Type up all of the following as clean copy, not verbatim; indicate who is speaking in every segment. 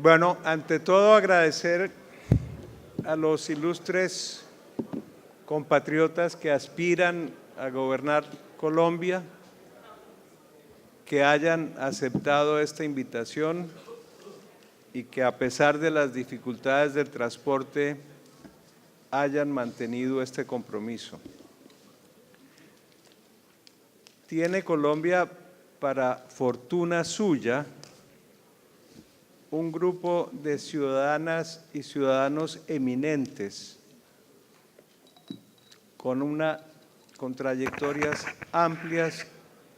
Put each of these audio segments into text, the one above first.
Speaker 1: Bueno, ante todo agradecer a los ilustres compatriotas que aspiran a gobernar Colombia, que hayan aceptado esta invitación y que a pesar de las dificultades del transporte hayan mantenido este compromiso. Tiene Colombia, para fortuna suya, un grupo de ciudadanas y ciudadanos eminentes con trayectorias amplias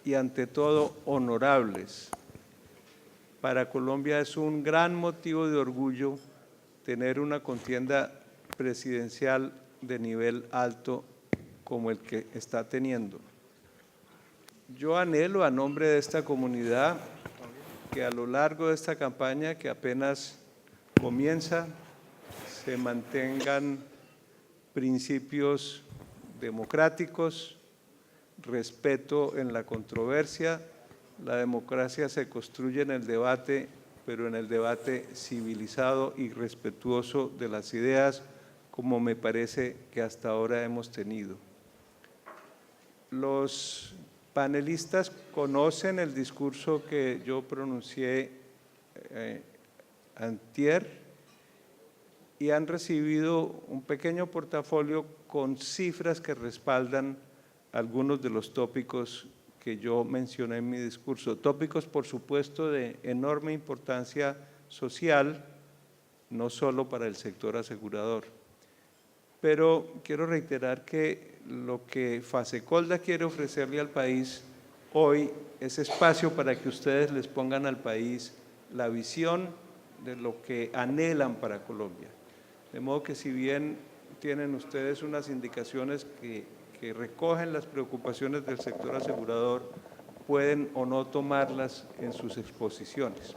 Speaker 1: y ante todo honorables. Para Colombia es un gran motivo de orgullo tener una contienda presidencial de nivel alto como el que está teniendo. Yo anhelo a nombre de esta comunidad que a lo largo de esta campaña, que apenas comienza, se mantengan principios democráticos, respeto en la controversia. La democracia se construye en el debate, pero en el debate civilizado y respetuoso de las ideas, como me parece que hasta ahora hemos tenido. Los panelistas conocen el discurso que yo pronuncié antier y han recibido un pequeño portafolio con cifras que respaldan algunos de los tópicos que yo mencioné en mi discurso. Tópicos, por supuesto, de enorme importancia social, no solo para el sector asegurador. Pero quiero reiterar que lo que Fasecolda quiere ofrecerle al país hoy es espacio para que ustedes les pongan al país la visión de lo que anhelan para Colombia. De modo que si bien tienen ustedes unas indicaciones que recogen las preocupaciones del sector asegurador, pueden o no tomarlas en sus exposiciones.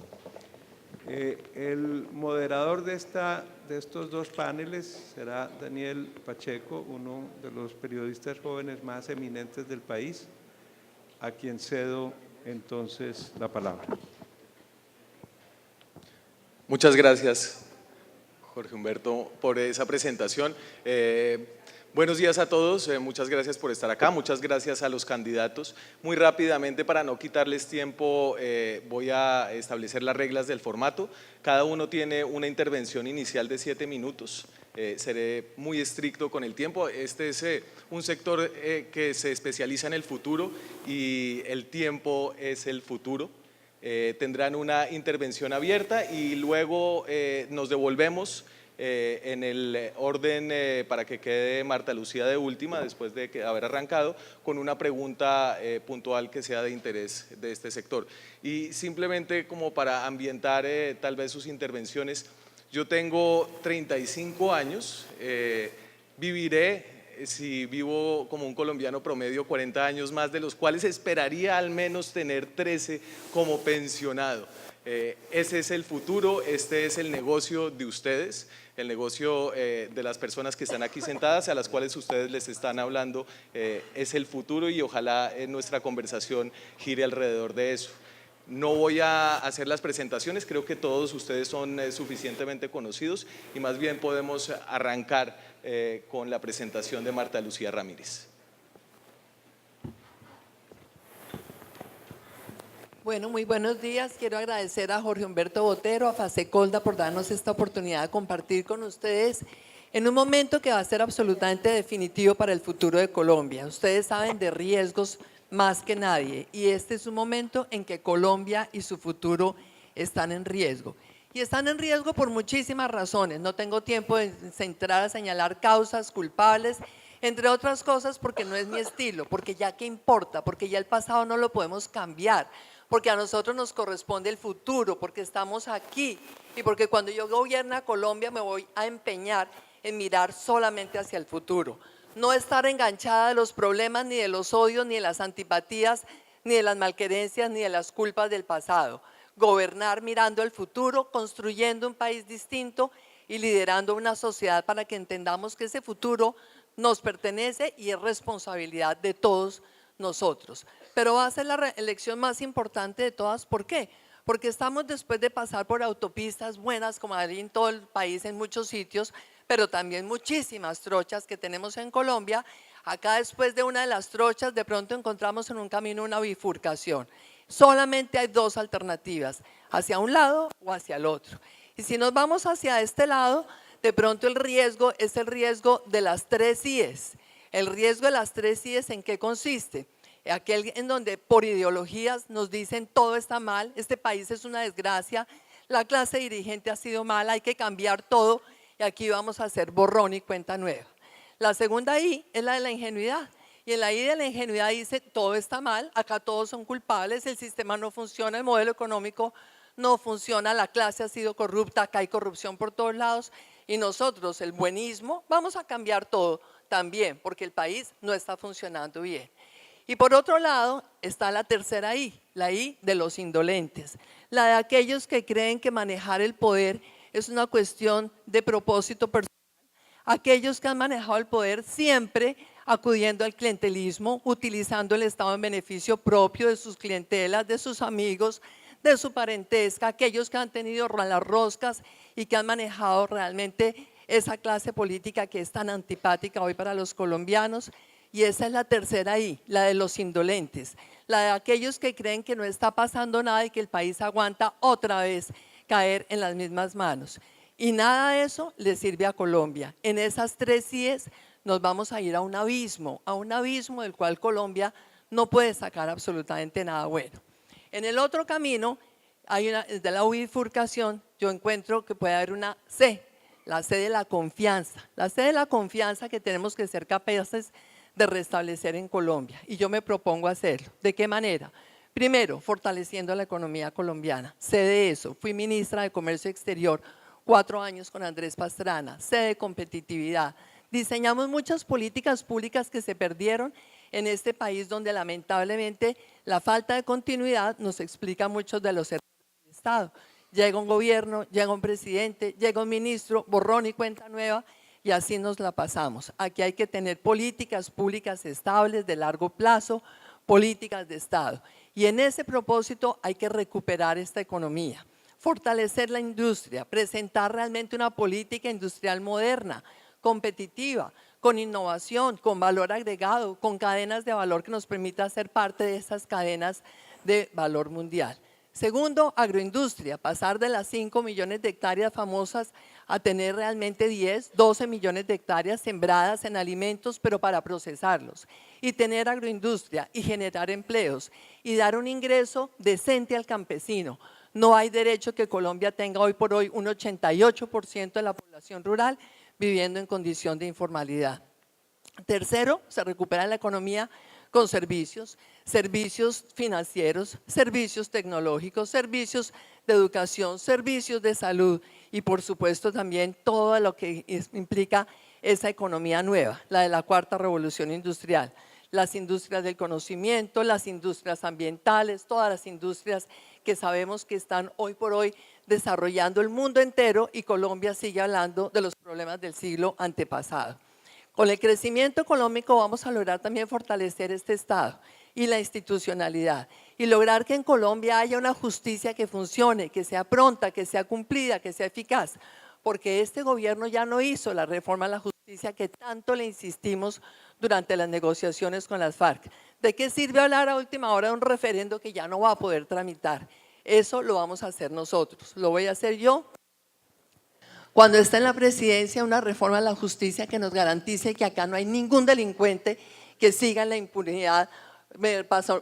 Speaker 1: El moderador de estos dos paneles será Daniel Pacheco, uno de los periodistas jóvenes más eminentes del país, a quien cedo entonces la palabra.
Speaker 2: Muchas gracias, Jorge Humberto, por esa presentación. Buenos días a todos, muchas gracias por estar acá, muchas gracias a los candidatos. Muy rápidamente, para no quitarles tiempo, voy a establecer las reglas del formato. Cada uno tiene una intervención inicial de 7 minutos. Seré muy estricto con el tiempo. Este es un sector que se especializa en el futuro y el tiempo es el futuro. Tendrán una intervención abierta y luego nos devolvemos en el orden para que quede Marta Lucía de última, después de haber arrancado, con una pregunta puntual que sea de interés de este sector. Y simplemente como para ambientar tal vez sus intervenciones, yo tengo 35 años, viviré, si vivo como un colombiano promedio, 40 años más, de los cuales esperaría al menos tener 13 como pensionado. Ese es el futuro, este es el negocio de ustedes, el negocio de las personas que están aquí sentadas, a las cuales ustedes les están hablando, es el futuro y ojalá nuestra conversación gire alrededor de eso. No voy a hacer las presentaciones, creo que todos ustedes son suficientemente conocidos y más bien podemos arrancar con la presentación de Marta Lucía Ramírez.
Speaker 3: Bueno, muy buenos días. Quiero agradecer a Jorge Humberto Botero, a Fasecolda por darnos esta oportunidad de compartir con ustedes en un momento que va a ser absolutamente definitivo para el futuro de Colombia. Ustedes saben de riesgos más que nadie y este es un momento en que Colombia y su futuro están en riesgo. Y están en riesgo por muchísimas razones. No tengo tiempo de entrar a señalar causas culpables, entre otras cosas porque no es mi estilo, porque ya qué importa, porque ya el pasado no lo podemos cambiar, porque a nosotros nos corresponde el futuro, porque estamos aquí y porque cuando yo gobierne a Colombia me voy a empeñar en mirar solamente hacia el futuro. No estar enganchada de los problemas, ni de los odios, ni de las antipatías, ni de las malquerencias, ni de las culpas del pasado. Gobernar mirando el futuro, construyendo un país distinto y liderando una sociedad para que entendamos que ese futuro nos pertenece y es responsabilidad de todos nosotros. Pero va a ser la elección más importante de todas. ¿Por qué? porque estamos después de pasar por autopistas buenas como hay en todo el país, en muchos sitios, pero también muchísimas trochas que tenemos en Colombia. Acá después de una de las trochas de pronto encontramos en un camino una bifurcación. Solamente hay dos alternativas, hacia un lado o hacia el otro. Y si nos vamos hacia este lado, de pronto el riesgo es el riesgo de las 3 IES. El riesgo de las 3 IES, ¿en qué consiste? Aquel en donde por ideologías nos dicen todo está mal, este país es una desgracia, la clase dirigente ha sido mala, hay que cambiar todo y aquí vamos a hacer borrón y cuenta nueva. La segunda I es la de la ingenuidad. Y en la I de la ingenuidad dice, todo está mal, acá todos son culpables, el sistema no funciona, el modelo económico no funciona, la clase ha sido corrupta, acá hay corrupción por todos lados y nosotros, el buenismo, vamos a cambiar todo también porque el país no está funcionando bien. Y por otro lado está la tercera I, la I de los indolentes, la de aquellos que creen que manejar el poder es una cuestión de propósito personal, aquellos que han manejado el poder siempre acudiendo al clientelismo, utilizando el Estado en beneficio propio de sus clientelas, de sus amigos, de su parentesca, aquellos que han tenido las roscas y que han manejado realmente esa clase política que es tan antipática hoy para los colombianos. Y esa es la tercera I, la de los indolentes, la de aquellos que creen que no está pasando nada y que el país aguanta otra vez caer en las mismas manos. Y nada de eso le sirve a Colombia. En esas 3 IES nos vamos a ir a un abismo del cual Colombia no puede sacar absolutamente nada bueno. En el otro camino, de la bifurcación, yo encuentro que puede haber una C, la C de la confianza. La C de la confianza que tenemos que ser capaces de restablecer en Colombia y yo me propongo hacerlo. ¿De qué manera? Primero, fortaleciendo la economía colombiana. Sé de eso, fui ministra de Comercio Exterior 4 años con Andrés Pastrana, sé de competitividad. Diseñamos muchas políticas públicas que se perdieron en este país donde lamentablemente la falta de continuidad nos explica muchos de los errores del Estado. Llega un gobierno, llega un presidente, llega un ministro, borrón y cuenta nueva, y así nos la pasamos. Aquí hay que tener políticas públicas estables de largo plazo, políticas de Estado. Y en ese propósito hay que recuperar esta economía, fortalecer la industria, presentar realmente una política industrial moderna, competitiva, con innovación, con valor agregado, con cadenas de valor que nos permita ser parte de esas cadenas de valor mundial. Segundo, agroindustria, pasar de las 5 millones de hectáreas famosas a tener realmente 10, 12 millones de hectáreas sembradas en alimentos, pero para procesarlos. Y tener agroindustria y generar empleos y dar un ingreso decente al campesino. No hay derecho que Colombia tenga hoy por hoy un 88% de la población rural viviendo en condición de informalidad. Tercero, se recupera la economía con servicios, servicios financieros, servicios tecnológicos, servicios de educación, servicios de salud y por supuesto también todo lo que implica esa economía nueva, la de la cuarta revolución industrial. Las industrias del conocimiento, las industrias ambientales, todas las industrias que sabemos que están hoy por hoy desarrollando el mundo entero y Colombia sigue hablando de los problemas del siglo antepasado. Con el crecimiento económico vamos a lograr también fortalecer este Estado y la institucionalidad y lograr que en Colombia haya una justicia que funcione, que sea pronta, que sea cumplida, que sea eficaz, porque este gobierno ya no hizo la reforma a la justicia que tanto le insistimos durante las negociaciones con las FARC. ¿De qué sirve hablar a última hora de un referendo que ya no va a poder tramitar? Eso lo vamos a hacer nosotros, lo voy a hacer yo. Cuando está en la presidencia una reforma a la justicia que nos garantice que acá no hay ningún delincuente que siga en la impunidad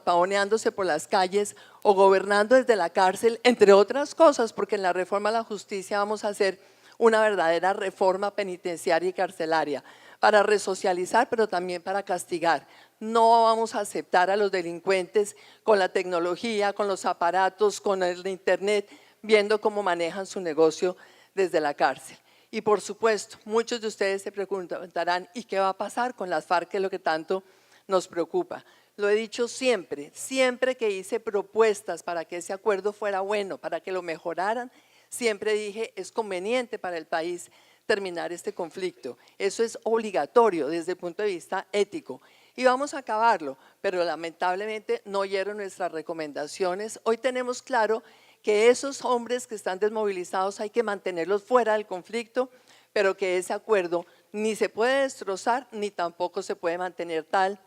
Speaker 3: pavoneándose por las calles o gobernando desde la cárcel, entre otras cosas, porque en la reforma a la justicia vamos a hacer una verdadera reforma penitenciaria y carcelaria para resocializar, pero también para castigar. No vamos a aceptar a los delincuentes con la tecnología, con los aparatos, con el internet, viendo cómo manejan su negocio desde la cárcel. Y por supuesto, muchos de ustedes se preguntarán, ¿y qué va a pasar con las FARC, que es lo que tanto nos preocupa? Lo he dicho siempre, siempre que hice propuestas para que ese acuerdo fuera bueno, para que lo mejoraran, siempre dije, es conveniente para el país terminar este conflicto. Eso es obligatorio desde el punto de vista ético. Y vamos a acabarlo, pero lamentablemente no oyeron nuestras recomendaciones. Hoy tenemos claro que esos hombres que están desmovilizados hay que mantenerlos fuera del conflicto, pero que ese acuerdo ni se puede destrozar ni tampoco se puede mantener tal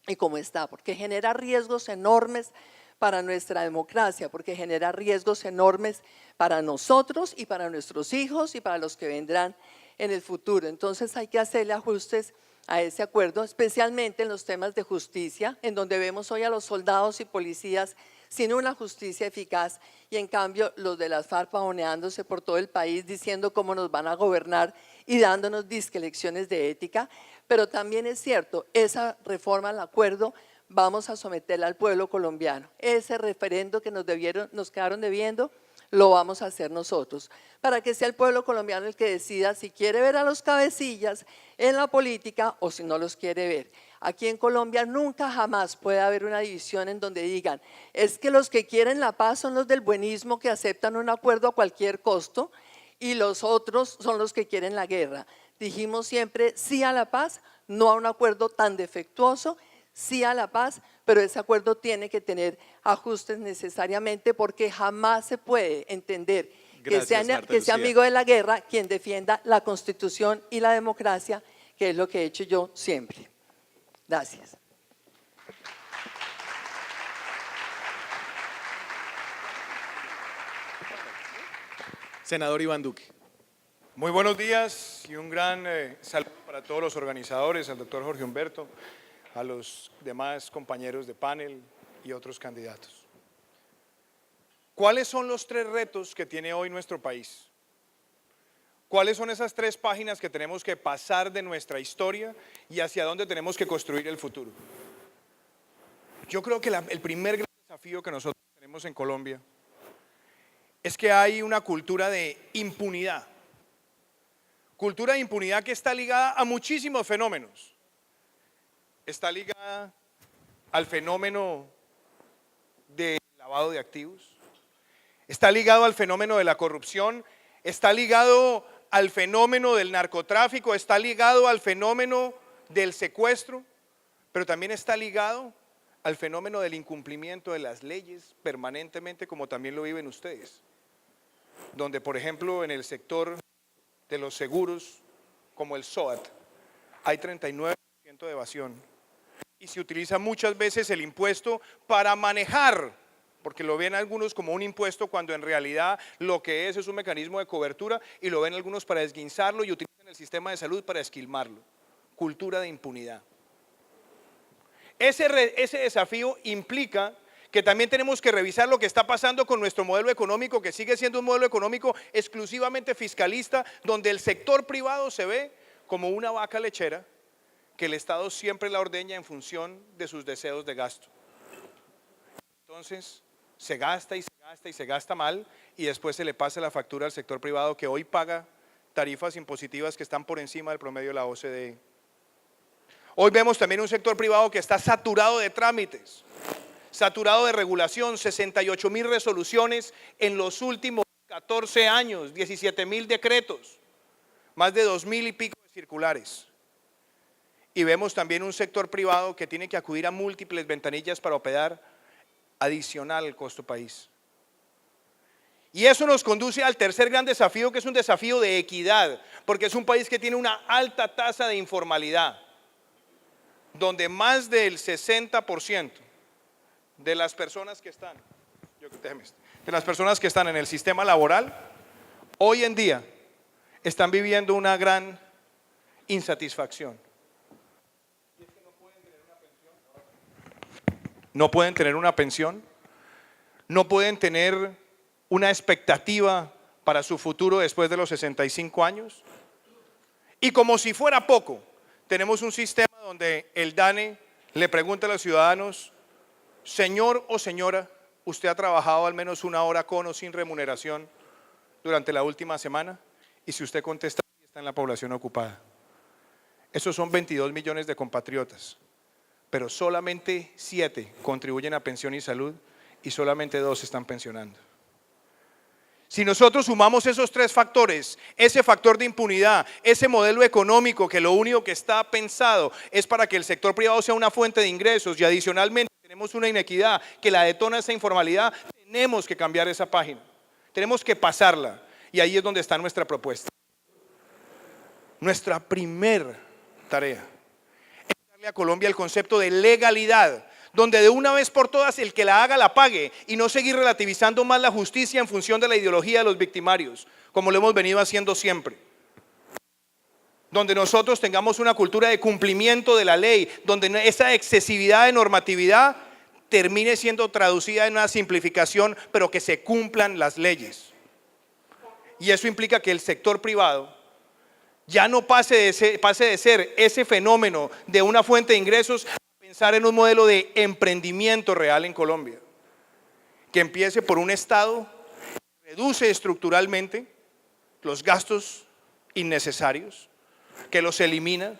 Speaker 3: y como está, porque genera riesgos enormes para nuestra democracia, porque genera riesgos enormes para nosotros y para nuestros hijos y para los que vendrán en el futuro. Entonces hay que hacerle ajustes a ese acuerdo, especialmente en los temas de justicia, en donde vemos hoy a los soldados y policías sin una justicia eficaz y en cambio los de las FARC pavoneándose por todo el país diciendo cómo nos van a gobernar y dándonos disque lecciones de ética. Pero también es cierto, esa reforma al acuerdo vamos a someterla al pueblo colombiano. Ese referendo que nos quedaron debiendo, lo vamos a hacer nosotros, para que sea el pueblo colombiano el que decida si quiere ver a los cabecillas en la política o si no los quiere ver. Aquí en Colombia nunca jamás puede haber una división en donde digan, es que los que quieren la paz son los del buenismo que aceptan un acuerdo a cualquier costo y los otros son los que quieren la guerra. Dijimos siempre sí a la paz, no a un acuerdo tan defectuoso, sí a la paz, pero ese acuerdo tiene que tener ajustes necesariamente porque jamás se puede entender que sea amigo de la guerra quien defienda la Constitución y la democracia, que es lo que he hecho yo siempre. Gracias.
Speaker 2: Senador Iván Duque.
Speaker 4: Muy buenos días y un gran saludo para todos los organizadores, al doctor Jorge Humberto, a los demás compañeros de panel y otros candidatos. ¿Cuáles son los 3 retos que tiene hoy nuestro país? ¿Cuáles son esas 3 páginas que tenemos que pasar de nuestra historia y hacia dónde tenemos que construir el futuro? Yo creo que el primer gran desafío que nosotros tenemos en Colombia es que hay una cultura de impunidad. Cultura de impunidad que está ligada a muchísimos fenómenos. Está ligada al fenómeno del lavado de activos, está ligado al fenómeno de la corrupción, está ligado al fenómeno del narcotráfico, está ligado al fenómeno del secuestro, pero también está ligado al fenómeno del incumplimiento de las leyes permanentemente, como también lo viven ustedes, donde por ejemplo en el sector de los seguros, como el SOAT, hay 39% de evasión y se utiliza muchas veces el impuesto para manejar, porque lo ven algunos como un impuesto cuando en realidad lo que es un mecanismo de cobertura y lo ven algunos para esguinzarlo y utilizan el sistema de salud para esquilmarlo. Cultura de impunidad. Ese desafío implica que también tenemos que revisar lo que está pasando con nuestro modelo económico, que sigue siendo un modelo económico exclusivamente fiscalista, donde el sector privado se ve como una vaca lechera que el Estado siempre la ordeña en función de sus deseos de gasto. Entonces, se gasta y se gasta y se gasta mal y después se le pasa la factura al sector privado que hoy paga tarifas impositivas que están por encima del promedio de la OCDE. Hoy vemos también un sector privado que está saturado de trámites, saturado de regulación, 68.000 resoluciones en los últimos 14 años, 17.000 decretos, más de 2.000 y pico de circulares. Y vemos también un sector privado que tiene que acudir a múltiples ventanillas para operar adicional al costo país. Y eso nos conduce al tercer gran desafío, que es un desafío de equidad, porque es un país que tiene una alta tasa de informalidad, donde más del 60% de las personas que están, en el sistema laboral, hoy en día están viviendo una gran insatisfacción. No pueden tener una pensión, no pueden tener una expectativa para su futuro después de los 65 años. Y como si fuera poco, tenemos un sistema donde el DANE le pregunta a los ciudadanos: señor o señora, ¿usted ha trabajado al menos 1 hora con o sin remuneración durante la última semana? Y si usted contesta, está en la población ocupada. Esos son 22 millones de compatriotas, pero solamente 7 contribuyen a pensión y salud y solamente 2 están pensionando. Si nosotros sumamos esos 3 factores, ese factor de impunidad, ese modelo económico que lo único que está pensado es para que el sector privado sea una fuente de ingresos y adicionalmente tenemos una inequidad que la detona esa informalidad, Tenemos que cambiar esa página, tenemos que pasarla, y ahí es donde está nuestra propuesta. Nuestra primer tarea es darle a Colombia el concepto de legalidad, donde de una vez por todas el que la haga la pague, y no seguir relativizando más la justicia en función de la ideología de los victimarios, como lo hemos venido haciendo siempre. Donde nosotros tengamos una cultura de cumplimiento de la ley, donde esa excesividad de normatividad termine siendo traducida en una simplificación, pero que se cumplan las leyes. Y eso implica que el sector privado ya no pase de ser ese fenómeno de una fuente de ingresos a pensar en un modelo de emprendimiento real en Colombia, que empiece por un Estado que reduce estructuralmente los gastos innecesarios, que los elimina,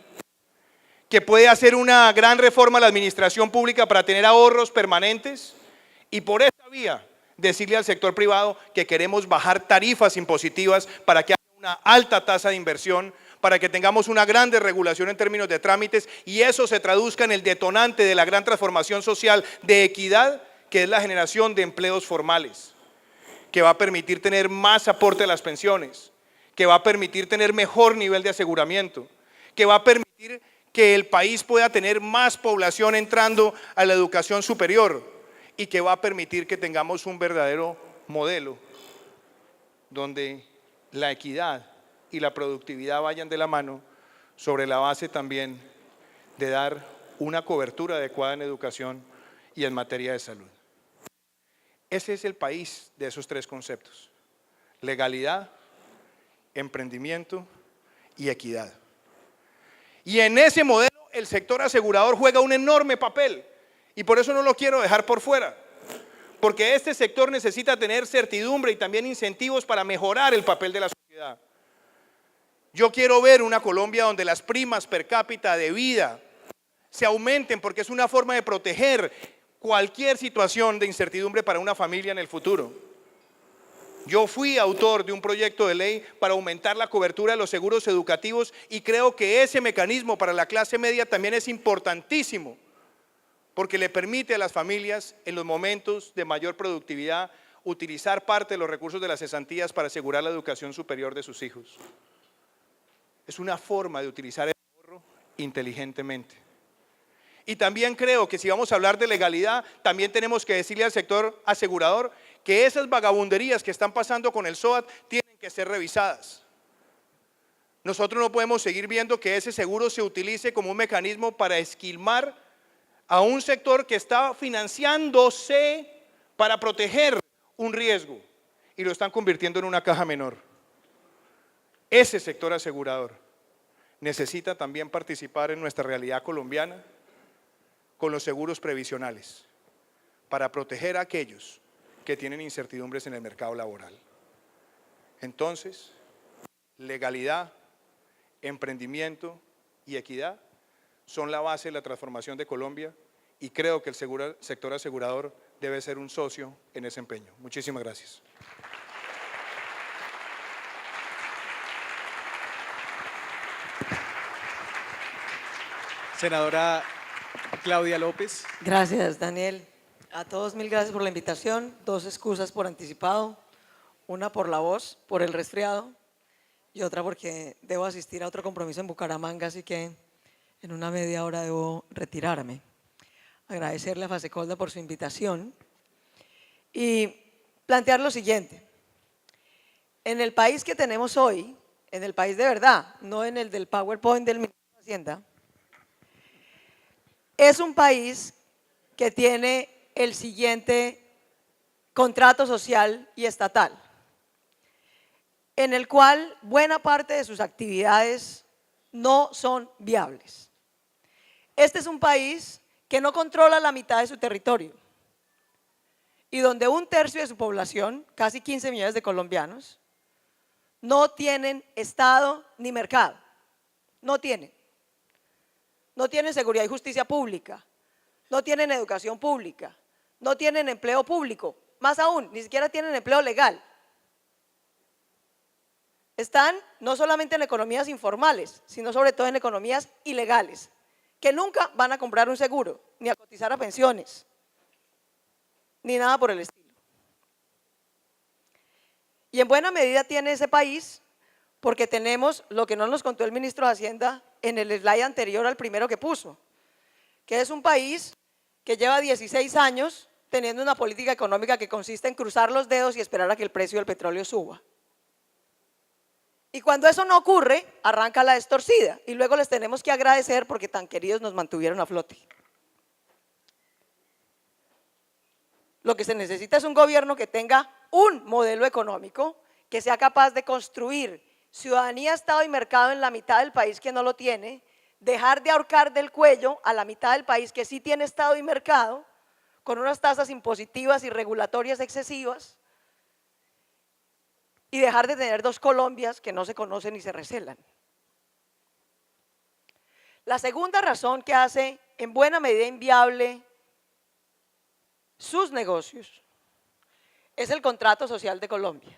Speaker 4: que puede hacer una gran reforma a la administración pública para tener ahorros permanentes, y por esa vía decirle al sector privado que queremos bajar tarifas impositivas para que haya una alta tasa de inversión, para que tengamos una gran desregulación en términos de trámites, y eso se traduzca en el detonante de la gran transformación social de equidad, que es la generación de empleos formales, que va a permitir tener más aporte a las pensiones, que va a permitir tener mejor nivel de aseguramiento, que va a permitir que el país pueda tener más población entrando a la educación superior, y que va a permitir que tengamos un verdadero modelo donde la equidad y la productividad vayan de la mano, sobre la base también de dar una cobertura adecuada en educación y en materia de salud. Ese es el país de esos tres conceptos: legalidad, emprendimiento y equidad. Y en ese modelo el sector asegurador juega un enorme papel, y por eso no lo quiero dejar por fuera, porque este sector necesita tener certidumbre y también incentivos para mejorar el papel de la sociedad. Yo quiero ver una Colombia donde las primas per cápita de vida se aumenten, porque es una forma de proteger cualquier situación de incertidumbre para una familia en el futuro. Yo fui autor de un proyecto de ley para aumentar la cobertura de los seguros educativos, y creo que ese mecanismo para la clase media también es importantísimo, porque le permite a las familias en los momentos de mayor productividad utilizar parte de los recursos de las cesantías para asegurar la educación superior de sus hijos. Es una forma de utilizar el ahorro inteligentemente. Y también creo que si vamos a hablar de legalidad, también tenemos que decirle al sector asegurador que esas vagabunderías que están pasando con el SOAT tienen que ser revisadas. Nosotros no podemos seguir viendo que ese seguro se utilice como un mecanismo para esquilmar a un sector que está financiándose para proteger un riesgo, y lo están convirtiendo en una caja menor. Ese sector asegurador necesita también participar en nuestra realidad colombiana con los seguros previsionales, para proteger a aquellos que tienen incertidumbres en el mercado laboral. Entonces, legalidad, emprendimiento y equidad son la base de la transformación de Colombia, y creo que el sector asegurador debe ser un socio en ese empeño. Muchísimas gracias.
Speaker 2: Senadora Claudia López.
Speaker 5: Gracias, Daniel. A todos, mil gracias por la invitación. 2 excusas por anticipado: una por la voz, por el resfriado, y otra porque debo asistir a otro compromiso en Bucaramanga, así que en una media hora debo retirarme. Agradecerle a Fasecolda por su invitación y plantear lo siguiente: en el país que tenemos hoy, en el país de verdad, no en el del PowerPoint del Ministerio de Hacienda, es un país que tiene el siguiente contrato social y estatal, en el cual buena parte de sus actividades no son viables. Este es un país que no controla la mitad de su territorio, y donde 1/3 de su población, casi 15 millones de colombianos, no tienen Estado ni mercado. No tienen seguridad y justicia pública, no tienen educación pública, no tienen empleo público, más aún, ni siquiera tienen empleo legal. Están no solamente en economías informales, sino sobre todo en economías ilegales, que nunca van a comprar un seguro, ni a cotizar a pensiones, ni nada por el estilo. Y en buena medida tiene ese país porque tenemos lo que no nos contó el ministro de Hacienda en el slide anterior al primero que puso, que es un país que lleva 16 años teniendo una política económica que consiste en cruzar los dedos y esperar a que el precio del petróleo suba. Y cuando eso no ocurre, arranca la destorcida y luego les tenemos que agradecer porque tan queridos nos mantuvieron a flote. Lo que se necesita es un gobierno que tenga un modelo económico, que sea capaz de construir ciudadanía, Estado y mercado en la mitad del país que no lo tiene, dejar de ahorcar del cuello a la mitad del país que sí tiene Estado y mercado, con unas tasas impositivas y regulatorias excesivas, y dejar de tener dos Colombias que no se conocen ni se recelan. La segunda razón que hace en buena medida inviable sus negocios es el contrato social de Colombia.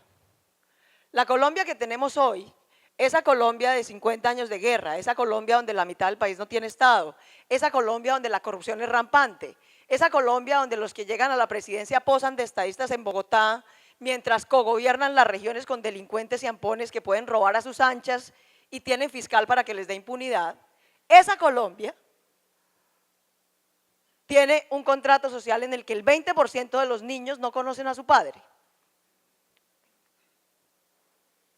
Speaker 5: La Colombia que tenemos hoy, esa Colombia de 50 años de guerra, esa Colombia donde la mitad del país no tiene Estado, esa Colombia donde la corrupción es rampante, esa Colombia donde los que llegan a la presidencia posan de estadistas en Bogotá mientras cogobiernan las regiones con delincuentes y ampones que pueden robar a sus anchas y tienen fiscal para que les dé impunidad, esa Colombia tiene un contrato social en el que el 20% de los niños no conocen a su padre.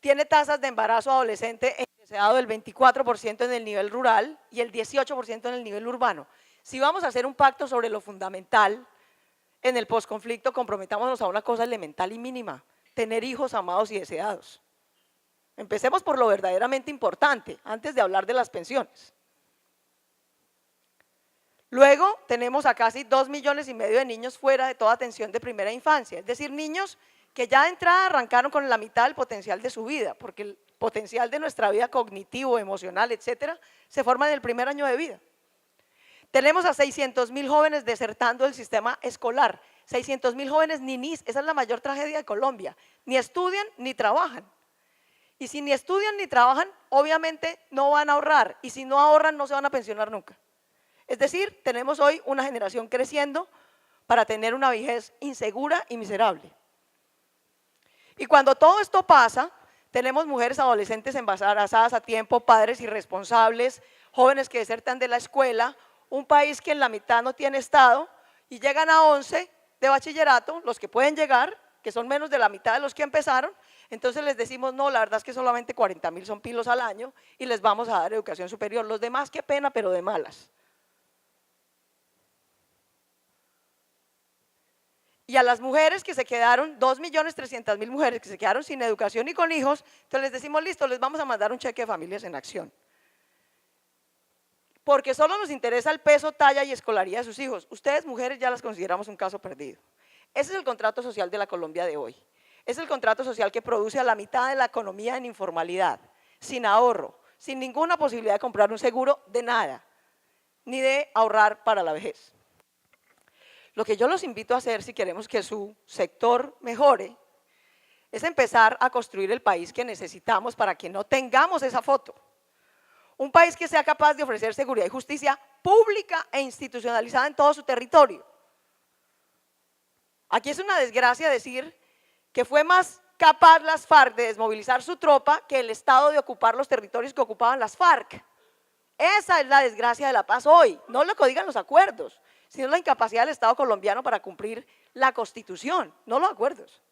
Speaker 5: Tiene tasas de embarazo adolescente e indeseado del 24% en el nivel rural y el 18% en el nivel urbano. Si vamos a hacer un pacto sobre lo fundamental en el posconflicto, comprometámonos a una cosa elemental y mínima: tener hijos amados y deseados. Empecemos por lo verdaderamente importante, antes de hablar de las pensiones. Luego tenemos a casi 2,5 millones de niños fuera de toda atención de primera infancia, es decir, niños que ya de entrada arrancaron con la mitad del potencial de su vida, porque el potencial de nuestra vida cognitivo, emocional, etcétera, se forma en el primer año de vida. Tenemos a 600,000 jóvenes desertando del sistema escolar, 600,000 jóvenes ninis, esa es la mayor tragedia de Colombia, ni estudian ni trabajan. Y si ni estudian ni trabajan, obviamente no van a ahorrar, y si no ahorran no se van a pensionar nunca. Es decir, tenemos hoy una generación creciendo para tener una vejez insegura y miserable. Y cuando todo esto pasa, tenemos mujeres adolescentes embarazadas a tiempo, padres irresponsables, jóvenes que desertan de la escuela, un país que en la mitad no tiene Estado y llegan a 11 de bachillerato, los que pueden llegar, que son menos de la mitad de los que empezaron, entonces les decimos no, la verdad es que solamente 40,000 son pilos al año y les vamos a dar educación superior. Los demás, qué pena, pero de malas. Y a las mujeres que se quedaron, 2,300,000 mujeres que se quedaron sin educación y con hijos, entonces les decimos listo, les vamos a mandar un cheque de familias en acción. Porque solo nos interesa el peso, talla y escolaridad de sus hijos. Ustedes, mujeres, ya las consideramos un caso perdido. Ese es el contrato social de la Colombia de hoy. Es el contrato social que produce a la mitad de la economía en informalidad, sin ahorro, sin ninguna posibilidad de comprar un seguro de nada, ni de ahorrar para la vejez. Lo que yo los invito a hacer, si queremos que su sector mejore, es empezar a construir el país que necesitamos para que no tengamos esa foto. Un país que sea capaz de ofrecer seguridad y justicia pública e institucionalizada en todo su territorio. Aquí es una desgracia decir que fue más capaz las FARC de desmovilizar su tropa que el Estado de ocupar los territorios que ocupaban las FARC. Esa es la desgracia de la paz hoy, no lo que digan los acuerdos, sino la incapacidad del Estado colombiano para cumplir la Constitución, no los acuerdos.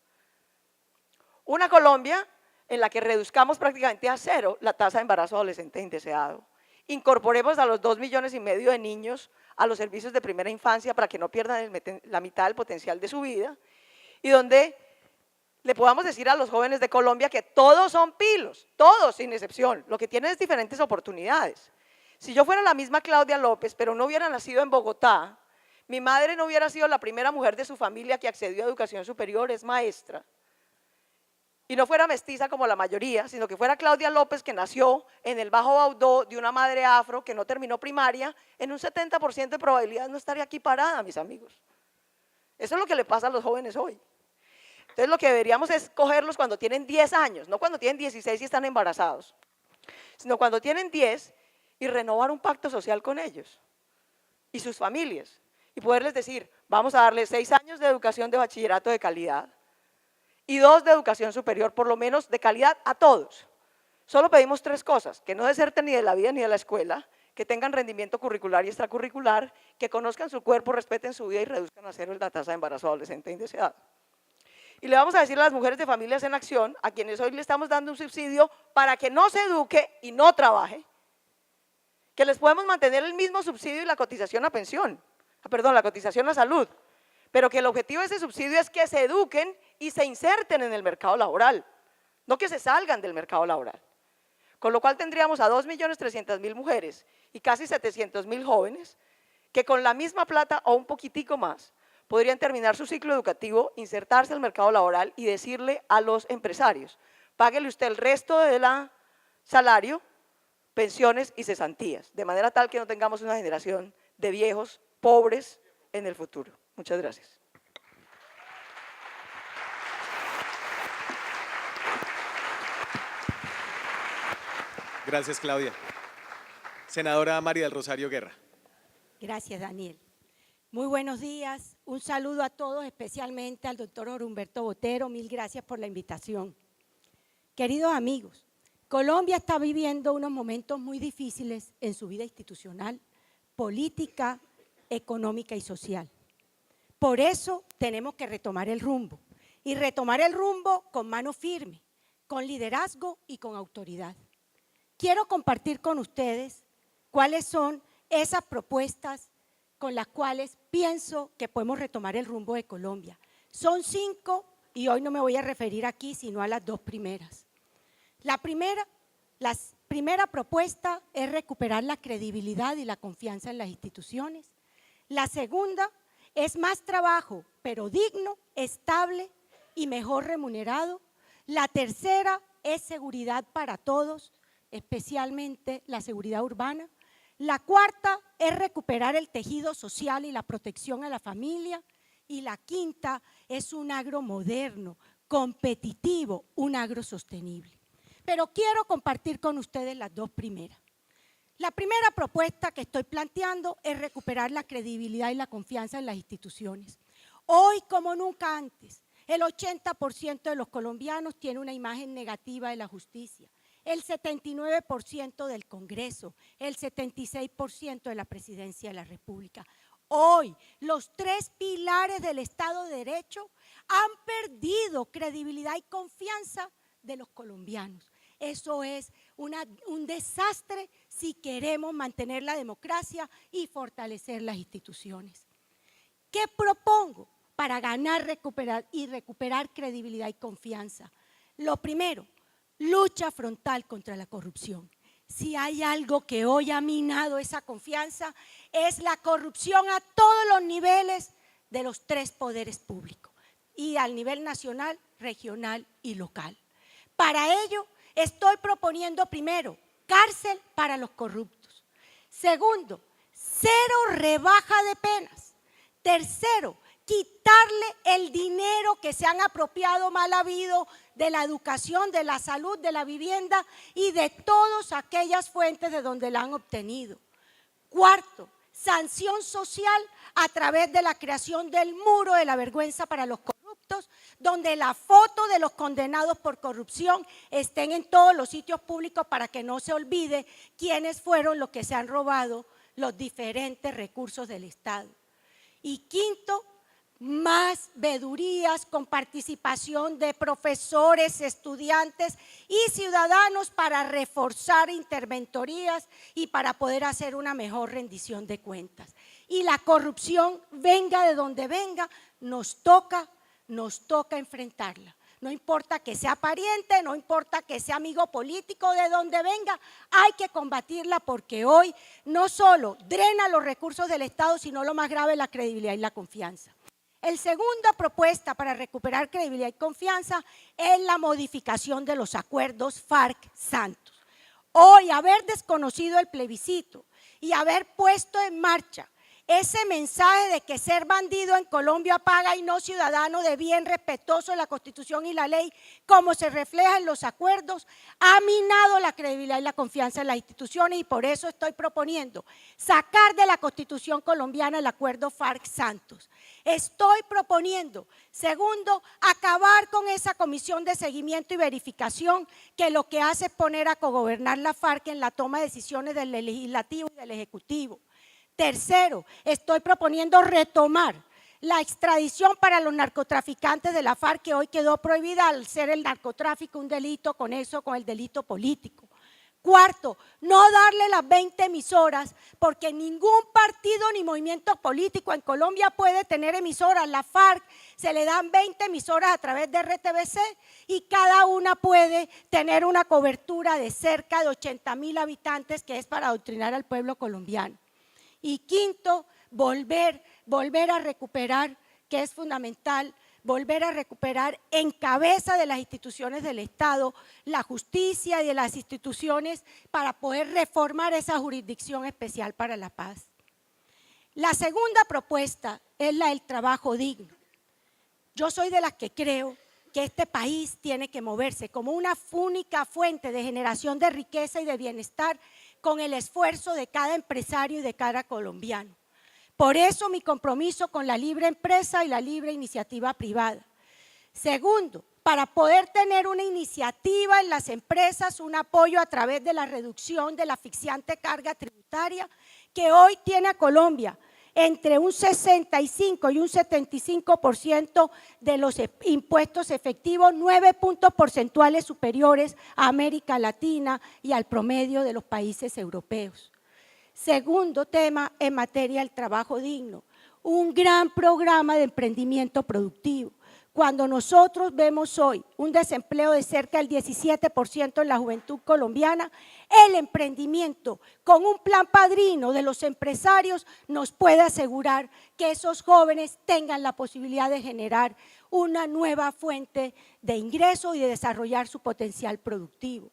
Speaker 5: Una Colombia en la que reduzcamos prácticamente a cero la tasa de embarazo adolescente indeseado, incorporemos a los 2,5 millones de niños a los servicios de primera infancia para que no pierdan la mitad del potencial de su vida, y donde le podamos decir a los jóvenes de Colombia que todos son pilos, todos sin excepción, lo que tienen es diferentes oportunidades. Si yo fuera la misma Claudia López, pero no hubiera nacido en Bogotá, mi madre no hubiera sido la primera mujer de su familia que accedió a educación superior, es maestra, y no fuera mestiza como la mayoría, sino que fuera Claudia López, que nació en el Bajo Baudó de una madre afro que no terminó primaria, en un 70% de probabilidad no estaría aquí parada, mis amigos. Eso es lo que le pasa a los jóvenes hoy. Entonces lo que deberíamos es cogerlos cuando tienen 10 años, no cuando tienen 16 y están embarazados, sino cuando tienen 10 y renovar un pacto social con ellos y sus familias y poderles decir, vamos a darles 6 años de educación de bachillerato de calidad y 2 de educación superior, por lo menos de calidad a todos. Solo pedimos 3 cosas: que no deserten ni de la vida ni de la escuela, que tengan rendimiento curricular y extracurricular, que conozcan su cuerpo, respeten su vida y reduzcan a 0 la tasa de embarazo adolescente indeseado. Y le vamos a decir a las mujeres de Familias en Acción, a quienes hoy le estamos dando un subsidio para que no se eduque y no trabaje, que les podemos mantener el mismo subsidio y la cotización a pensión, la cotización a salud, pero que el objetivo de ese subsidio es que se eduquen y se inserten en el mercado laboral, no que se salgan del mercado laboral. Con lo cual tendríamos a 2.300.000 mujeres y casi 700.000 jóvenes que con la misma plata o un poquitico más podrían terminar su ciclo educativo, insertarse al mercado laboral y decirle a los empresarios: páguele usted el resto del salario, pensiones y cesantías, de manera tal que no tengamos una generación de viejos pobres en el futuro. Muchas gracias.
Speaker 2: Gracias, Claudia. Senadora María del Rosario Guerra.
Speaker 6: Gracias, Daniel. Muy buenos días. Un saludo a todos, especialmente al doctor Jorge Humberto Botero. Mil gracias por la invitación. Queridos amigos, Colombia está viviendo unos momentos muy difíciles en su vida institucional, política, económica y social. Por eso tenemos que retomar el rumbo, y retomar el rumbo con mano firme, con liderazgo y con autoridad. Quiero compartir con ustedes cuáles son esas propuestas con las cuales pienso que podemos retomar el rumbo de Colombia. Son 5 y hoy no me voy a referir aquí sino a las 2 primeras. La primera propuesta es recuperar la credibilidad y la confianza en las instituciones. La segunda es más trabajo, pero digno, estable y mejor remunerado. La tercera es seguridad para todos, especialmente la seguridad urbana. La cuarta es recuperar el tejido social y la protección a la familia. Y la quinta es un agro moderno, competitivo, un agro sostenible. Pero quiero compartir con ustedes las 2 primeras. La primera propuesta que estoy planteando es recuperar la credibilidad y la confianza en las instituciones. Hoy, como nunca antes, el 80% de los colombianos tiene una imagen negativa de la justicia. El 79% del Congreso, el 76% de la Presidencia de la República. Hoy, los 3 pilares del Estado de Derecho han perdido credibilidad y confianza de los colombianos. Eso es un desastre si queremos mantener la democracia y fortalecer las instituciones. ¿Qué propongo para recuperar credibilidad y confianza? Lo primero, lucha frontal contra la corrupción. Si hay algo que hoy ha minado esa confianza, es la corrupción a todos los niveles de los 3 poderes públicos, y al nivel nacional, regional y local. Para ello, estoy proponiendo primero, cárcel para los corruptos. Segundo, 0 rebaja de penas. Tercero, quitarle el dinero que se han apropiado mal habido de la educación, de la salud, de la vivienda y de todas aquellas fuentes de donde la han obtenido. Cuarto, sanción social a través de la creación del muro de la vergüenza para los corruptos, donde la foto de los condenados por corrupción estén en todos los sitios públicos para que no se olvide quiénes fueron los que se han robado los diferentes recursos del Estado. Y quinto, más veedurías con participación de profesores, estudiantes y ciudadanos para reforzar interventorías y para poder hacer una mejor rendición de cuentas. Y la corrupción, venga de donde venga, nos toca enfrentarla. No importa que sea pariente, no importa que sea amigo político, de donde venga, hay que combatirla porque hoy no solo drena los recursos del Estado, sino lo más grave, la credibilidad y la confianza. La segunda propuesta para recuperar credibilidad y confianza es la modificación de los acuerdos FARC-Santos. Hoy, haber desconocido el plebiscito y haber puesto en marcha Ese mensaje de que ser bandido en Colombia paga y no ciudadano de bien, respetuoso de la Constitución y la ley, como se refleja en los acuerdos, ha minado la credibilidad y la confianza en las instituciones, y por eso estoy proponiendo sacar de la Constitución colombiana el acuerdo FARC-Santos. Estoy proponiendo, segundo, acabar con esa comisión de seguimiento y verificación que lo que hace es poner a cogobernar la FARC en la toma de decisiones del legislativo y del ejecutivo. Tercero, estoy proponiendo retomar la extradición para los narcotraficantes de la FARC, que hoy quedó prohibida al ser el narcotráfico un delito conexo con el delito político. Cuarto, no darle las 20 emisoras, porque ningún partido ni movimiento político en Colombia puede tener emisoras. La FARC se le dan 20 emisoras a través de RTBC y cada una puede tener una cobertura de cerca de 80.000 habitantes, que es para adoctrinar al pueblo colombiano. Y quinto, volver a recuperar, que es fundamental, volver a recuperar en cabeza de las instituciones del Estado la justicia y de las instituciones para poder reformar esa jurisdicción especial para la paz. La segunda propuesta es la del trabajo digno. Yo soy de las que creo que este país tiene que moverse como una única fuente de generación de riqueza y de bienestar, con el esfuerzo de cada empresario y de cada colombiano. Por eso mi compromiso con la libre empresa y la libre iniciativa privada. Segundo, para poder tener una iniciativa en las empresas, un apoyo a través de la reducción de la asfixiante carga tributaria que hoy tiene a Colombia entre un 65 y un 75% de los impuestos efectivos, 9 puntos porcentuales superiores a América Latina y al promedio de los países europeos. Segundo tema en materia del trabajo digno, un gran programa de emprendimiento productivo. Cuando nosotros vemos hoy un desempleo de cerca del 17% en la juventud colombiana, el emprendimiento con un plan padrino de los empresarios nos puede asegurar que esos jóvenes tengan la posibilidad de generar una nueva fuente de ingreso y de desarrollar su potencial productivo.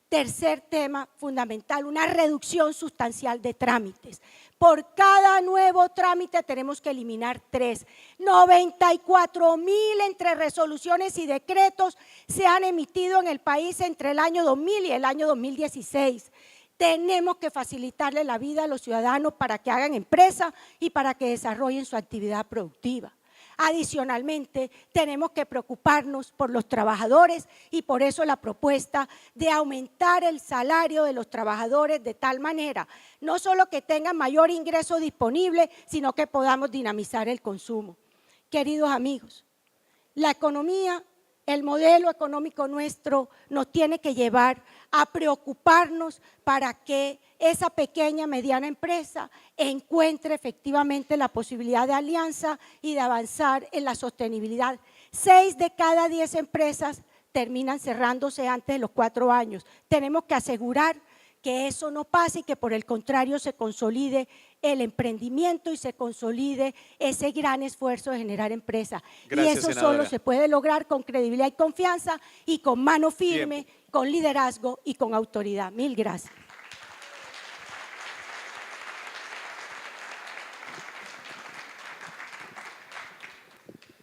Speaker 6: Tercer tema fundamental, una reducción sustancial de trámites. Por cada nuevo trámite tenemos que eliminar 3. 94.000 entre resoluciones y decretos se han emitido en el país entre el año 2000 y el año 2016. Tenemos que facilitarle la vida a los ciudadanos para que hagan empresa y para que desarrollen su actividad productiva. Adicionalmente, tenemos que preocuparnos por los trabajadores y por eso la propuesta de aumentar el salario de los trabajadores de tal manera, no solo que tengan mayor ingreso disponible, sino que podamos dinamizar el consumo. Queridos amigos, la economía, el modelo económico nuestro nos tiene que llevar a preocuparnos para que esa pequeña, mediana empresa encuentre efectivamente la posibilidad de alianza y de avanzar en la sostenibilidad. 6 de cada 10 empresas terminan cerrándose antes de los 4 años. Tenemos que asegurar que eso no pase y que por el contrario se consolide el emprendimiento y se consolide ese gran esfuerzo de generar empresa.
Speaker 2: Gracias,
Speaker 6: y eso
Speaker 2: senadora.
Speaker 6: solo se puede lograr con credibilidad y confianza y con mano firme, con liderazgo y con autoridad. Mil gracias.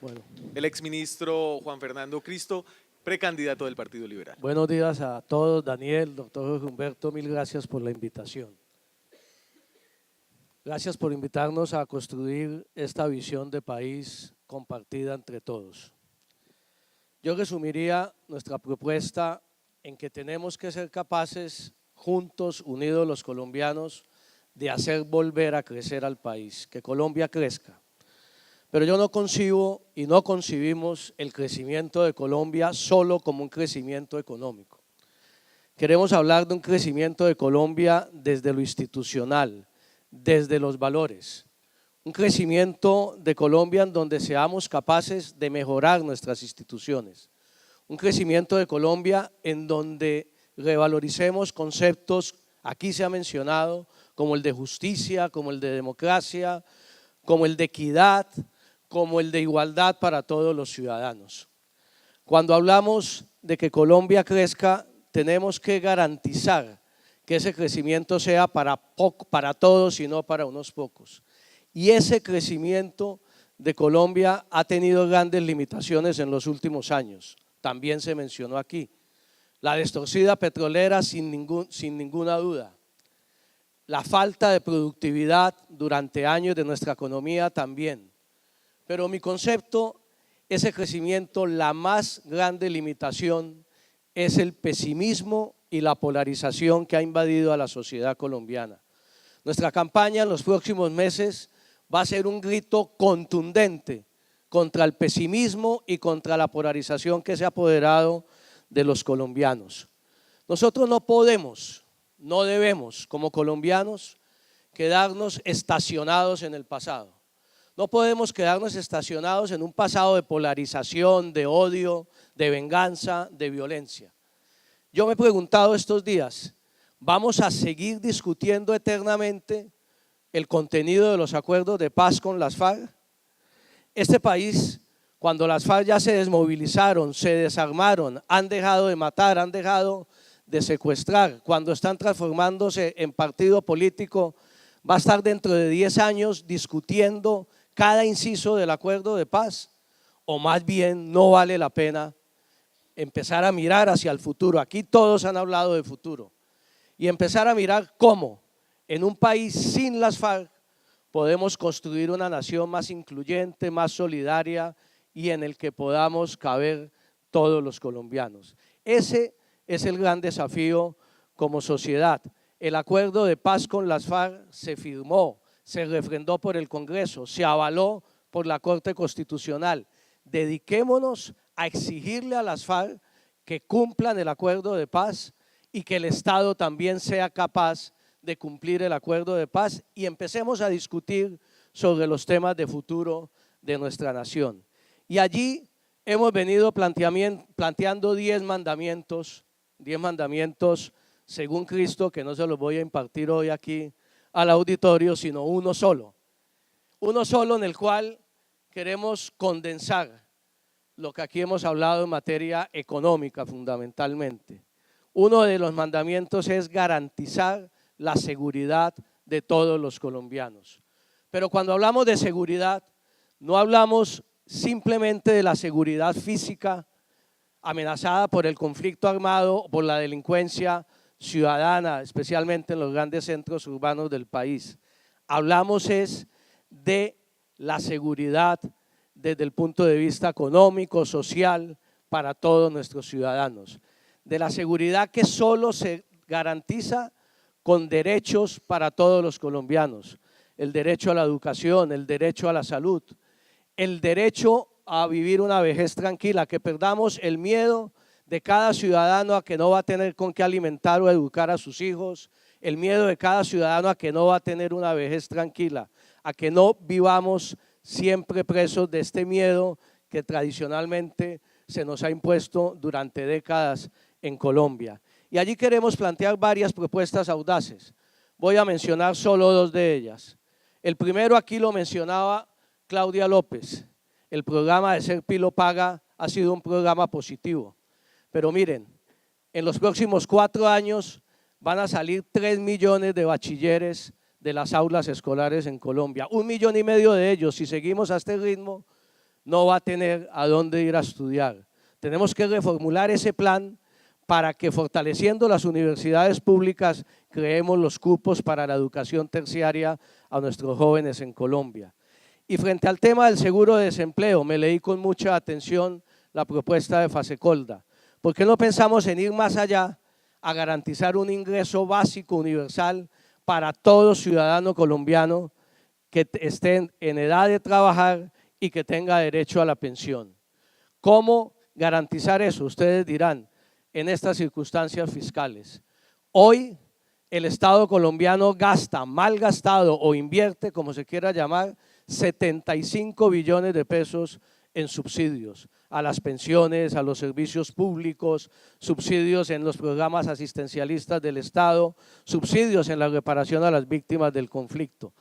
Speaker 7: Bueno,
Speaker 2: El exministro Juan Fernando Cristo, precandidato del Partido Liberal.
Speaker 7: buenos días a todos, Daniel, doctor Jorge Humberto, mil gracias por la invitación. Gracias por invitarnos a construir esta visión de país compartida entre todos. Yo resumiría nuestra propuesta en que tenemos que ser capaces, juntos, unidos los colombianos, de hacer volver a crecer al país, que Colombia crezca. Pero yo no concibo y no concibimos el crecimiento de Colombia solo como un crecimiento económico. Queremos hablar de un crecimiento de Colombia desde lo institucional, desde los valores. Un crecimiento de Colombia en donde seamos capaces de mejorar nuestras instituciones. Un crecimiento de Colombia en donde revaloricemos conceptos, aquí se ha mencionado, como el de justicia, como el de democracia, como el de equidad, como el de igualdad para todos los ciudadanos. Cuando hablamos de que Colombia crezca, tenemos que garantizar que ese crecimiento sea para todos y no para unos pocos. Y ese crecimiento de Colombia ha tenido grandes limitaciones en los últimos años. También se mencionó aquí. La destorcida petrolera sin ninguna duda. La falta de productividad durante años de nuestra economía también. Pero mi concepto, ese crecimiento, la más grande limitación es el pesimismo y la polarización que ha invadido a la sociedad colombiana. Nuestra campaña en los próximos meses va a ser un grito contundente contra el pesimismo y contra la polarización que se ha apoderado de los colombianos. Nosotros no podemos, no debemos como colombianos quedarnos estacionados en el pasado. No podemos quedarnos estacionados en un pasado de polarización, de odio, de venganza, de violencia. Yo me he preguntado estos días, ¿vamos a seguir discutiendo eternamente el contenido de los acuerdos de paz con las FARC? Este país, cuando las FARC ya se desmovilizaron, se desarmaron, han dejado de matar, han dejado de secuestrar, cuando están transformándose en partido político, va a estar dentro de 10 años discutiendo cada inciso del acuerdo de paz, o más bien no vale la pena empezar a mirar hacia el futuro. Aquí todos han hablado de futuro y empezar a mirar cómo en un país sin las FARC podemos construir una nación más incluyente, más solidaria y en el que podamos caber todos los colombianos. Ese es el gran desafío como sociedad. El acuerdo de paz con las FARC se firmó, se refrendó por el Congreso, se avaló por la Corte Constitucional. Dediquémonos a exigirle a las FARC que cumplan el acuerdo de paz y que el Estado también sea capaz de cumplir el acuerdo de paz y empecemos a discutir sobre los temas de futuro de nuestra nación. Y allí hemos venido planteando 10 mandamientos según Cristo, que no se los voy a impartir hoy aquí al auditorio, sino uno solo en el cual queremos condensar lo que aquí hemos hablado en materia económica fundamentalmente. Uno de los mandamientos es garantizar la seguridad de todos los colombianos. Pero cuando hablamos de seguridad, no hablamos simplemente de la seguridad física amenazada por el conflicto armado o por la delincuencia ciudadana, especialmente en los grandes centros urbanos del país. Hablamos es de la seguridad desde el punto de vista económico, social, para todos nuestros ciudadanos. De la seguridad que solo se garantiza con derechos para todos los colombianos. El derecho a la educación, el derecho a la salud, el derecho a vivir una vejez tranquila, que perdamos el miedo de cada ciudadano a que no va a tener con qué alimentar o educar a sus hijos, el miedo de cada ciudadano a que no va a tener una vejez tranquila, a que no vivamos siempre presos de este miedo que tradicionalmente se nos ha impuesto durante décadas en Colombia. Y allí queremos plantear varias propuestas audaces. Voy a mencionar solo 2 de ellas. El primero aquí lo mencionaba Claudia López. El programa de Ser Pilo Paga ha sido un programa positivo. Pero miren, en los próximos 4 años van a salir 3 millones de bachilleres de las aulas escolares en Colombia. 1,5 millones de ellos, si seguimos a este ritmo, no va a tener a dónde ir a estudiar. Tenemos que reformular ese plan para que, fortaleciendo las universidades públicas, creemos los cupos para la educación terciaria a nuestros jóvenes en Colombia. Y frente al tema del seguro de desempleo, me leí con mucha atención la propuesta de Fasecolda. ¿Por qué no pensamos en ir más allá a garantizar un ingreso básico universal para todo ciudadano colombiano que esté en edad de trabajar y que tenga derecho a la pensión? ¿Cómo garantizar eso? Ustedes dirán, en estas circunstancias fiscales. Hoy el Estado colombiano gasta, mal gastado o invierte, como se quiera llamar, 75 billones de pesos en subsidios a las pensiones, a los servicios públicos, subsidios en los programas asistencialistas del Estado, subsidios en la reparación a las víctimas del conflicto.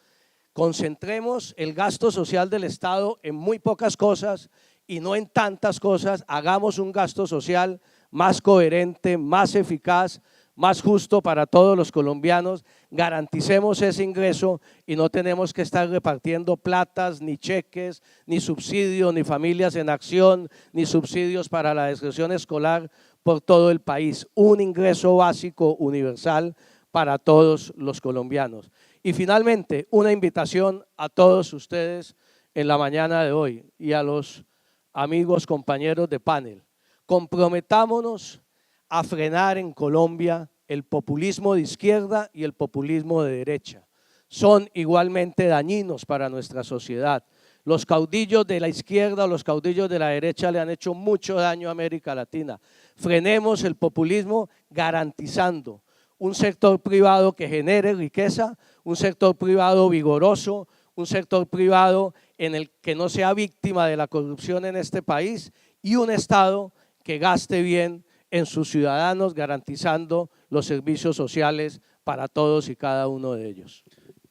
Speaker 7: Concentremos el gasto social del Estado en muy pocas cosas y no en tantas cosas. Hagamos un gasto social más coherente, más eficaz, más justo para todos los colombianos, garanticemos ese ingreso y no tenemos que estar repartiendo platas, ni cheques, ni subsidios, ni familias en acción, ni subsidios para la deserción escolar por todo el país. Un ingreso básico universal para todos los colombianos. Y finalmente, una invitación a todos ustedes en la mañana de hoy y a los amigos, compañeros de panel. Comprometámonos a frenar en Colombia el populismo de izquierda y el populismo de derecha. Son igualmente dañinos para nuestra sociedad. Los caudillos de la izquierda o los caudillos de la derecha le han hecho mucho daño a América Latina. Frenemos el populismo garantizando un sector privado que genere riqueza, un sector privado vigoroso, un sector privado en el que no sea víctima de la corrupción en este país y un Estado que gaste bien en sus ciudadanos, garantizando los servicios sociales para todos y cada uno de ellos.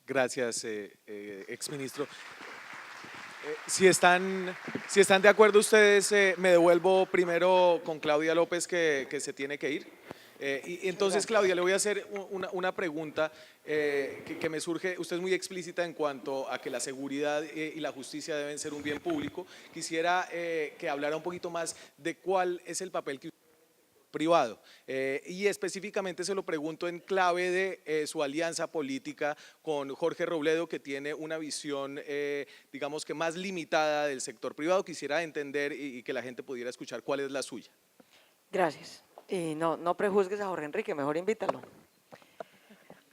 Speaker 2: Gracias, exministro. Si están de acuerdo ustedes, me devuelvo primero con Claudia López, que se tiene que ir. Y entonces, Claudia, le voy a hacer una pregunta que me surge. Usted es muy explícita en cuanto a que la seguridad y la justicia deben ser un bien público. Quisiera que hablara un poquito más de cuál es el papel que privado, y específicamente se lo pregunto en clave de su alianza política con Jorge Robledo, que tiene una visión, digamos que más limitada del sector privado. Quisiera entender y que la gente pudiera escuchar cuál es la suya.
Speaker 5: Gracias. Y no prejuzgues a Jorge Enrique, mejor invítalo.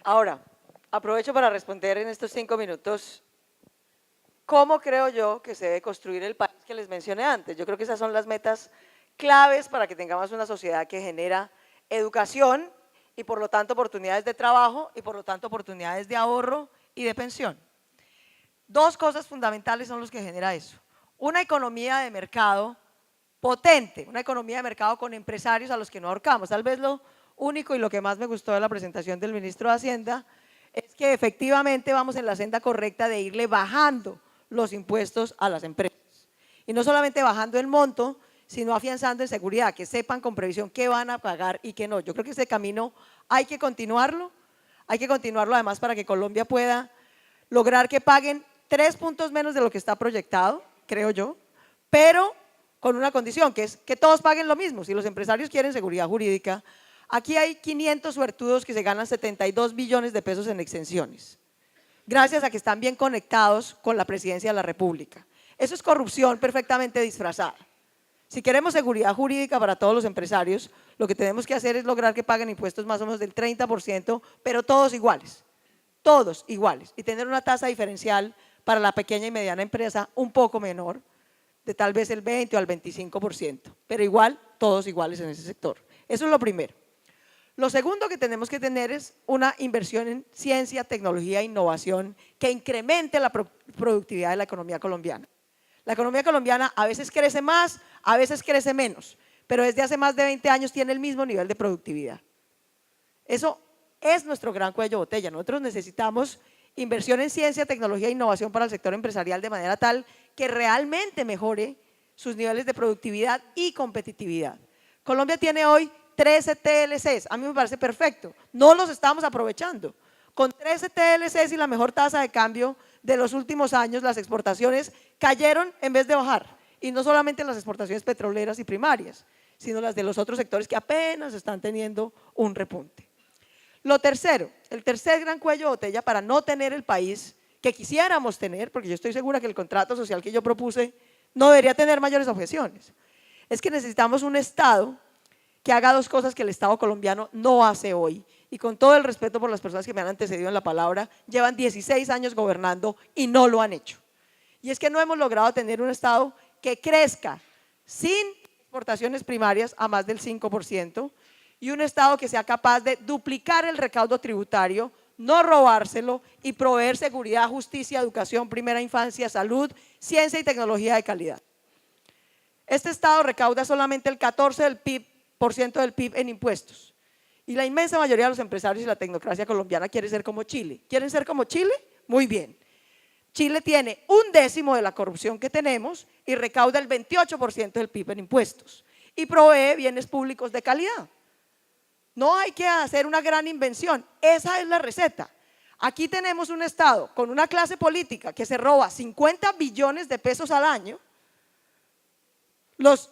Speaker 5: Ahora, aprovecho para responder en estos 5 minutos cómo creo yo que se debe construir el país que les mencioné antes. Yo creo que esas son las metas claves para que tengamos una sociedad que genera educación y por lo tanto oportunidades de trabajo y por lo tanto oportunidades de ahorro y de pensión. 2 cosas fundamentales son los que genera eso. Una economía de mercado potente, una economía de mercado con empresarios a los que no ahorcamos. Tal vez lo único y lo que más me gustó de la presentación del ministro de Hacienda es que efectivamente vamos en la senda correcta de irle bajando los impuestos a las empresas. Y no solamente bajando el monto, sino afianzando en seguridad, que sepan con previsión qué van a pagar y qué no. Yo creo que ese camino hay que continuarlo además para que Colombia pueda lograr que paguen 3 puntos menos de lo que está proyectado, creo yo, pero con una condición, que es que todos paguen lo mismo. Si los empresarios quieren seguridad jurídica, aquí hay 500 suertudos que se ganan 72 billones de pesos en exenciones, gracias a que están bien conectados con la presidencia de la República. Eso es corrupción perfectamente disfrazada. Si queremos seguridad jurídica para todos los empresarios, lo que tenemos que hacer es lograr que paguen impuestos más o menos del 30%, pero todos iguales, y tener una tasa diferencial para la pequeña y mediana empresa un poco menor, de tal vez el 20 o al 25%, pero igual, todos iguales en ese sector. Eso es lo primero. Lo segundo que tenemos que tener es una inversión en ciencia, tecnología e innovación que incremente la productividad de la economía colombiana. La economía colombiana a veces crece más, a veces crece menos, pero desde hace más de 20 años tiene el mismo nivel de productividad. Eso es nuestro gran cuello de botella. Nosotros necesitamos inversión en ciencia, tecnología e innovación para el sector empresarial de manera tal que realmente mejore sus niveles de productividad y competitividad. Colombia tiene hoy 13 TLCs, a mí me parece perfecto, no los estamos aprovechando. Con 13 TLCs y la mejor tasa de cambio de los últimos años, las exportaciones cayeron en vez de bajar, y no solamente las exportaciones petroleras y primarias, sino las de los otros sectores que apenas están teniendo un repunte. Lo tercero, el tercer gran cuello de botella para no tener el país que quisiéramos tener, porque yo estoy segura que el contrato social que yo propuse no debería tener mayores objeciones, es que necesitamos un Estado que haga 2 cosas que el Estado colombiano no hace hoy, y con todo el respeto por las personas que me han antecedido en la palabra, llevan 16 años gobernando y no lo han hecho. Y es que no hemos logrado tener un Estado que crezca sin exportaciones primarias a más del 5%, y un Estado que sea capaz de duplicar el recaudo tributario, no robárselo y proveer seguridad, justicia, educación, primera infancia, salud, ciencia y tecnología de calidad. Este Estado recauda solamente el 14% del PIB en impuestos, y la inmensa mayoría de los empresarios y la tecnocracia colombiana quiere ser como Chile. ¿Quieren ser como Chile? Muy bien. Chile tiene 1/10 de la corrupción que tenemos y recauda el 28% del PIB en impuestos y provee bienes públicos de calidad. No hay que hacer una gran invención, esa es la receta. Aquí tenemos un Estado con una clase política que se roba 50 billones de pesos al año, los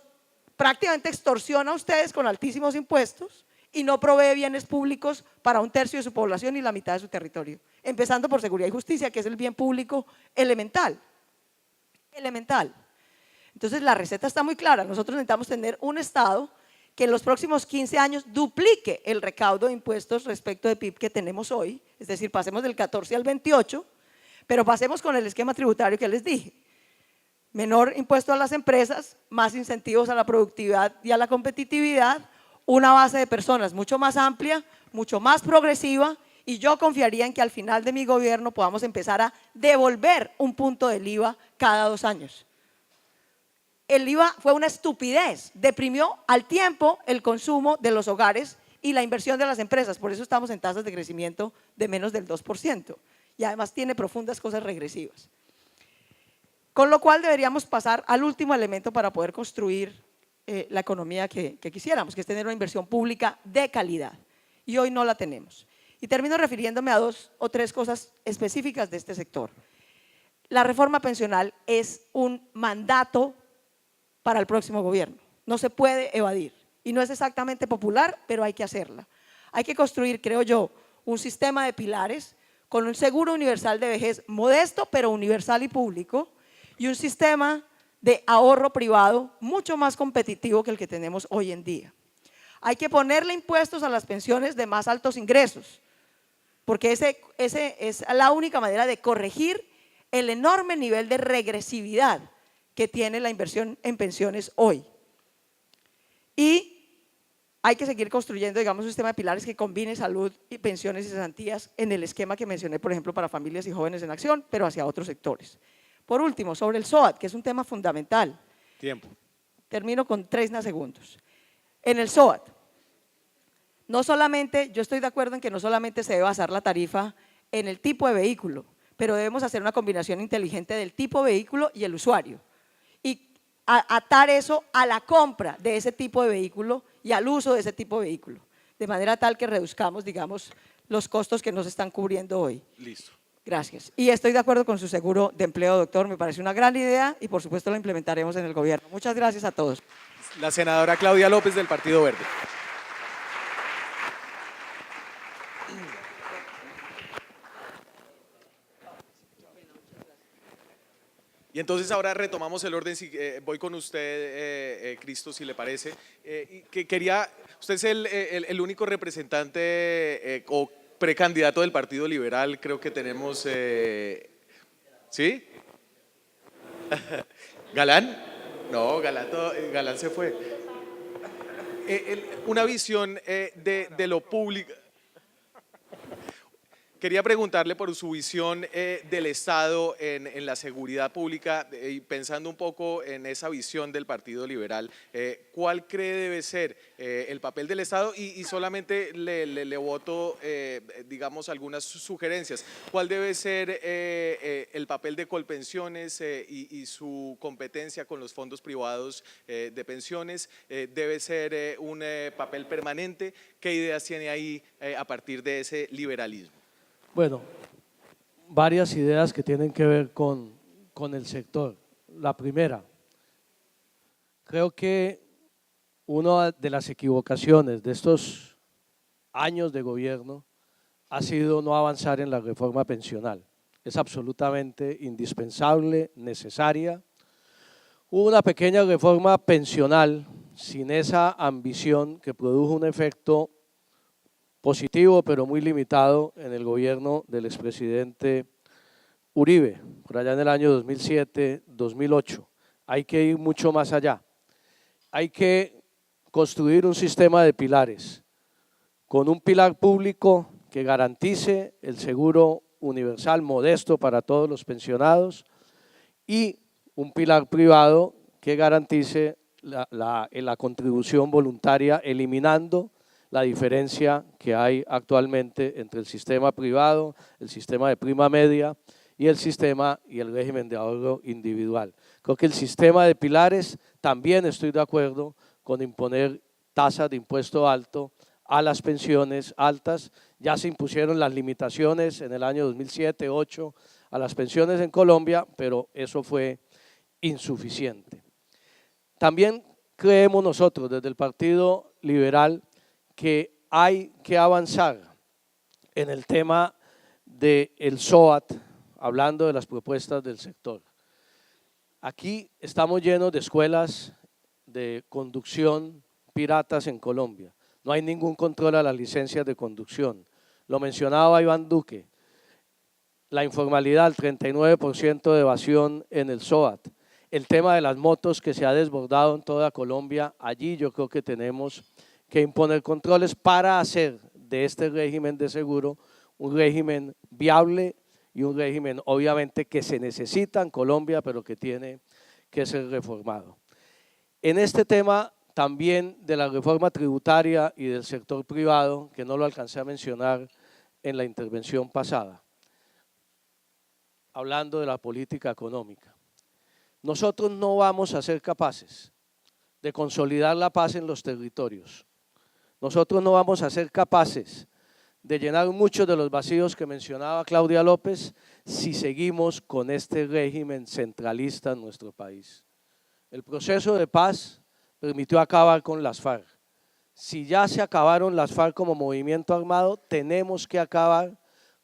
Speaker 5: prácticamente extorsiona a ustedes con altísimos impuestos y no provee bienes públicos para un tercio de su población y la mitad de su territorio. Empezando por seguridad y justicia, que es el bien público elemental. Elemental. Entonces la receta está muy clara. Nosotros necesitamos tener un Estado que en los próximos 15 años duplique el recaudo de impuestos respecto de PIB que tenemos hoy, es decir, pasemos del 14 al 28, pero pasemos con el esquema tributario que les dije. Menor impuesto a las empresas, más incentivos a la productividad y a la competitividad, una base de personas mucho más amplia, mucho más progresiva, y yo confiaría en que al final de mi gobierno podamos empezar a devolver un punto del IVA cada 2 años. El IVA fue una estupidez, deprimió al tiempo el consumo de los hogares y la inversión de las empresas, por eso estamos en tasas de crecimiento de menos del 2%, y además tiene profundas cosas regresivas. Con lo cual deberíamos pasar al último elemento para poder construir la economía que quisiéramos, que es tener una inversión pública de calidad, y hoy no la tenemos. Y termino refiriéndome a 2 o 3 cosas específicas de este sector. La reforma pensional es un mandato para el próximo gobierno, no se puede evadir y no es exactamente popular, pero hay que hacerla. Hay que construir, creo yo, un sistema de pilares con un seguro universal de vejez modesto, pero universal y público, y un sistema de ahorro privado mucho más competitivo que el que tenemos hoy en día. Hay que ponerle impuestos a las pensiones de más altos ingresos, porque ese es la única manera de corregir el enorme nivel de regresividad que tiene la inversión en pensiones hoy. Y hay que seguir construyendo, digamos, un sistema de pilares que combine salud y pensiones y cesantías en el esquema que mencioné, por ejemplo, para familias y jóvenes en acción, pero hacia otros sectores. Por último, sobre el SOAT, que es un tema fundamental.
Speaker 2: Tiempo.
Speaker 5: Termino con 30 segundos. En el SOAT, no solamente, yo estoy de acuerdo en que no solamente se debe basar la tarifa en el tipo de vehículo, pero debemos hacer una combinación inteligente del tipo de vehículo y el usuario. Y atar eso a la compra de ese tipo de vehículo y al uso de ese tipo de vehículo, de manera tal que reduzcamos, digamos, los costos que nos están cubriendo hoy.
Speaker 2: Listo.
Speaker 5: Gracias. Y estoy de acuerdo con su seguro de empleo, doctor, me parece una gran idea y por supuesto la implementaremos en el gobierno. Muchas gracias a todos.
Speaker 2: La senadora Claudia López del Partido Verde. Y entonces ahora retomamos el orden, voy con usted, Cristo, si le parece. Usted es el único representante o precandidato del Partido Liberal, creo que tenemos, ¿sí? ¿Galán? No, Galán se fue. Una visión de lo público. Quería preguntarle por su visión del Estado en la seguridad pública y pensando un poco en esa visión del Partido Liberal, ¿cuál cree debe ser el papel del Estado? Y solamente le voto, digamos, algunas sugerencias. ¿Cuál debe ser el papel de Colpensiones y su competencia con los fondos privados de pensiones? ¿Debe ser un papel permanente? ¿Qué ideas tiene ahí a partir de ese liberalismo?
Speaker 7: Bueno, varias ideas que tienen que ver con el sector. La primera, creo que una de las equivocaciones de estos años de gobierno ha sido no avanzar en la reforma pensional. Es absolutamente indispensable, necesaria. Hubo una pequeña reforma pensional sin esa ambición que produjo un efecto positivo, pero muy limitado en el gobierno del expresidente Uribe, por allá en el año 2007-2008. Hay que ir mucho más allá. Hay que construir un sistema de pilares, con un pilar público que garantice el seguro universal modesto para todos los pensionados y un pilar privado que garantice la contribución voluntaria, eliminando la diferencia que hay actualmente entre el sistema privado, el sistema de prima media y el sistema y el régimen de ahorro individual. Creo que el sistema de pilares también estoy de acuerdo con imponer tasas de impuesto alto a las pensiones altas. Ya se impusieron las limitaciones en el año 2007, 2008 a las pensiones en Colombia, pero eso fue insuficiente. También creemos nosotros desde el Partido Liberal que hay que avanzar en el tema del SOAT, hablando de las propuestas del sector. Aquí estamos llenos de escuelas de conducción piratas en Colombia. No hay ningún control a las licencias de conducción. Lo mencionaba Iván Duque, la informalidad, el 39% de evasión en el SOAT. El tema de las motos que se ha desbordado en toda Colombia, allí yo creo que tenemos que imponer controles para hacer de este régimen de seguro un régimen viable y un régimen obviamente que se necesita en Colombia, pero que tiene que ser reformado. En este tema también de la reforma tributaria y del sector privado, que no lo alcancé a mencionar en la intervención pasada, hablando de la política económica. Nosotros no vamos a ser capaces de consolidar la paz en los territorios. Nosotros no vamos a ser capaces de llenar muchos de los vacíos que mencionaba Claudia López si seguimos con este régimen centralista en nuestro país. El proceso de paz permitió acabar con las FARC. Si ya se acabaron las FARC como movimiento armado, tenemos que acabar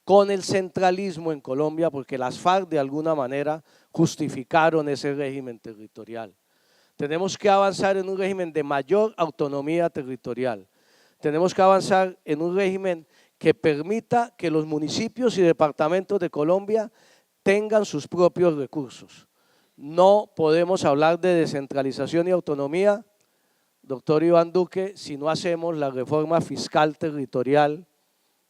Speaker 7: con el centralismo en Colombia, porque las FARC de alguna manera justificaron ese régimen territorial. Tenemos que avanzar en un régimen de mayor autonomía territorial. Tenemos que avanzar en un régimen que permita que los municipios y departamentos de Colombia tengan sus propios recursos. No podemos hablar de descentralización y autonomía, doctor Iván Duque, si no hacemos la reforma fiscal territorial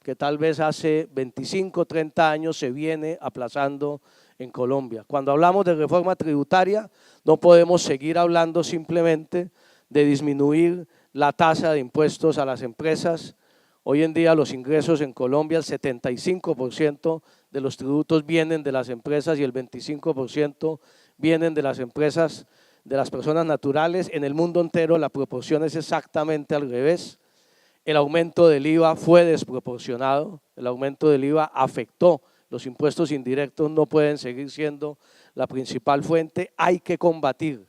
Speaker 7: que tal vez hace 25, 30 años se viene aplazando en Colombia. Cuando hablamos de reforma tributaria, no podemos seguir hablando simplemente de disminuir la tasa de impuestos a las empresas. Hoy en día los ingresos en Colombia, el 75% de los tributos vienen de las empresas y el 25% vienen de las empresas, de las personas naturales. En el mundo entero la proporción es exactamente al revés. El aumento del IVA fue desproporcionado, el aumento del IVA afectó, los impuestos indirectos no pueden seguir siendo la principal fuente, hay que combatir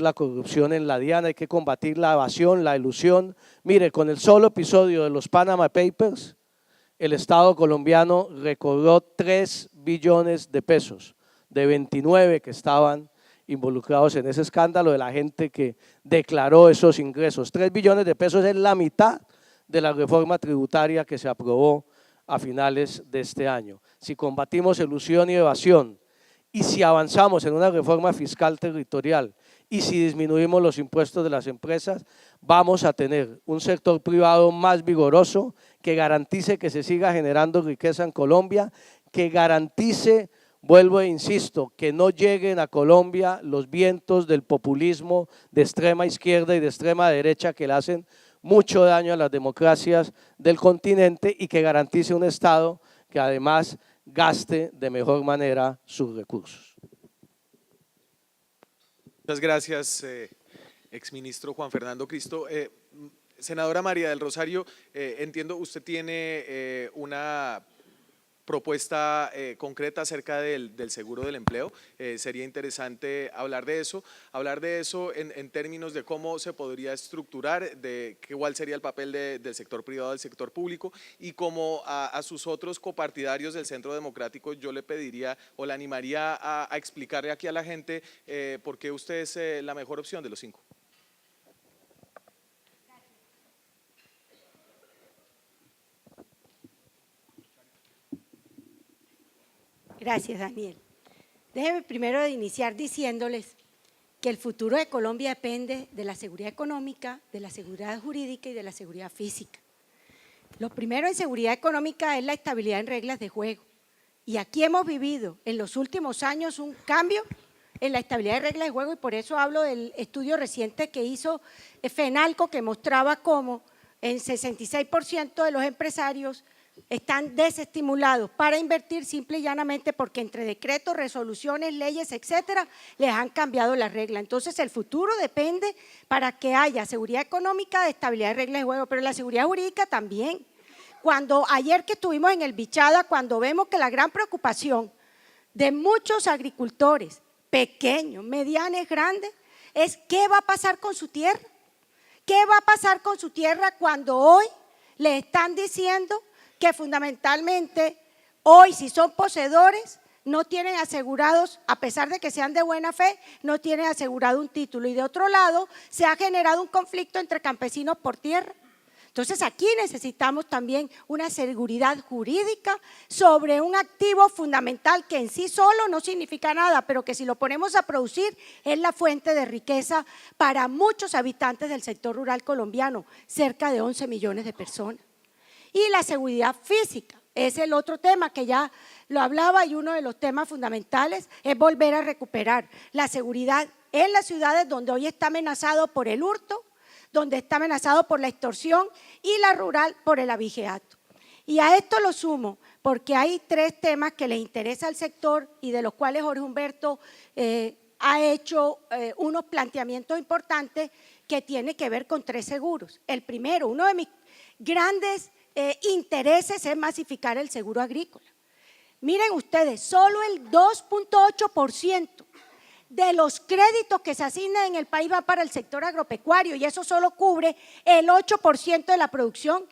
Speaker 7: la corrupción en la DIAN, hay que combatir la evasión, la elusión. Mire, con el solo episodio de los Panama Papers, el Estado colombiano recobró 3 billones de pesos, de 29 que estaban involucrados en ese escándalo, de la gente que declaró esos ingresos. 3 billones de pesos es la mitad de la reforma tributaria que se aprobó a finales de este año. Si combatimos elusión y evasión, y si avanzamos en una reforma fiscal territorial, y si disminuimos los impuestos de las empresas, vamos a tener un sector privado más vigoroso, que garantice que se siga generando riqueza en Colombia, que garantice, vuelvo e insisto, que no lleguen a Colombia los vientos del populismo de extrema izquierda y de extrema derecha que le hacen mucho daño a las democracias del continente, y que garantice un Estado que además gaste de mejor manera sus recursos.
Speaker 2: Muchas gracias, exministro Juan Fernando Cristo. Senadora María del Rosario, entiendo usted tiene una propuesta concreta acerca del seguro del empleo. Sería interesante hablar de eso en términos de cómo se podría estructurar, de cuál sería el papel del sector privado, del sector público, y como a sus otros copartidarios del Centro Democrático yo le pediría o le animaría a explicarle aquí a la gente por qué usted es la mejor opción de los 5.
Speaker 6: Gracias, Daniel. Déjeme primero iniciar diciéndoles que el futuro de Colombia depende de la seguridad económica, de la seguridad jurídica y de la seguridad física. Lo primero en seguridad económica es la estabilidad en reglas de juego. Y aquí hemos vivido en los últimos años un cambio en la estabilidad de reglas de juego, y por eso hablo del estudio reciente que hizo FENALCO, que mostraba cómo en 66% de los empresarios están desestimulados para invertir simple y llanamente porque entre decretos, resoluciones, leyes, etcétera, les han cambiado la regla. Entonces el futuro depende para que haya seguridad económica, de estabilidad de reglas de juego, pero la seguridad jurídica también. Cuando ayer que estuvimos en el Bichada, cuando vemos que la gran preocupación de muchos agricultores, pequeños, medianos, grandes, es qué va a pasar con su tierra. ¿Qué va a pasar con su tierra cuando hoy le están diciendo que fundamentalmente hoy, si son poseedores, no tienen asegurados, a pesar de que sean de buena fe, no tienen asegurado un título? Y de otro lado, se ha generado un conflicto entre campesinos por tierra. Entonces aquí necesitamos también una seguridad jurídica sobre un activo fundamental que en sí solo no significa nada, pero que si lo ponemos a producir es la fuente de riqueza para muchos habitantes del sector rural colombiano, cerca de 11 millones de personas. Y la seguridad física es el otro tema que ya lo hablaba, y uno de los temas fundamentales es volver a recuperar la seguridad en las ciudades donde hoy está amenazado por el hurto, donde está amenazado por la extorsión, y la rural por el abigeato. Y a esto lo sumo porque hay tres temas que le interesa al sector y de los cuales Jorge Humberto ha hecho unos planteamientos importantes que tienen que ver con tres seguros. El primero, uno de mis grandes intereses es masificar el seguro agrícola. Miren ustedes, solo el 2.8% de los créditos que se asignan en el país va para el sector agropecuario, y eso solo cubre el 8% de la producción.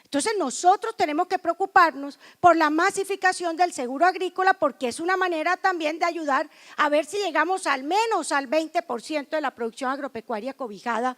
Speaker 6: Entonces nosotros tenemos que preocuparnos por la masificación del seguro agrícola, porque es una manera también de ayudar a ver si llegamos al menos al 20% de la producción agropecuaria cobijada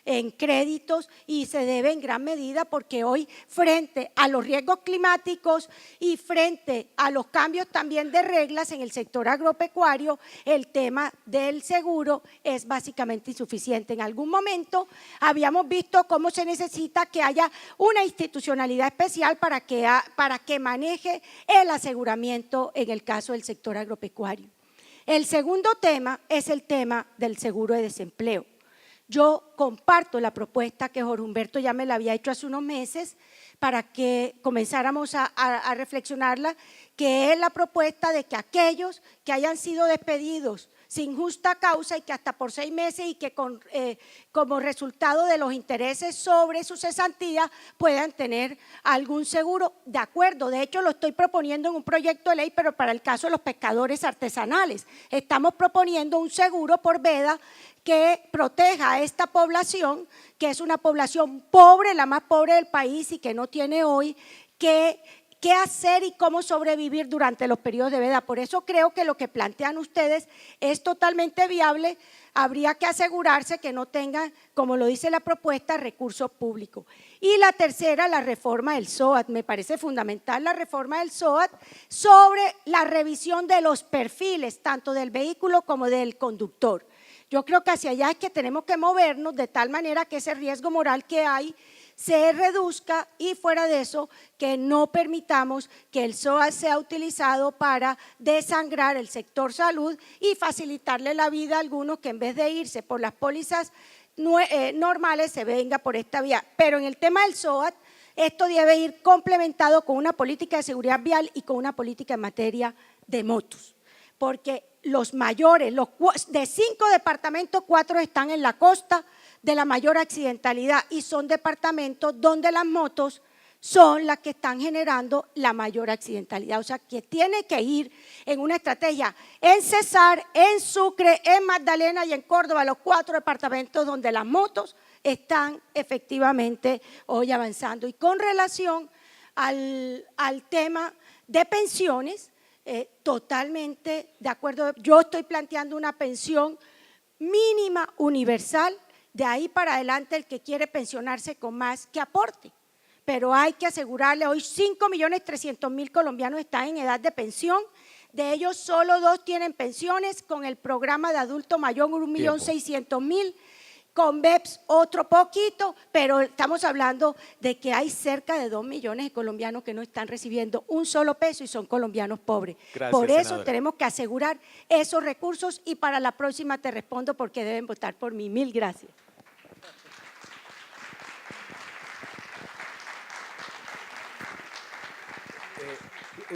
Speaker 6: en créditos, y se debe en gran medida porque hoy, frente a los riesgos climáticos y frente a los cambios también de reglas en el sector agropecuario, el tema del seguro es básicamente insuficiente. En algún momento habíamos visto cómo se necesita que haya una institucionalidad especial para que maneje el aseguramiento en el caso del sector agropecuario. El segundo tema es el tema del seguro de desempleo. Yo comparto la propuesta que Jorge Humberto ya me la había hecho hace unos meses para que comenzáramos a reflexionarla, que es la propuesta de que aquellos que hayan sido despedidos sin justa causa y que hasta por 6 meses y que como resultado de los intereses sobre su cesantía puedan tener algún seguro. De acuerdo, de hecho lo estoy proponiendo en un proyecto de ley, pero para el caso de los pescadores artesanales. Estamos proponiendo un seguro por veda que proteja a esta población, que es una población pobre, la más pobre del país, y que no tiene hoy qué hacer y cómo sobrevivir durante los periodos de veda. Por eso creo que lo que plantean ustedes es totalmente viable. Habría que asegurarse que no tengan, como lo dice la propuesta, recursos públicos. Y la tercera, la reforma del SOAT. Me parece fundamental la reforma del SOAT sobre la revisión de los perfiles, tanto del vehículo como del conductor. Yo creo que hacia allá es que tenemos que movernos, de tal manera que ese riesgo moral que hay se reduzca, y fuera de eso que no permitamos que el SOAT sea utilizado para desangrar el sector salud y facilitarle la vida a algunos que en vez de irse por las pólizas normales se venga por esta vía. Pero en el tema del SOAT, esto debe ir complementado con una política de seguridad vial y con una política en materia de motos, porque los mayores, de 5 departamentos, 4 están en la costa de la mayor accidentalidad, y son departamentos donde las motos son las que están generando la mayor accidentalidad. O sea, que tiene que ir en una estrategia en Cesar, en Sucre, en Magdalena y en Córdoba, los 4 departamentos donde las motos están efectivamente hoy avanzando. Y con relación al tema de pensiones, totalmente de acuerdo. Yo estoy planteando una pensión mínima universal. De ahí para adelante, el que quiere pensionarse con más, que aporte. Pero hay que asegurarle, hoy 5.300.000 colombianos están en edad de pensión. De ellos solo 2 tienen pensiones, con el programa de adulto mayor 1.600.000, con BEPS otro poquito, pero estamos hablando de que hay cerca de 2 millones de colombianos que no están recibiendo un solo peso y son colombianos pobres.
Speaker 2: Gracias,
Speaker 6: por eso
Speaker 2: senadora.
Speaker 6: tenemos que asegurar esos recursos, y para la próxima te respondo porque deben votar por mí. Mil gracias.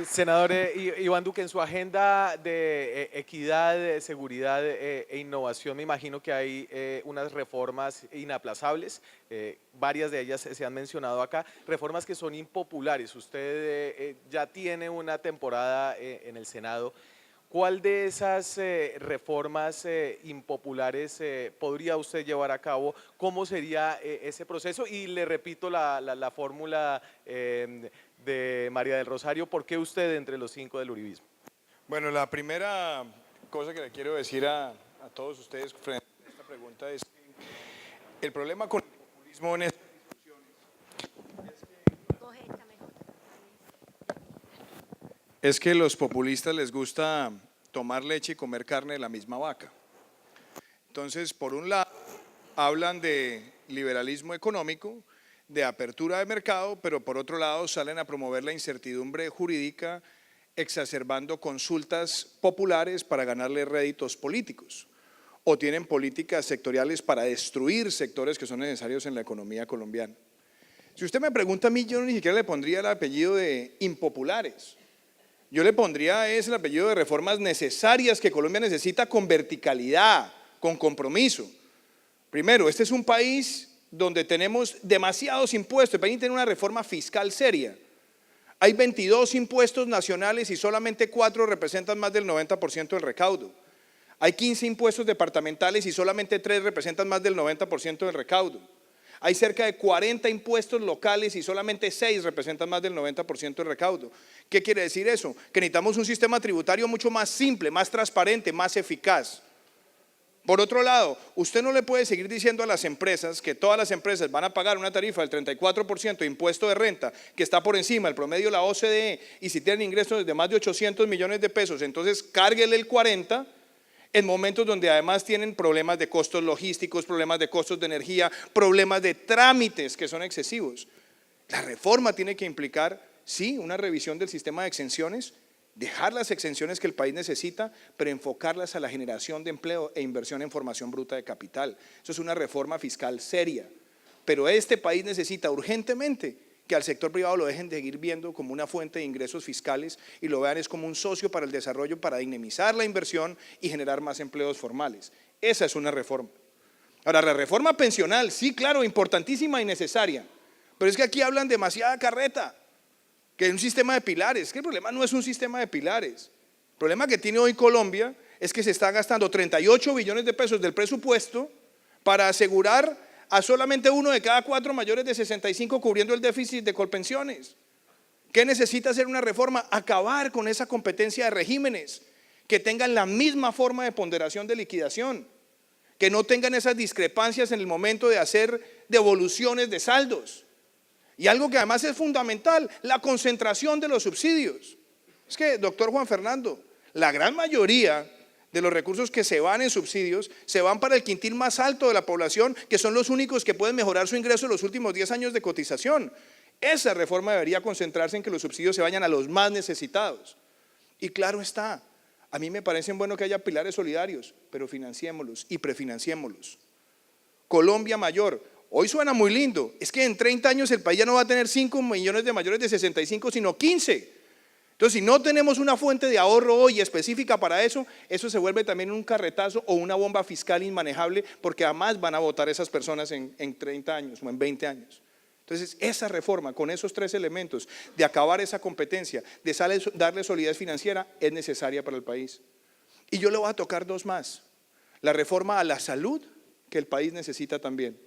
Speaker 2: Senador Iván Duque, en su agenda de equidad, seguridad e innovación, me imagino que hay unas reformas inaplazables, varias de ellas se han mencionado acá, reformas que son impopulares. Usted ya tiene una temporada en el Senado. ¿Cuál de esas reformas impopulares podría usted llevar a cabo? ¿Cómo sería ese proceso? Y le repito la fórmula de María del Rosario, ¿por qué usted entre los 5 del uribismo?
Speaker 4: Bueno, la primera cosa que le quiero decir a todos ustedes frente a esta pregunta es que el problema con el populismo en estas es que los populistas les gusta tomar leche y comer carne de la misma vaca. Entonces, por un lado, hablan de liberalismo económico, de apertura de mercado, pero por otro lado salen a promover la incertidumbre jurídica, exacerbando consultas populares para ganarle réditos políticos. O tienen políticas sectoriales para destruir sectores que son necesarios en la economía colombiana. Si usted me pregunta a mí, yo ni siquiera le pondría el apellido de impopulares. Yo le pondría el apellido de reformas necesarias que Colombia necesita con verticalidad, con compromiso. Primero, este es un país donde tenemos demasiados impuestos, el país tiene una reforma fiscal seria. Hay 22 impuestos nacionales y solamente 4 representan más del 90% del recaudo. Hay 15 impuestos departamentales y solamente 3 representan más del 90% del recaudo. Hay cerca de 40 impuestos locales y solamente 6 representan más del 90% del recaudo. ¿Qué quiere decir eso? Que necesitamos un sistema tributario mucho más simple, más transparente, más eficaz. Por otro lado, usted no le puede seguir diciendo a las empresas que todas las empresas van a pagar una tarifa del 34% de impuesto de renta, que está por encima del promedio de la OCDE, y si tienen ingresos de más de 800 millones de pesos, entonces cárguele el 40%, en momentos donde además tienen problemas de costos logísticos, problemas de costos de energía, problemas de trámites que son excesivos. La reforma tiene que implicar, sí, una revisión del sistema de exenciones, dejar las exenciones que el país necesita, pero enfocarlas a la generación de empleo e inversión en formación bruta de capital. Eso es una reforma fiscal seria, pero este país necesita urgentemente que al sector privado lo dejen de seguir viendo como una fuente de ingresos fiscales y lo vean es como un socio para el desarrollo, para dinamizar la inversión y generar más empleos formales. Esa es una reforma. Ahora, la reforma pensional, sí, claro, importantísima y necesaria, pero es que aquí hablan demasiada carreta, que es un sistema de pilares. Es que el problema no es un sistema de pilares. El problema que tiene hoy Colombia es que se está gastando 38 billones de pesos del presupuesto para asegurar a solamente 1 de cada 4 mayores de 65 cubriendo el déficit de Colpensiones. ¿Qué necesita hacer una reforma? Acabar con esa competencia de regímenes, que tengan la misma forma de ponderación de liquidación, que no tengan esas discrepancias en el momento de hacer devoluciones de saldos. Y algo que además es fundamental, la concentración de los subsidios. Es que, doctor Juan Fernando, la gran mayoría de los recursos que se van en subsidios se van para el quintil más alto de la población, que son los únicos que pueden mejorar su ingreso en los últimos 10 años de cotización. Esa reforma debería concentrarse en que los subsidios se vayan a los más necesitados. Y claro está, a mí me parecen bueno que haya pilares solidarios, pero financiémoslos y prefinanciémoslos. Colombia Mayor, hoy suena muy lindo, es que en 30 años el país ya no va a tener 5 millones de mayores de 65, sino 15. Entonces, si no tenemos una fuente de ahorro hoy específica para eso, eso se vuelve también un carretazo o una bomba fiscal inmanejable, porque además van a votar esas personas en 30 años o en 20 años. Entonces, esa reforma con esos 3 elementos de acabar esa competencia, de darle solidez financiera, es necesaria para el país. Y yo le voy a tocar 2 más. La reforma a la salud, que el país necesita también.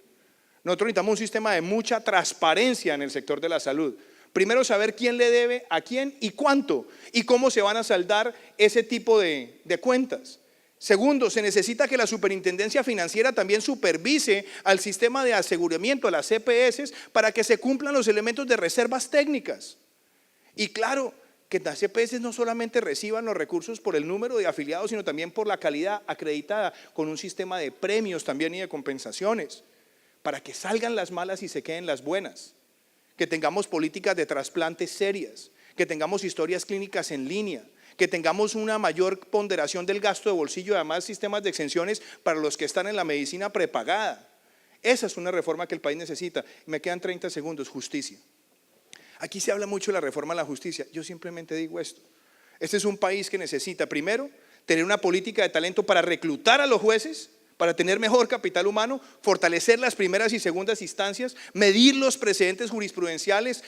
Speaker 4: Nosotros necesitamos un sistema de mucha transparencia en el sector de la salud. Primero, saber quién le debe a quién y cuánto y cómo se van a saldar ese tipo de cuentas. Segundo, se necesita que la superintendencia financiera también supervise al sistema de aseguramiento, a las CPS, para que se cumplan los elementos de reservas técnicas. Y claro, que las CPS no solamente reciban los recursos por el número de afiliados, sino también por la calidad acreditada, con un sistema de premios también y de compensaciones, para que salgan las malas y se queden las buenas. Que tengamos políticas de trasplantes serias, que tengamos historias clínicas en línea, que tengamos una mayor ponderación del gasto de bolsillo y además sistemas de exenciones para los que están en la medicina prepagada. Esa es una reforma que el país necesita. Me quedan 30 segundos, justicia. Aquí se habla mucho de la reforma a la justicia. Yo simplemente digo esto. Este es un país que necesita, primero, tener una política de talento para reclutar a los jueces, para tener mejor capital humano, fortalecer las primeras y segundas instancias, medir los precedentes jurisprudenciales,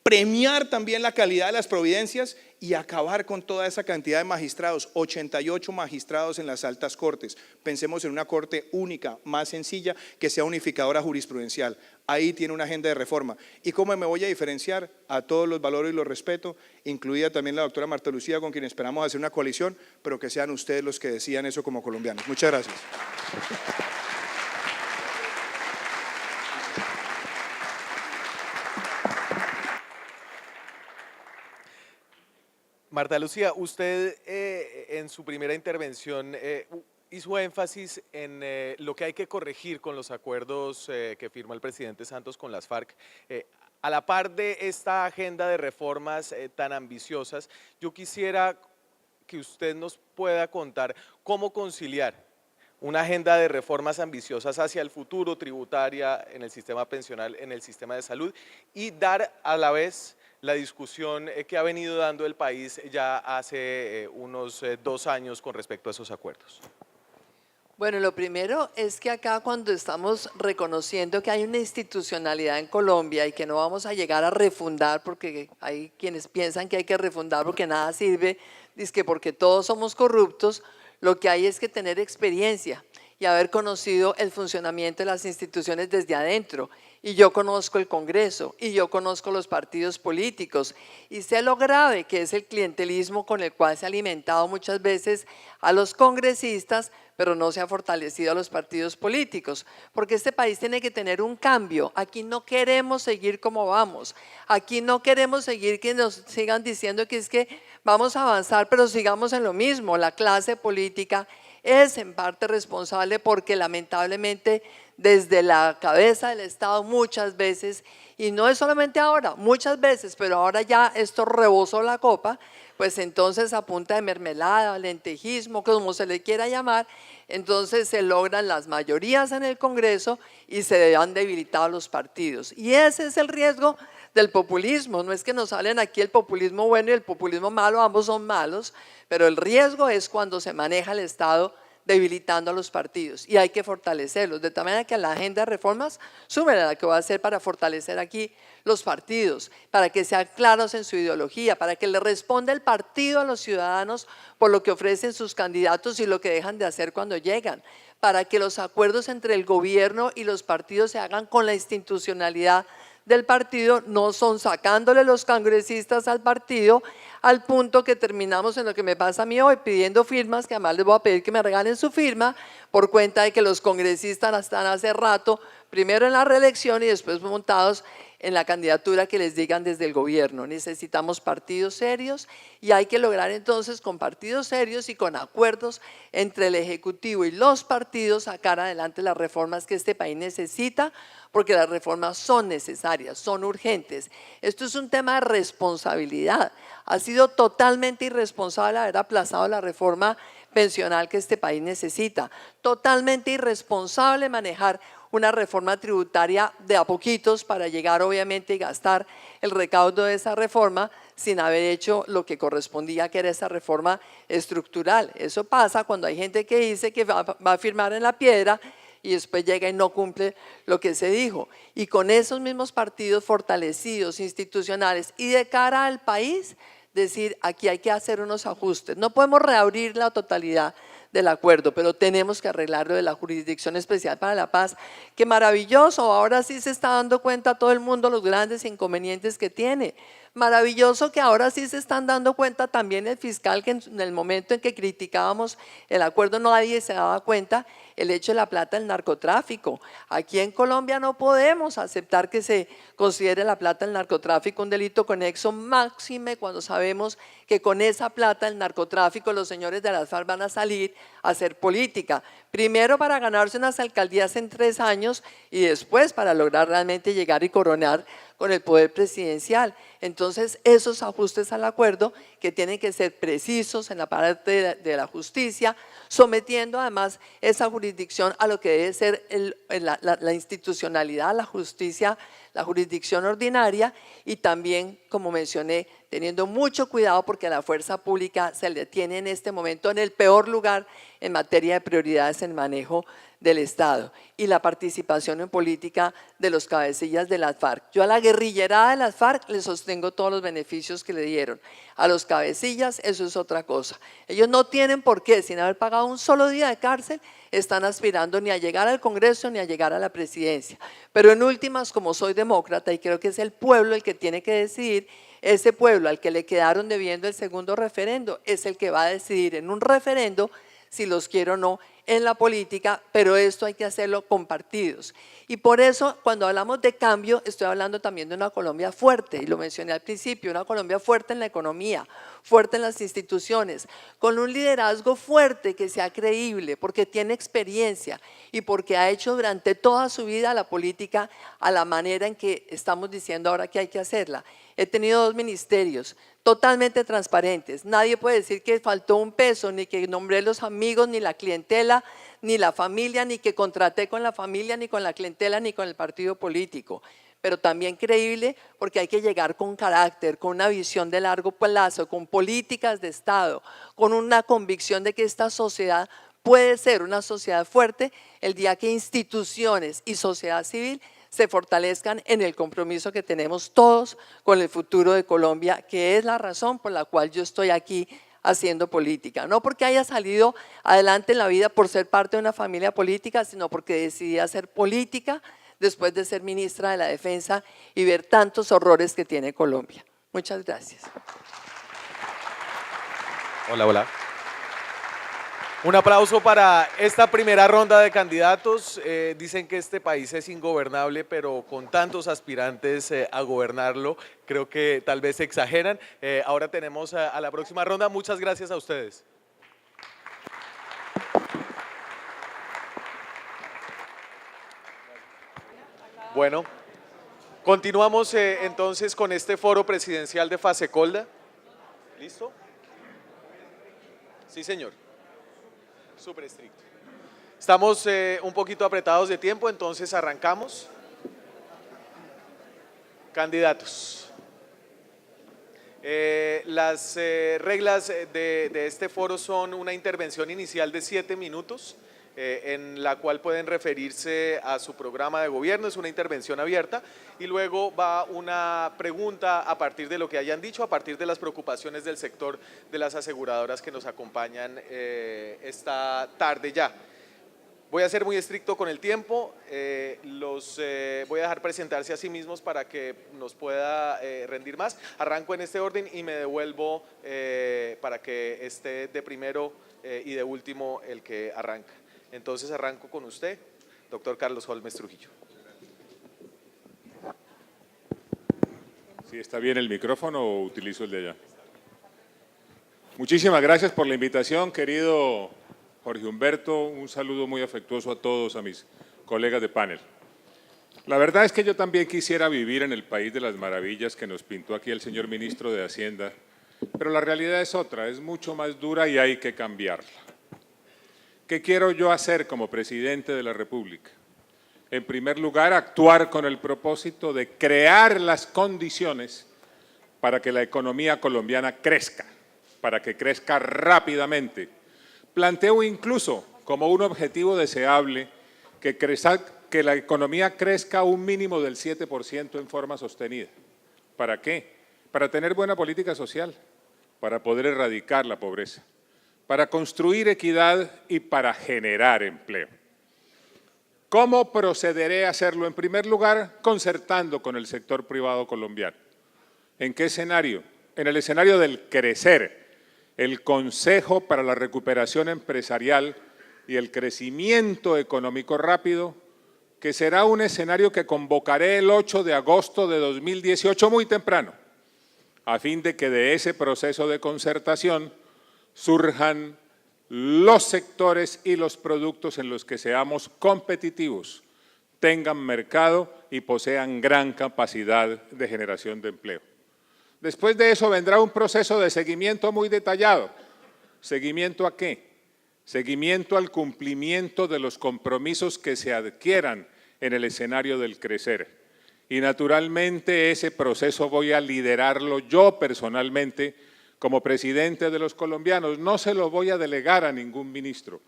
Speaker 4: premiar también la calidad de las providencias y acabar con toda esa cantidad de magistrados, 88 magistrados en las altas cortes. Pensemos en una corte única, más sencilla, que sea unificadora jurisprudencial. Ahí tiene una agenda de reforma. ¿Y cómo me voy a diferenciar? A todos los valoro y los respeto, incluida también la doctora Marta Lucía, con quien esperamos hacer una coalición, pero que sean ustedes los que decidan eso como colombianos. Muchas gracias.
Speaker 2: Marta Lucía, usted en su primera intervención hizo énfasis en lo que hay que corregir con los acuerdos que firma el presidente Santos con las FARC. A la par de esta agenda de reformas tan ambiciosas, yo quisiera que usted nos pueda contar cómo conciliar una agenda de reformas ambiciosas hacia el futuro, tributaria, en el sistema pensional, en el sistema de salud, y dar a la vez la discusión que ha venido dando el país ya hace unos 2 años con respecto a esos acuerdos.
Speaker 3: Bueno, lo primero es que acá cuando estamos reconociendo que hay una institucionalidad en Colombia y que no vamos a llegar a refundar, porque hay quienes piensan que hay que refundar porque nada sirve, dizque porque todos somos corruptos, lo que hay es que tener experiencia y haber conocido el funcionamiento de las instituciones desde adentro. Y yo conozco el Congreso, y yo conozco los partidos políticos, y sé lo grave que es el clientelismo con el cual se ha alimentado muchas veces a los congresistas, pero no se ha fortalecido a los partidos políticos, porque este país tiene que tener un cambio. Aquí no queremos seguir como vamos, aquí no queremos seguir que nos sigan diciendo que es que vamos a avanzar, pero sigamos en lo mismo. La clase política es en parte responsable porque lamentablemente desde la cabeza del Estado muchas veces, y no es solamente ahora, muchas veces, pero ahora ya esto rebosó la copa, pues entonces a punta de mermelada, lentejismo, como se le quiera llamar, entonces se logran las mayorías en el Congreso y se han debilitado los partidos. Y ese es el riesgo del populismo. No es que nos salen aquí el populismo bueno y el populismo malo, ambos son malos, pero el riesgo es cuando se maneja el Estado debilitando a los partidos, y hay que fortalecerlos, de tal manera que a la agenda de reformas súmela la que va a hacer para fortalecer aquí los partidos, para que sean claros en su ideología, para que le responda el partido a los ciudadanos por lo que ofrecen sus candidatos y lo que dejan de hacer cuando llegan, para que los acuerdos entre el gobierno y los partidos se hagan con la institucionalidad del partido, no son sacándole los congresistas al partido, al punto que terminamos en lo que me pasa a mí hoy, pidiendo firmas, que además les voy a pedir que me regalen su firma, por cuenta de que los congresistas están hace rato, primero en la reelección y después montados en la candidatura que les digan desde el gobierno. Necesitamos partidos serios y hay que lograr entonces con partidos serios y con acuerdos entre el Ejecutivo y los partidos sacar adelante las reformas que este país necesita, porque las reformas son necesarias, son urgentes. Esto es un tema de responsabilidad. Ha sido totalmente irresponsable haber aplazado la reforma pensional que este país necesita. Totalmente irresponsable manejar una reforma tributaria de a poquitos para llegar obviamente y gastar el recaudo de esa reforma sin haber hecho lo que correspondía, que era esa reforma estructural. Eso pasa cuando hay gente que dice que va a firmar en la piedra y después llega y no cumple lo que se dijo. Y con esos mismos partidos fortalecidos, institucionales y de cara al país, decir aquí hay que hacer unos ajustes. No podemos reabrir la totalidad del acuerdo, pero tenemos que arreglar lo de la Jurisdicción Especial para la Paz. ¡Qué maravilloso! Ahora sí se está dando cuenta todo el mundo los grandes inconvenientes que tiene. Maravilloso que ahora sí se están dando cuenta también el fiscal, que en el momento en que criticábamos el acuerdo nadie se daba cuenta el hecho de la plata del narcotráfico. Aquí en Colombia no podemos aceptar que se considere la plata del narcotráfico un delito conexo, máxime cuando sabemos que con esa plata del narcotráfico los señores de las FARC van a salir a hacer política. Primero para ganarse unas alcaldías en 3 años y después para lograr realmente llegar y coronar con el poder presidencial. Entonces esos ajustes al acuerdo que tienen que ser precisos en la parte de la justicia, sometiendo además esa jurisdicción a lo que debe ser la institucionalidad, la justicia la jurisdicción ordinaria y también, como mencioné, teniendo mucho cuidado porque a la fuerza pública se le tiene en este momento en el peor lugar en materia de prioridades en manejo del Estado y la participación en política de los cabecillas de las FARC. Yo a la guerrillerada de las FARC le sostengo todos los beneficios que le dieron. A los cabecillas eso es otra cosa. Ellos no tienen por qué, sin haber pagado un solo día de cárcel, están aspirando ni a llegar al Congreso ni a llegar a la presidencia. Pero en últimas, como soy demócrata y creo que es el pueblo el que tiene que decidir, ese pueblo al que le quedaron debiendo el segundo referendo es el que va a decidir en un referendo si los quiere o no en la política, pero esto hay que hacerlo con partidos. Y por eso, cuando hablamos de cambio, estoy hablando también de una Colombia fuerte, y lo mencioné al principio, una Colombia fuerte en la economía, fuerte en las instituciones, con un liderazgo fuerte que sea creíble, porque tiene experiencia y porque ha hecho durante toda su vida la política a la manera en que estamos diciendo ahora que hay que hacerla. He tenido 2 ministerios totalmente transparentes. Nadie puede decir que faltó un peso, ni que nombré los amigos, ni la clientela, ni la familia, ni que contraté con la familia, ni con la clientela, ni con el partido político. Pero también creíble porque hay que llegar con carácter, con una visión de largo plazo, con políticas de Estado, con una convicción de que esta sociedad puede ser una sociedad fuerte el día que instituciones y sociedad civil se fortalezcan en el compromiso que tenemos todos con el futuro de Colombia, que es la razón por la cual yo estoy aquí haciendo política. No porque haya salido adelante en la vida por ser parte de una familia política, sino porque decidí hacer política después de ser ministra de la Defensa y ver tantos horrores que tiene Colombia. Muchas gracias.
Speaker 2: Hola, hola. Un aplauso para esta primera ronda de candidatos. Dicen que este país es ingobernable, pero con tantos aspirantes a gobernarlo, creo que tal vez se exageran. Ahora tenemos a la próxima ronda. Muchas gracias a ustedes. Bueno, continuamos entonces con este foro presidencial de Fasecolda. ¿Listo? Sí, señor. Súper estricto. Estamos un poquito apretados de tiempo, entonces arrancamos. Candidatos. Las reglas de este foro son una intervención inicial de 7 minutos, en la cual pueden referirse a su programa de gobierno, es una intervención abierta, y luego va una pregunta a partir de lo que hayan dicho, a partir de las preocupaciones del sector de las aseguradoras que nos acompañan esta tarde ya. Voy a ser muy estricto con el tiempo, los voy a dejar presentarse a sí mismos para que nos pueda rendir más. Arranco en este orden y me devuelvo para que esté de primero y de último el que arranca. Entonces arranco con usted, doctor Carlos Holmes Trujillo.
Speaker 8: ¿Sí está bien el micrófono o utilizo el de allá? Muchísimas gracias por la invitación, querido Jorge Humberto. Un saludo muy afectuoso a todos, a mis colegas de panel. La verdad es que yo también quisiera vivir en el país de las maravillas que nos pintó aquí el señor ministro de Hacienda, pero la realidad es otra, es mucho más dura y hay que cambiarla. ¿Qué quiero yo hacer como presidente de la República? En primer lugar, actuar con el propósito de crear las condiciones para que la economía colombiana crezca, para que crezca rápidamente. Planteo incluso como un objetivo deseable que la economía crezca un mínimo del 7% en forma sostenida. ¿Para qué? Para tener buena política social, para poder erradicar la pobreza, para construir equidad y para generar empleo. ¿Cómo procederé a hacerlo? En primer lugar, concertando con el sector privado colombiano. ¿En qué escenario? En el escenario del crecer, el Consejo para la Recuperación Empresarial y el Crecimiento Económico Rápido, que será un escenario que convocaré el 8 de agosto de 2018 muy temprano, a fin de que de ese proceso de concertación surjan los sectores y los productos en los que seamos competitivos, tengan mercado y posean gran capacidad de generación de empleo. Después de eso vendrá un proceso de seguimiento muy detallado. ¿Seguimiento a qué? Seguimiento al cumplimiento de los compromisos que se adquieran en el escenario del crecer. Y naturalmente ese proceso voy a liderarlo yo personalmente como presidente de los colombianos. No se lo voy a delegar a ningún ministro,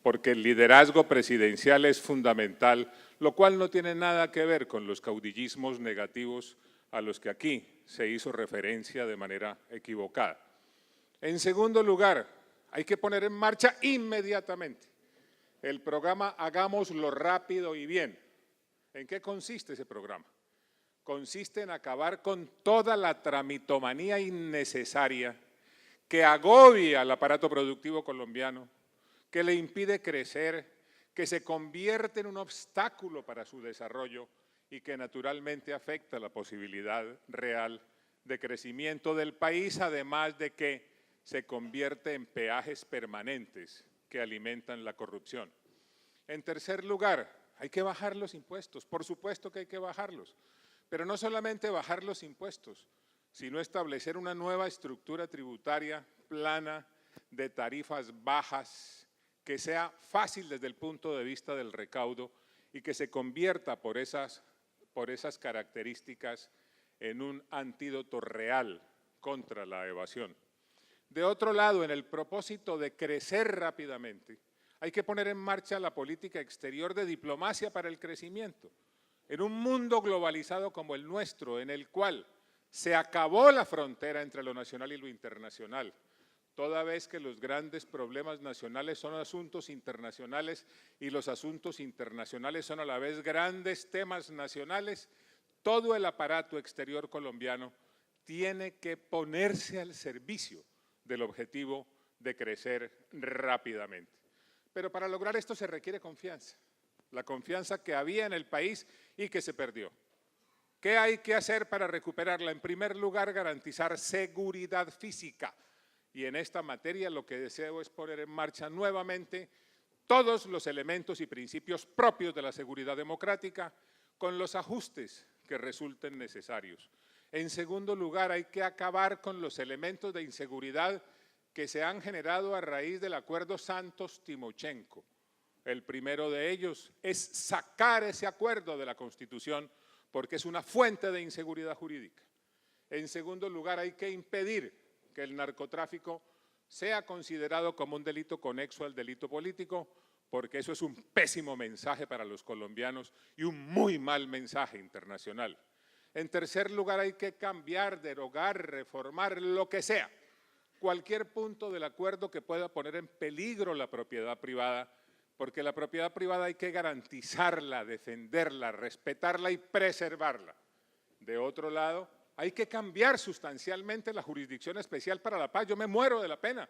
Speaker 8: porque el liderazgo presidencial es fundamental, lo cual no tiene nada que ver con los caudillismos negativos a los que aquí se hizo referencia de manera equivocada. En segundo lugar, hay que poner en marcha inmediatamente el programa Hagámoslo rápido y bien. ¿En qué consiste ese programa? Consiste en acabar con toda la tramitomanía innecesaria que agobia al aparato productivo colombiano, que le impide crecer, que se convierte en un obstáculo para su desarrollo y que naturalmente afecta la posibilidad real de crecimiento del país, además de que se convierte en peajes permanentes que alimentan la corrupción. En tercer lugar, hay que bajar los impuestos, por supuesto que hay que bajarlos, pero no solamente bajar los impuestos, sino establecer una nueva estructura tributaria plana de tarifas bajas, que sea fácil desde el punto de vista del recaudo y que se convierta por esas características en un antídoto real contra la evasión. De otro lado, en el propósito de crecer rápidamente, hay que poner en marcha la política exterior de diplomacia para el crecimiento. En un mundo globalizado como el nuestro, en el cual se acabó la frontera entre lo nacional y lo internacional, toda vez que los grandes problemas nacionales son asuntos internacionales y los asuntos internacionales son a la vez grandes temas nacionales, todo el aparato exterior colombiano tiene que ponerse al servicio del objetivo de crecer rápidamente. Pero para lograr esto se requiere confianza, la confianza que había en el país y que se perdió. ¿Qué hay que hacer para recuperarla? En primer lugar, garantizar seguridad física. Y en esta materia lo que deseo es poner en marcha nuevamente todos los elementos y principios propios de la seguridad democrática con los ajustes que resulten necesarios. En segundo lugar, hay que acabar con los elementos de inseguridad que se han generado a raíz del acuerdo Santos-Timochenko. El primero de ellos es sacar ese acuerdo de la Constitución porque es una fuente de inseguridad jurídica. En segundo lugar, hay que impedir que el narcotráfico sea considerado como un delito conexo al delito político, porque eso es un pésimo mensaje para los colombianos y un muy mal mensaje internacional. En tercer lugar, hay que cambiar, derogar, reformar, lo que sea, cualquier punto del acuerdo que pueda poner en peligro la propiedad privada, porque la propiedad privada hay que garantizarla, defenderla, respetarla y preservarla. De otro lado, hay que cambiar sustancialmente la Jurisdicción Especial para la Paz. Yo me muero de la pena,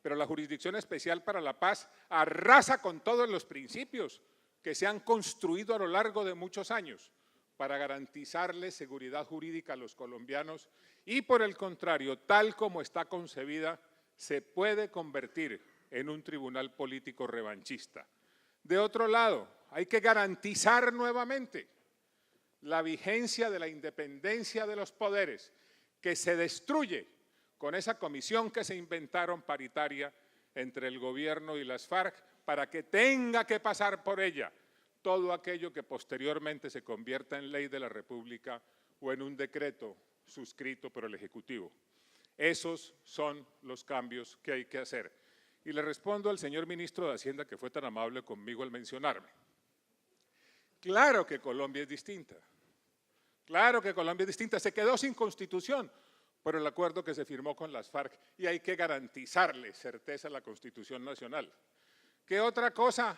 Speaker 8: pero la Jurisdicción Especial para la Paz arrasa con todos los principios que se han construido a lo largo de muchos años para garantizarle seguridad jurídica a los colombianos y, por el contrario, tal como está concebida, se puede convertir en un tribunal político revanchista. De otro lado, hay que garantizar nuevamente la vigencia de la independencia de los poderes, que se destruye con esa comisión que se inventaron paritaria entre el gobierno y las FARC para que tenga que pasar por ella todo aquello que posteriormente se convierta en ley de la República o en un decreto suscrito por el Ejecutivo. Esos son los cambios que hay que hacer. Y le respondo al señor ministro de Hacienda, que fue tan amable conmigo al mencionarme. Claro que Colombia es distinta. Claro que Colombia es distinta. Se quedó sin constitución por el acuerdo que se firmó con las FARC y hay que garantizarle certeza a la Constitución Nacional. ¿Qué otra cosa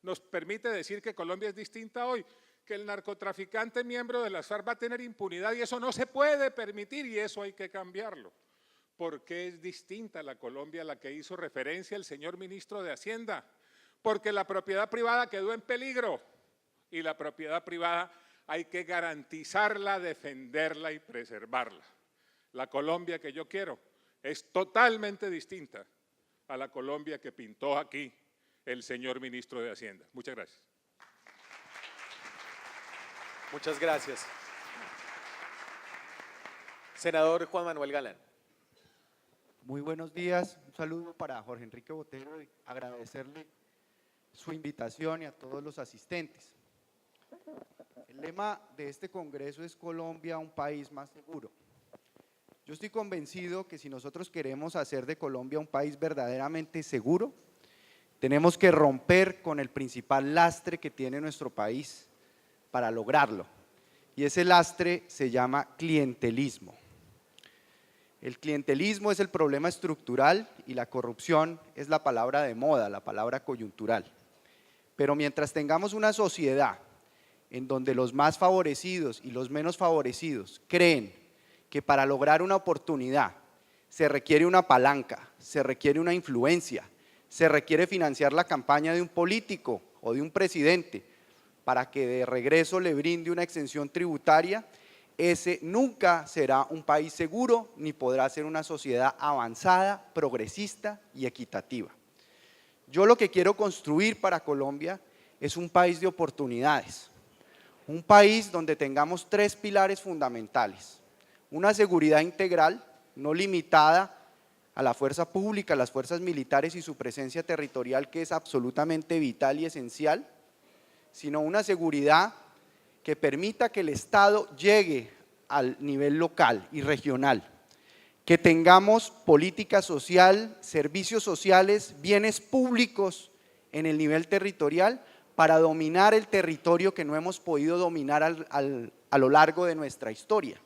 Speaker 8: nos permite decir que Colombia es distinta hoy? Que el narcotraficante miembro de las FARC va a tener impunidad y eso no se puede permitir y eso hay que cambiarlo. ¿Por qué es distinta la Colombia a la que hizo referencia el señor ministro de Hacienda? Porque la propiedad privada quedó en peligro y la propiedad privada hay que garantizarla, defenderla y preservarla. La Colombia que yo quiero es totalmente distinta a la Colombia que pintó aquí el señor ministro de Hacienda. Muchas gracias.
Speaker 2: Muchas gracias. Senador Juan Manuel Galán.
Speaker 9: Muy buenos días, un saludo para Jorge Enrique Botero y agradecerle su invitación y a todos los asistentes. El lema de este Congreso es Colombia, un país más seguro. Yo estoy convencido que si nosotros queremos hacer de Colombia un país verdaderamente seguro, tenemos que romper con el principal lastre que tiene nuestro país para lograrlo. Y ese lastre se llama clientelismo. El clientelismo es el problema estructural y la corrupción es la palabra de moda, la palabra coyuntural. Pero mientras tengamos una sociedad en donde los más favorecidos y los menos favorecidos creen que para lograr una oportunidad se requiere una palanca, se requiere una influencia, se requiere financiar la campaña de un político o de un presidente para que de regreso le brinde una exención tributaria, ese nunca será un país seguro ni podrá ser una sociedad avanzada, progresista y equitativa. Yo lo que quiero construir para Colombia es un país de oportunidades, un país donde tengamos tres pilares fundamentales: una seguridad integral, no limitada a la fuerza pública, a las fuerzas militares y su presencia territorial, que es absolutamente vital y esencial, sino una seguridad que permita que el Estado llegue al nivel local y regional, que tengamos política social, servicios sociales, bienes públicos en el nivel territorial para dominar el territorio que no hemos podido dominar a lo largo de nuestra historia.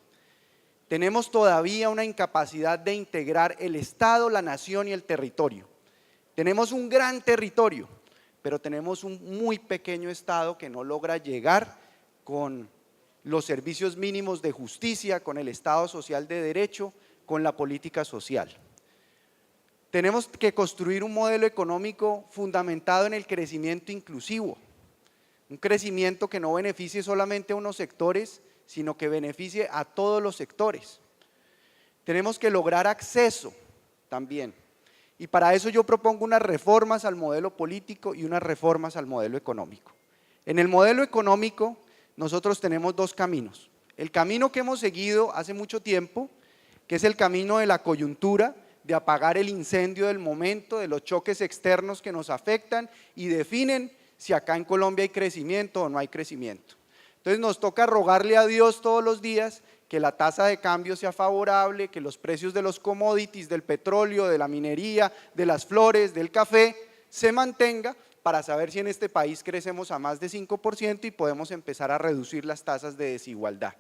Speaker 9: Tenemos todavía una incapacidad de integrar el Estado, la nación y el territorio. Tenemos un gran territorio, pero tenemos un muy pequeño Estado que no logra llegar con los servicios mínimos de justicia, con el Estado social de derecho, con la política social. Tenemos que construir un modelo económico fundamentado en el crecimiento inclusivo, un crecimiento que no beneficie solamente a unos sectores, sino que beneficie a todos los sectores. Tenemos que lograr acceso también, y para eso yo propongo unas reformas al modelo político y unas reformas al modelo económico. En el modelo económico nosotros tenemos dos caminos: el camino que hemos seguido hace mucho tiempo, que es el camino de la coyuntura, de apagar el incendio del momento, de los choques externos que nos afectan y definen si acá en Colombia hay crecimiento o no hay crecimiento. Entonces nos toca rogarle a Dios todos los días que la tasa de cambio sea favorable, que los precios de los commodities, del petróleo, de la minería, de las flores, del café, se mantenga para saber si en este país crecemos a más de 5% y podemos empezar a reducir las tasas de desigualdad.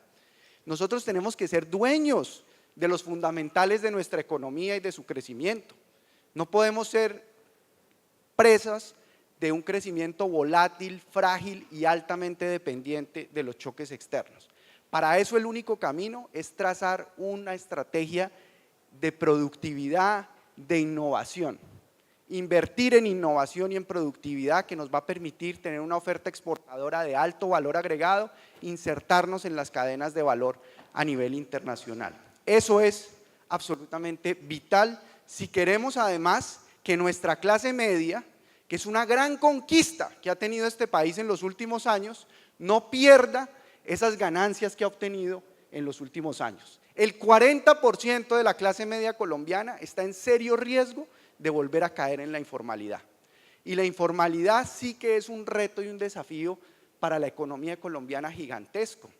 Speaker 9: Nosotros tenemos que ser dueños de los fundamentales de nuestra economía y de su crecimiento. No podemos ser presas de un crecimiento volátil, frágil y altamente dependiente de los choques externos. Para eso el único camino es trazar una estrategia de productividad, de innovación. Invertir en innovación y en productividad que nos va a permitir tener una oferta exportadora de alto valor agregado, insertarnos en las cadenas de valor a nivel internacional. Eso es absolutamente vital si queremos además que nuestra clase media, que es una gran conquista que ha tenido este país en los últimos años, no pierda esas ganancias que ha obtenido en los últimos años. El 40% de la clase media colombiana está en serio riesgo de volver a caer en la informalidad. Y la informalidad sí que es un reto y un desafío para la economía colombiana gigantesco.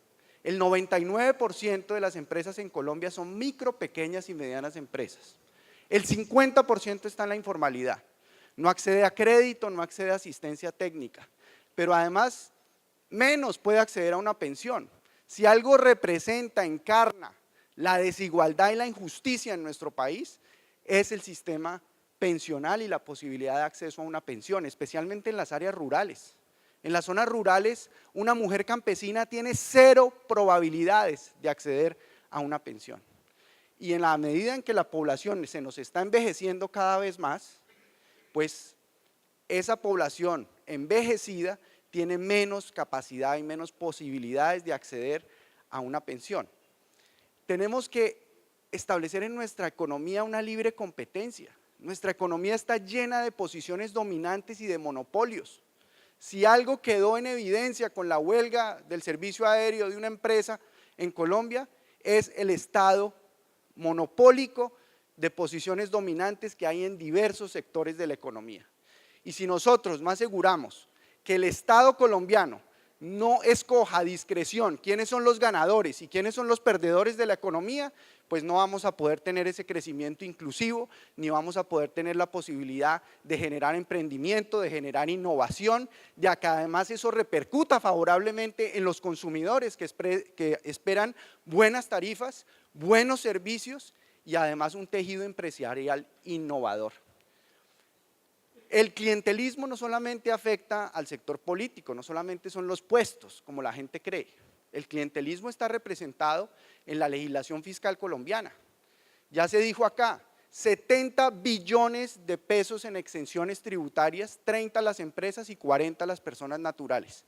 Speaker 9: El 99% de las empresas en Colombia son micro, pequeñas y medianas empresas. El 50% está en la informalidad. No accede a crédito, no accede a asistencia técnica, pero además menos puede acceder a una pensión. Si algo representa, encarna la desigualdad y la injusticia en nuestro país, es el sistema pensional y la posibilidad de acceso a una pensión, especialmente en las áreas rurales. En las zonas rurales, una mujer campesina tiene 0 probabilidades de acceder a una pensión. Y en la medida en que la población se nos está envejeciendo cada vez más, pues esa población envejecida tiene menos capacidad y menos posibilidades de acceder a una pensión. Tenemos que establecer en nuestra economía una libre competencia. Nuestra economía está llena de posiciones dominantes y de monopolios. Si algo quedó en evidencia con la huelga del servicio aéreo de una empresa en Colombia, es el estado monopólico de posiciones dominantes que hay en diversos sectores de la economía. Y si nosotros no aseguramos que el Estado colombiano no escoja a discreción quiénes son los ganadores y quiénes son los perdedores de la economía, pues no vamos a poder tener ese crecimiento inclusivo, ni vamos a poder tener la posibilidad de generar emprendimiento, de generar innovación, ya que además eso repercuta favorablemente en los consumidores que esperan buenas tarifas, buenos servicios y además un tejido empresarial innovador. El clientelismo no solamente afecta al sector político, no solamente son los puestos, como la gente cree. El clientelismo está representado en la legislación fiscal colombiana. Ya se dijo acá, 70 billones de pesos en exenciones tributarias, 30 a las empresas y 40 a las personas naturales.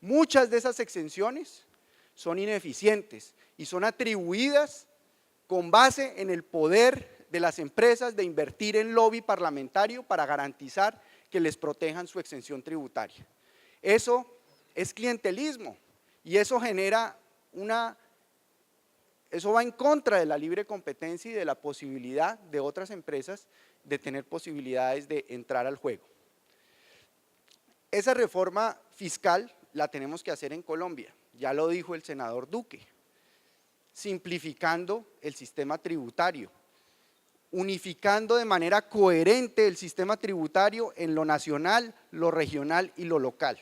Speaker 9: Muchas de esas exenciones son ineficientes y son atribuidas con base en el poder de las empresas de invertir en lobby parlamentario para garantizar que les protejan su exención tributaria. Eso es clientelismo y eso genera eso va en contra de la libre competencia y de la posibilidad de otras empresas de tener posibilidades de entrar al juego. Esa reforma fiscal la tenemos que hacer en Colombia, ya lo dijo el senador Duque, simplificando el sistema tributario, unificando de manera coherente el sistema tributario en lo nacional, lo regional y lo local.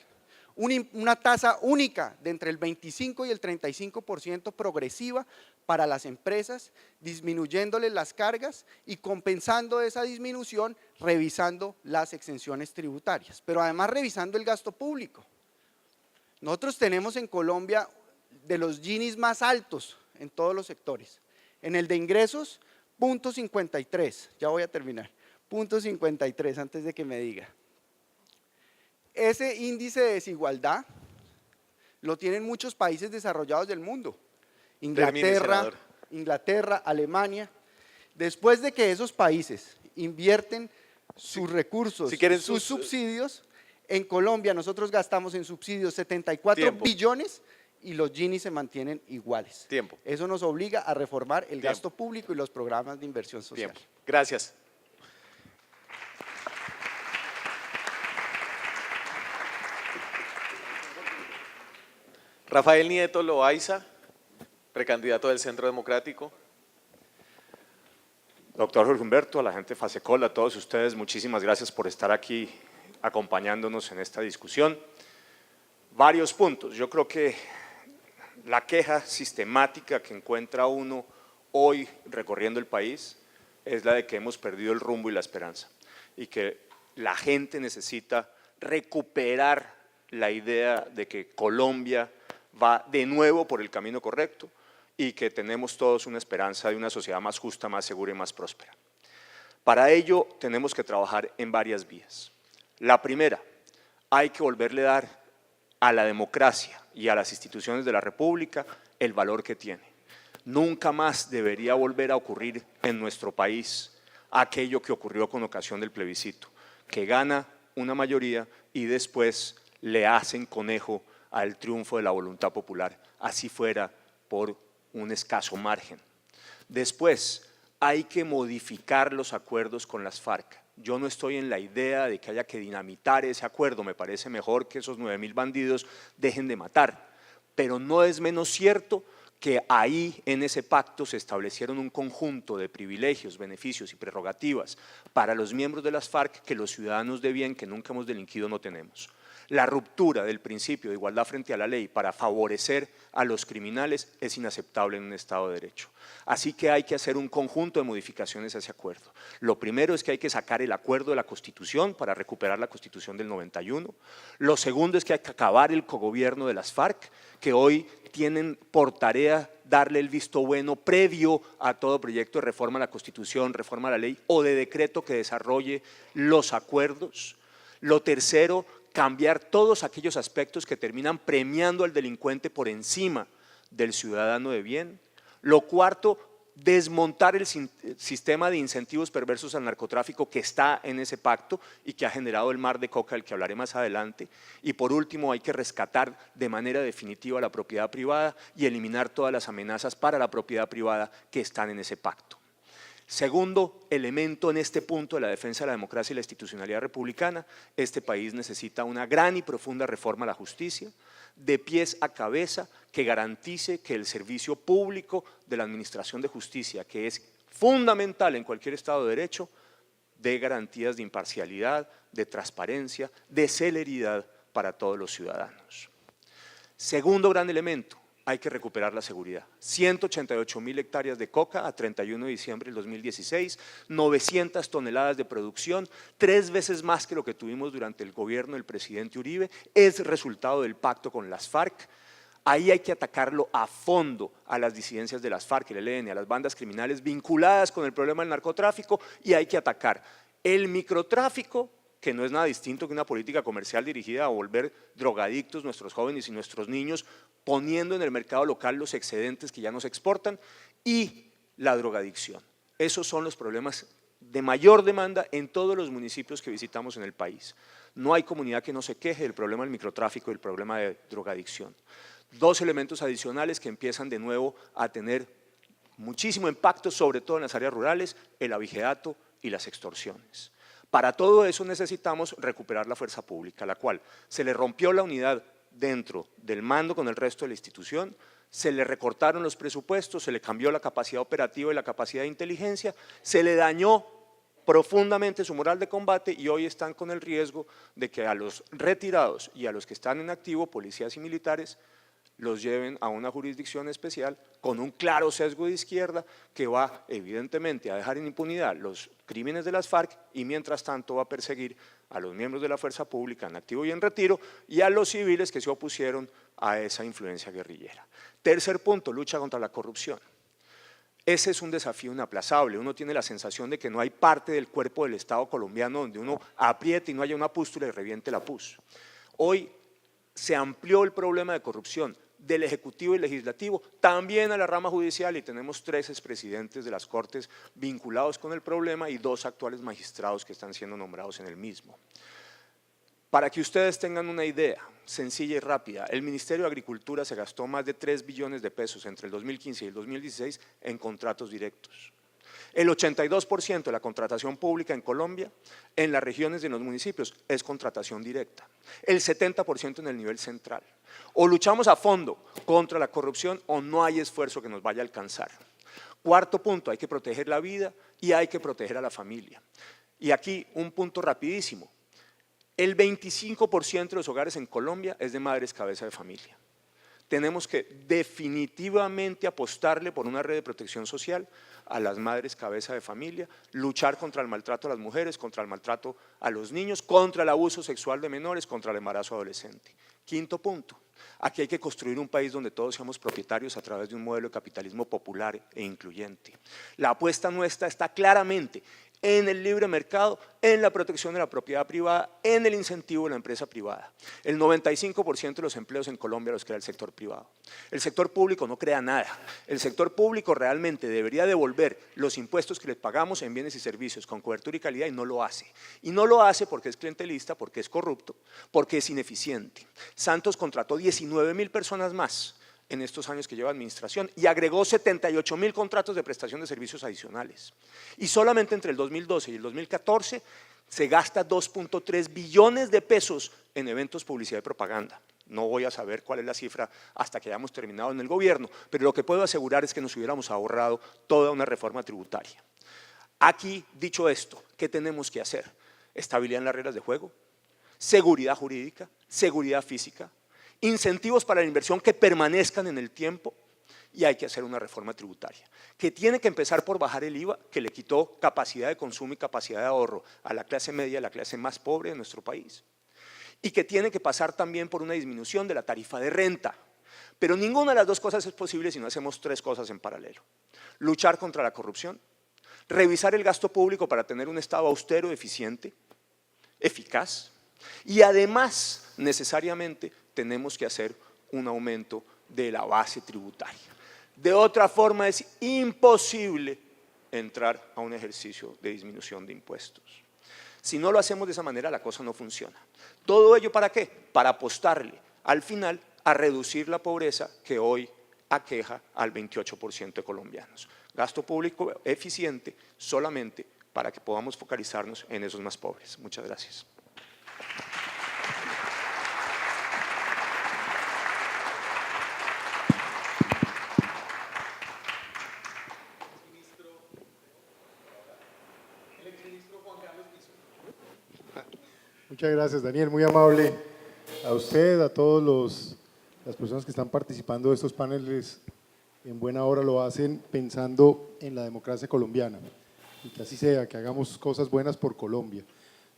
Speaker 9: Una tasa única de entre el 25 y el 35% progresiva para las empresas, disminuyéndoles las cargas y compensando esa disminución revisando las exenciones tributarias, pero además revisando el gasto público. Nosotros tenemos en Colombia de los Ginis más altos en todos los sectores. En el de ingresos, 0.53, ya voy a terminar, 0.53 antes de que me diga. Ese índice de desigualdad lo tienen muchos países desarrollados del mundo, Inglaterra, Alemania. Después de que esos países invierten sus recursos, sus subsidios, en Colombia nosotros gastamos en subsidios 74 billones y los Gini se mantienen iguales. Eso nos obliga a reformar el gasto público y los programas de inversión social.
Speaker 2: Gracias. Rafael Nieto Loaiza, precandidato del Centro Democrático.
Speaker 10: Doctor Jorge Humberto, a la gente de FASECOL, a todos ustedes, muchísimas gracias por estar aquí acompañándonos en esta discusión. Varios puntos. Yo creo que la queja sistemática que encuentra uno hoy recorriendo el país es la de que hemos perdido el rumbo y la esperanza y que la gente necesita recuperar la idea de que Colombia va de nuevo por el camino correcto y que tenemos todos una esperanza de una sociedad más justa, más segura y más próspera. Para ello tenemos que trabajar en varias vías. La primera, hay que volverle a dar a la democracia y a las instituciones de la República el valor que tiene. Nunca más debería volver a ocurrir en nuestro país aquello que ocurrió con ocasión del plebiscito, que gana una mayoría y después le hacen conejo al triunfo de la voluntad popular, así fuera por un escaso margen. Después, hay que modificar los acuerdos con las FARC. Yo no estoy en la idea de que haya que dinamitar ese acuerdo, me parece mejor que esos 9.000 bandidos dejen de matar, pero no es menos cierto que ahí en ese pacto se establecieron un conjunto de privilegios, beneficios y prerrogativas para los miembros de las FARC que los ciudadanos de bien que nunca hemos delinquido no tenemos. La ruptura del principio de igualdad frente a la ley para favorecer a los criminales es inaceptable en un Estado de Derecho. Así que hay que hacer un conjunto de modificaciones a ese acuerdo. Lo primero es que hay que sacar el acuerdo de la Constitución para recuperar la Constitución del 91. Lo segundo es que hay que acabar el cogobierno de las FARC, que hoy tienen por tarea darle el visto bueno previo a todo proyecto de reforma a la Constitución, reforma a la ley o de decreto que desarrolle los acuerdos. Lo tercero, cambiar todos aquellos aspectos que terminan premiando al delincuente por encima del ciudadano de bien. Lo cuarto, desmontar el sistema de incentivos perversos al narcotráfico que está en ese pacto y que ha generado el mar de coca del que hablaré más adelante. Y por último, hay que rescatar de manera definitiva la propiedad privada y eliminar todas las amenazas para la propiedad privada que están en ese pacto. Segundo elemento en este punto de la defensa de la democracia y la institucionalidad republicana, este país necesita una gran y profunda reforma a la justicia, de pies a cabeza, que garantice que el servicio público de la administración de justicia, que es fundamental en cualquier Estado de Derecho, dé garantías de imparcialidad, de transparencia, de celeridad para todos los ciudadanos. Segundo gran elemento, hay que recuperar la seguridad. 188.000 hectáreas de coca a 31 de diciembre del 2016, 900 toneladas de producción, 3 veces más que lo que tuvimos durante el gobierno del presidente Uribe, es resultado del pacto con las FARC. Ahí hay que atacarlo a fondo a las disidencias de las FARC, el ELN, a las bandas criminales vinculadas con el problema del narcotráfico, y hay que atacar el microtráfico, que no es nada distinto que una política comercial dirigida a volver drogadictos nuestros jóvenes y nuestros niños, poniendo en el mercado local los excedentes que ya no se exportan, y la drogadicción. Esos son los problemas de mayor demanda en todos los municipios que visitamos en el país. No hay comunidad que no se queje del problema del microtráfico y el problema de drogadicción. Dos elementos adicionales que empiezan de nuevo a tener muchísimo impacto, sobre todo en las áreas rurales, el abigeato y las extorsiones. Para todo eso necesitamos recuperar la fuerza pública, la cual se le rompió la unidad dentro del mando con el resto de la institución, se le recortaron los presupuestos, se le cambió la capacidad operativa y la capacidad de inteligencia, se le dañó profundamente su moral de combate y hoy están con el riesgo de que a los retirados y a los que están en activo, policías y militares, los lleven a una jurisdicción especial con un claro sesgo de izquierda que va evidentemente a dejar en impunidad los crímenes de las FARC y mientras tanto va a perseguir a los miembros de la fuerza pública en activo y en retiro y a los civiles que se opusieron a esa influencia guerrillera. Tercer punto, lucha contra la corrupción. Ese es un desafío inaplazable. Uno tiene la sensación de que no hay parte del cuerpo del Estado colombiano donde uno apriete y no haya una pústula y reviente la pus. Hoy se amplió el problema de corrupción del Ejecutivo y Legislativo, también a la rama judicial y tenemos 3 expresidentes de las Cortes vinculados con el problema y 2 actuales magistrados que están siendo nombrados en el mismo. Para que ustedes tengan una idea sencilla y rápida, el Ministerio de Agricultura se gastó más de 3 billones de pesos entre el 2015 y el 2016 en contratos directos. El 82% de la contratación pública en Colombia, en las regiones y en los municipios, es contratación directa. El 70% en el nivel central. O luchamos a fondo contra la corrupción o no hay esfuerzo que nos vaya a alcanzar. Cuarto punto, hay que proteger la vida y hay que proteger a la familia. Y aquí un punto rapidísimo. El 25% de los hogares en Colombia es de madres cabeza de familia. Tenemos que definitivamente apostarle por una red de protección social a las madres cabeza de familia, luchar contra el maltrato a las mujeres, contra el maltrato a los niños, contra el abuso sexual de menores, contra el embarazo adolescente. Quinto punto, aquí hay que construir un país donde todos seamos propietarios a través de un modelo de capitalismo popular e incluyente. La apuesta nuestra está claramente en el libre mercado, en la protección de la propiedad privada, en el incentivo de la empresa privada. El 95% de los empleos en Colombia los crea el sector privado. El sector público no crea nada. El sector público realmente debería devolver los impuestos que le pagamos en bienes y servicios con cobertura y calidad y no lo hace. Y no lo hace porque es clientelista, porque es corrupto, porque es ineficiente. Santos contrató 19.000 personas más en estos años que lleva administración y agregó 78.000 contratos de prestación de servicios adicionales. Y solamente entre el 2012 y el 2014 se gasta 2.3 billones de pesos en eventos, publicidad y propaganda. No voy a saber cuál es la cifra hasta que hayamos terminado en el gobierno, pero lo que puedo asegurar es que nos hubiéramos ahorrado toda una reforma tributaria. Aquí, dicho esto, ¿qué tenemos que hacer? Estabilidad en las reglas de juego, seguridad jurídica, seguridad física, incentivos para la inversión que permanezcan en el tiempo y hay que hacer una reforma tributaria que tiene que empezar por bajar el IVA que le quitó capacidad de consumo y capacidad de ahorro a la clase media, a la clase más pobre de nuestro país y que tiene que pasar también por una disminución de la tarifa de renta. Pero ninguna de las dos cosas es posible si no hacemos 3 cosas en paralelo. Luchar contra la corrupción, revisar el gasto público para tener un Estado austero, eficiente, eficaz y además necesariamente tenemos que hacer un aumento de la base tributaria. De otra forma es imposible entrar a un ejercicio de disminución de impuestos. Si no lo hacemos de esa manera, la cosa no funciona. ¿Todo ello para qué? Para apostarle al final a reducir la pobreza que hoy aqueja al 28% de colombianos. gasto público eficiente solamente para que podamos focalizarnos en esos más pobres. Muchas gracias.
Speaker 11: Muchas gracias, Daniel, muy amable. A usted, a todas las personas que están participando de estos paneles, en buena hora lo hacen pensando en la democracia colombiana y que así sea, que hagamos cosas buenas por Colombia.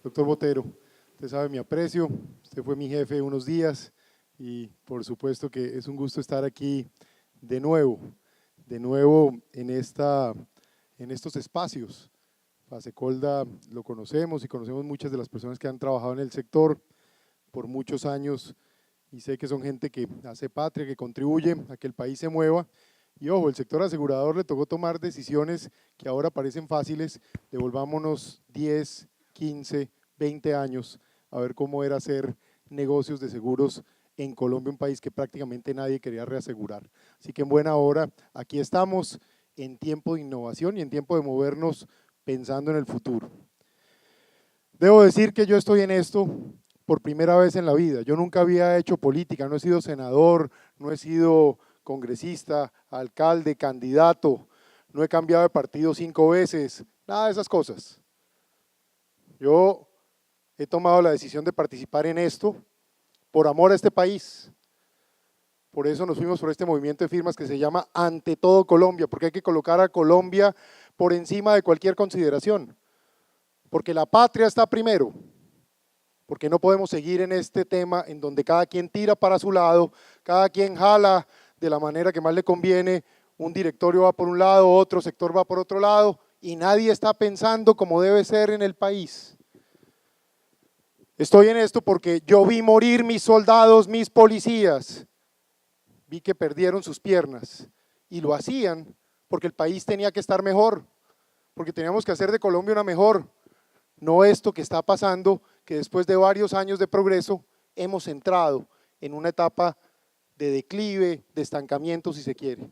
Speaker 11: Doctor Botero, usted sabe mi aprecio, usted fue mi jefe unos días y por supuesto que es un gusto estar aquí de nuevo en estos espacios. Fasecolda lo conocemos y conocemos muchas de las personas que han trabajado en el sector por muchos años y sé que son gente que hace patria, que contribuye a que el país se mueva. Y ojo, el sector asegurador le tocó tomar decisiones que ahora parecen fáciles, devolvámonos 10, 15, 20 años a ver cómo era hacer negocios de seguros en Colombia, un país que prácticamente nadie quería reasegurar. Así que en buena hora, aquí estamos en tiempo de innovación y en tiempo de movernos pensando en el futuro. Debo decir que yo estoy en esto por primera vez en la vida. Yo nunca había hecho política, no he sido senador, no he sido congresista, alcalde, candidato, no he cambiado de partido 5 veces, nada de esas cosas. Yo he tomado la decisión de participar en esto por amor a este país. Por eso nos fuimos por este movimiento de firmas que se llama Ante Todo Colombia, porque hay que colocar a Colombia por encima de cualquier consideración, porque la patria está primero, porque no podemos seguir en este tema en donde cada quien tira para su lado, cada quien jala de la manera que más le conviene, un directorio va por un lado, otro sector va por otro lado, y nadie está pensando como debe ser en el país. Estoy en esto porque yo vi morir mis soldados, mis policías, vi que perdieron sus piernas, y lo hacían porque el país tenía que estar mejor, porque teníamos que hacer de Colombia una mejor, no esto que está pasando, que después de varios años de progreso hemos entrado en una etapa de declive, de estancamiento si se quiere.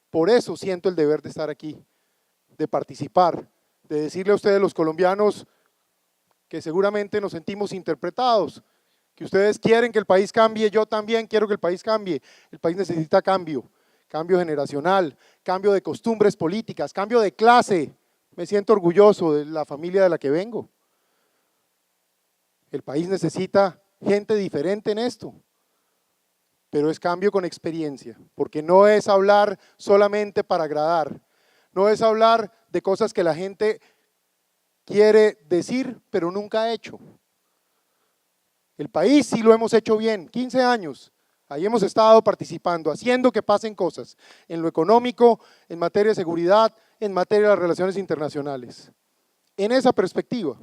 Speaker 11: Por eso siento el deber de estar aquí, de participar, de decirle a ustedes los colombianos que seguramente nos sentimos interpretados, que ustedes quieren que el país cambie, yo también quiero que el país cambie, el país necesita cambio, cambio generacional, cambio de costumbres políticas, cambio de clase. Me siento orgulloso de la familia de la que vengo. El país necesita gente diferente en esto, pero es cambio con experiencia, porque no es hablar solamente para agradar, no es hablar de cosas que la gente quiere decir, pero nunca ha hecho. El país sí lo hemos hecho bien, 15 años. Ahí hemos estado participando, haciendo que pasen cosas, en lo económico, en materia de seguridad, en materia de las relaciones internacionales. En esa perspectiva,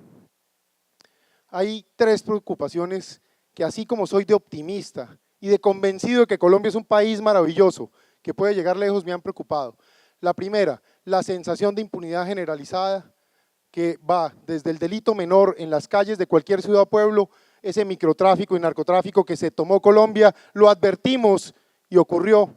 Speaker 11: hay 3 preocupaciones que así como soy de optimista y de convencido de que Colombia es un país maravilloso, que puede llegar lejos, me han preocupado. La primera, la sensación de impunidad generalizada, que va desde el delito menor en las calles de cualquier ciudad o pueblo, ese microtráfico y narcotráfico que se tomó Colombia, lo advertimos y ocurrió.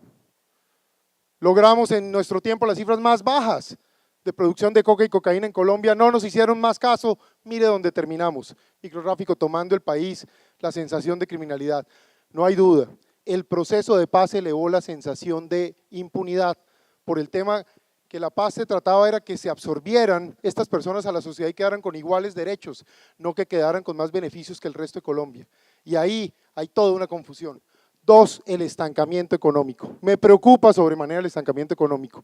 Speaker 11: Logramos en nuestro tiempo las cifras más bajas de producción de coca y cocaína en Colombia, no nos hicieron más caso, mire dónde terminamos, microtráfico tomando el país, la sensación de criminalidad. No hay duda, el proceso de paz elevó la sensación de impunidad por el tema que la paz se trataba era que se absorbieran estas personas a la sociedad y quedaran con iguales derechos, no que quedaran con más beneficios que el resto de Colombia. Y ahí hay toda una confusión. 2, el estancamiento económico. Me preocupa sobremanera el estancamiento económico.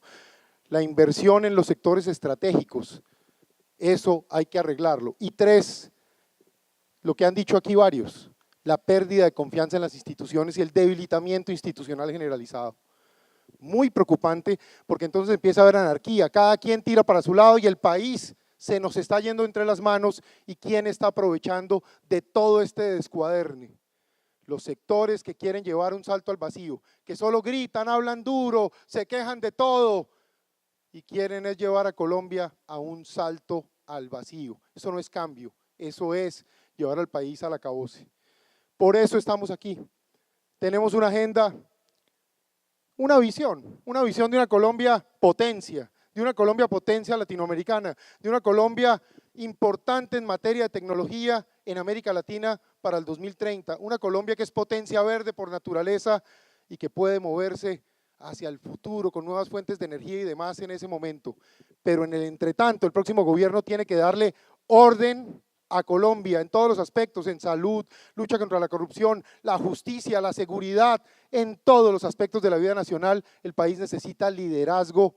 Speaker 11: La inversión en los sectores estratégicos, eso hay que arreglarlo. Y 3, lo que han dicho aquí varios, la pérdida de confianza en las instituciones y el debilitamiento institucional generalizado. Muy preocupante, porque entonces empieza a haber anarquía, cada quien tira para su lado y el país se nos está yendo entre las manos y quién está aprovechando de todo este descuaderne. Los sectores que quieren llevar un salto al vacío, que solo gritan, hablan duro, se quejan de todo y quieren es llevar a Colombia a un salto al vacío. Eso no es cambio, eso es llevar al país al acabose. Por eso estamos aquí. Tenemos una agenda, una visión de una Colombia potencia, de una Colombia potencia latinoamericana, de una Colombia importante en materia de tecnología en América Latina para el 2030, una Colombia que es potencia verde por naturaleza y que puede moverse hacia el futuro con nuevas fuentes de energía y demás en ese momento. Pero en el entretanto, el próximo gobierno tiene que darle orden a Colombia en todos los aspectos, en salud, lucha contra la corrupción, la justicia, la seguridad, en todos los aspectos de la vida nacional. El país necesita liderazgo,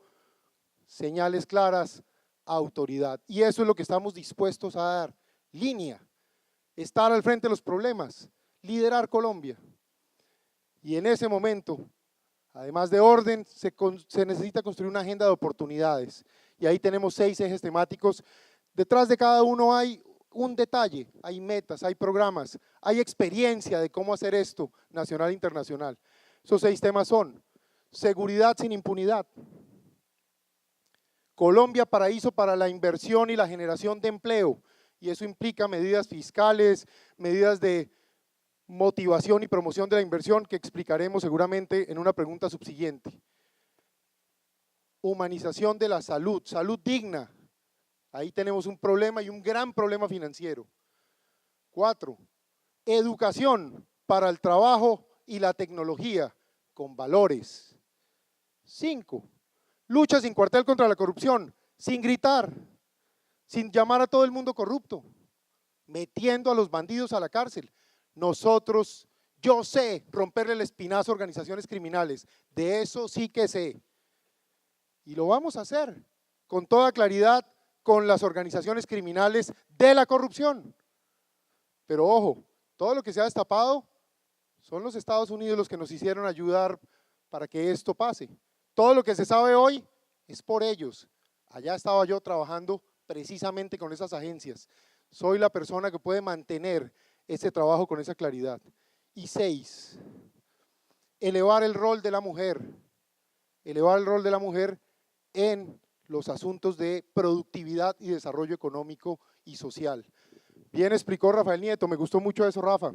Speaker 11: señales claras, autoridad. Y eso es lo que estamos dispuestos a dar, línea, estar al frente de los problemas, liderar Colombia. Y en ese momento, además de orden, se necesita construir una agenda de oportunidades. Y ahí tenemos 6 ejes temáticos. Detrás de cada uno hay un detalle, hay metas, hay programas, hay experiencia de cómo hacer esto nacional e internacional. Esos 6 temas son: seguridad sin impunidad, Colombia paraíso para la inversión y la generación de empleo, y eso implica medidas fiscales, medidas de motivación y promoción de la inversión que explicaremos seguramente en una pregunta subsiguiente. Humanización de la salud, salud digna. Ahí tenemos un problema y un gran problema financiero. 4, educación para el trabajo y la tecnología con valores. 5, lucha sin cuartel contra la corrupción, sin gritar, sin llamar a todo el mundo corrupto, metiendo a los bandidos a la cárcel. Nosotros, yo sé romperle el espinazo a organizaciones criminales, de eso sí que sé. Y lo vamos a hacer con toda claridad con las organizaciones criminales de la corrupción. Pero ojo, todo lo que se ha destapado son los Estados Unidos los que nos hicieron ayudar para que esto pase. Todo lo que se sabe hoy es por ellos. Allá estaba yo trabajando precisamente con esas agencias. Soy la persona que puede mantener ese trabajo con esa claridad. Y 6, elevar el rol de la mujer. Elevar el rol de la mujer en los asuntos de productividad y desarrollo económico y social. Bien explicó Rafael Nieto, me gustó mucho eso, Rafa.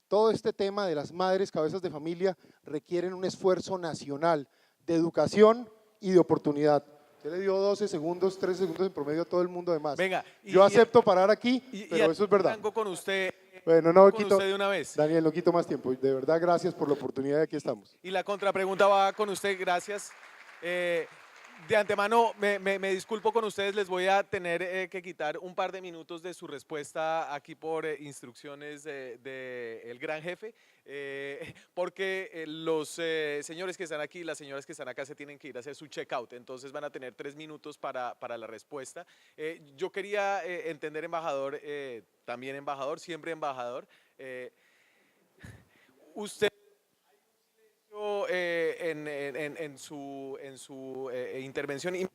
Speaker 11: Todo este tema de las madres cabezas de familia requieren un esfuerzo nacional de educación y de oportunidad. Usted le dio 12 segundos, 13 segundos en promedio a todo el mundo de más.
Speaker 2: Venga,
Speaker 11: yo acepto parar aquí, pero
Speaker 2: y
Speaker 11: eso es verdad.
Speaker 2: arranco con usted,
Speaker 11: bueno, no
Speaker 2: con
Speaker 11: quito,
Speaker 2: usted de una vez.
Speaker 11: Daniel, no quito más tiempo. De verdad, gracias por la oportunidad de aquí estamos.
Speaker 2: Y la contrapregunta va con usted, gracias. De antemano, me disculpo con ustedes, les voy a tener que quitar un par de minutos de su respuesta aquí por instrucciones del gran jefe, porque los señores que están aquí, las señoras que están acá se tienen que ir a hacer su checkout, entonces van a tener 3 minutos para la respuesta. Yo quería entender, embajador, también embajador, siempre embajador, usted en su intervención y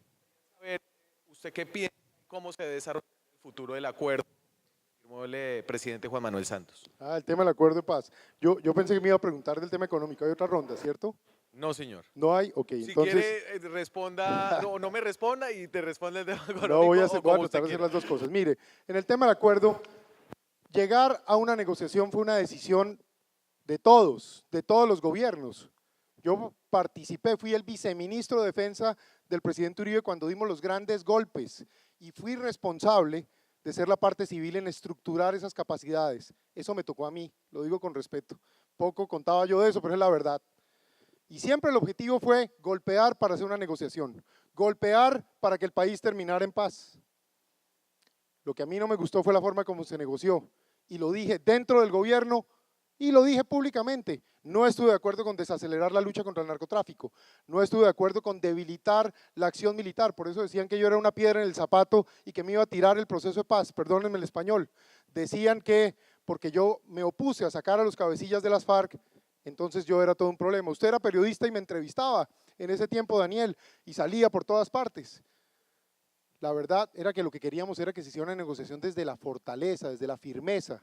Speaker 2: saber usted qué piensa, cómo se desarrolla el futuro del acuerdo que firmó el presidente Juan Manuel Santos.
Speaker 11: El tema del acuerdo de paz. Yo pensé que me iba a preguntar del tema económico. Hay otra ronda, ¿cierto?
Speaker 2: No, señor.
Speaker 11: ¿No hay? Ok,
Speaker 2: si
Speaker 11: entonces…
Speaker 2: quiere, responda, no me responda y te responde el tema económico.
Speaker 11: No, voy a tratar de hacer las dos cosas. Mire, en el tema del acuerdo, llegar a una negociación fue una decisión de todos los gobiernos. Yo participé, fui el viceministro de Defensa del presidente Uribe cuando dimos los grandes golpes y fui responsable de ser la parte civil en estructurar esas capacidades. Eso me tocó a mí, lo digo con respeto. Poco contaba yo de eso, pero es la verdad. Y siempre el objetivo fue golpear para hacer una negociación, golpear para que el país terminara en paz. Lo que a mí no me gustó fue la forma como se negoció, y lo dije dentro del gobierno y lo dije públicamente. No estuve de acuerdo con desacelerar la lucha contra el narcotráfico, no estuve de acuerdo con debilitar la acción militar, por eso decían que yo era una piedra en el zapato y que me iba a tirar el proceso de paz, perdónenme el español. Decían que porque yo me opuse a sacar a los cabecillas de las FARC, entonces yo era todo un problema. Usted era periodista y me entrevistaba en ese tiempo, Daniel, y salía por todas partes. La verdad era que lo que queríamos era que se hiciera una negociación desde la fortaleza, desde la firmeza.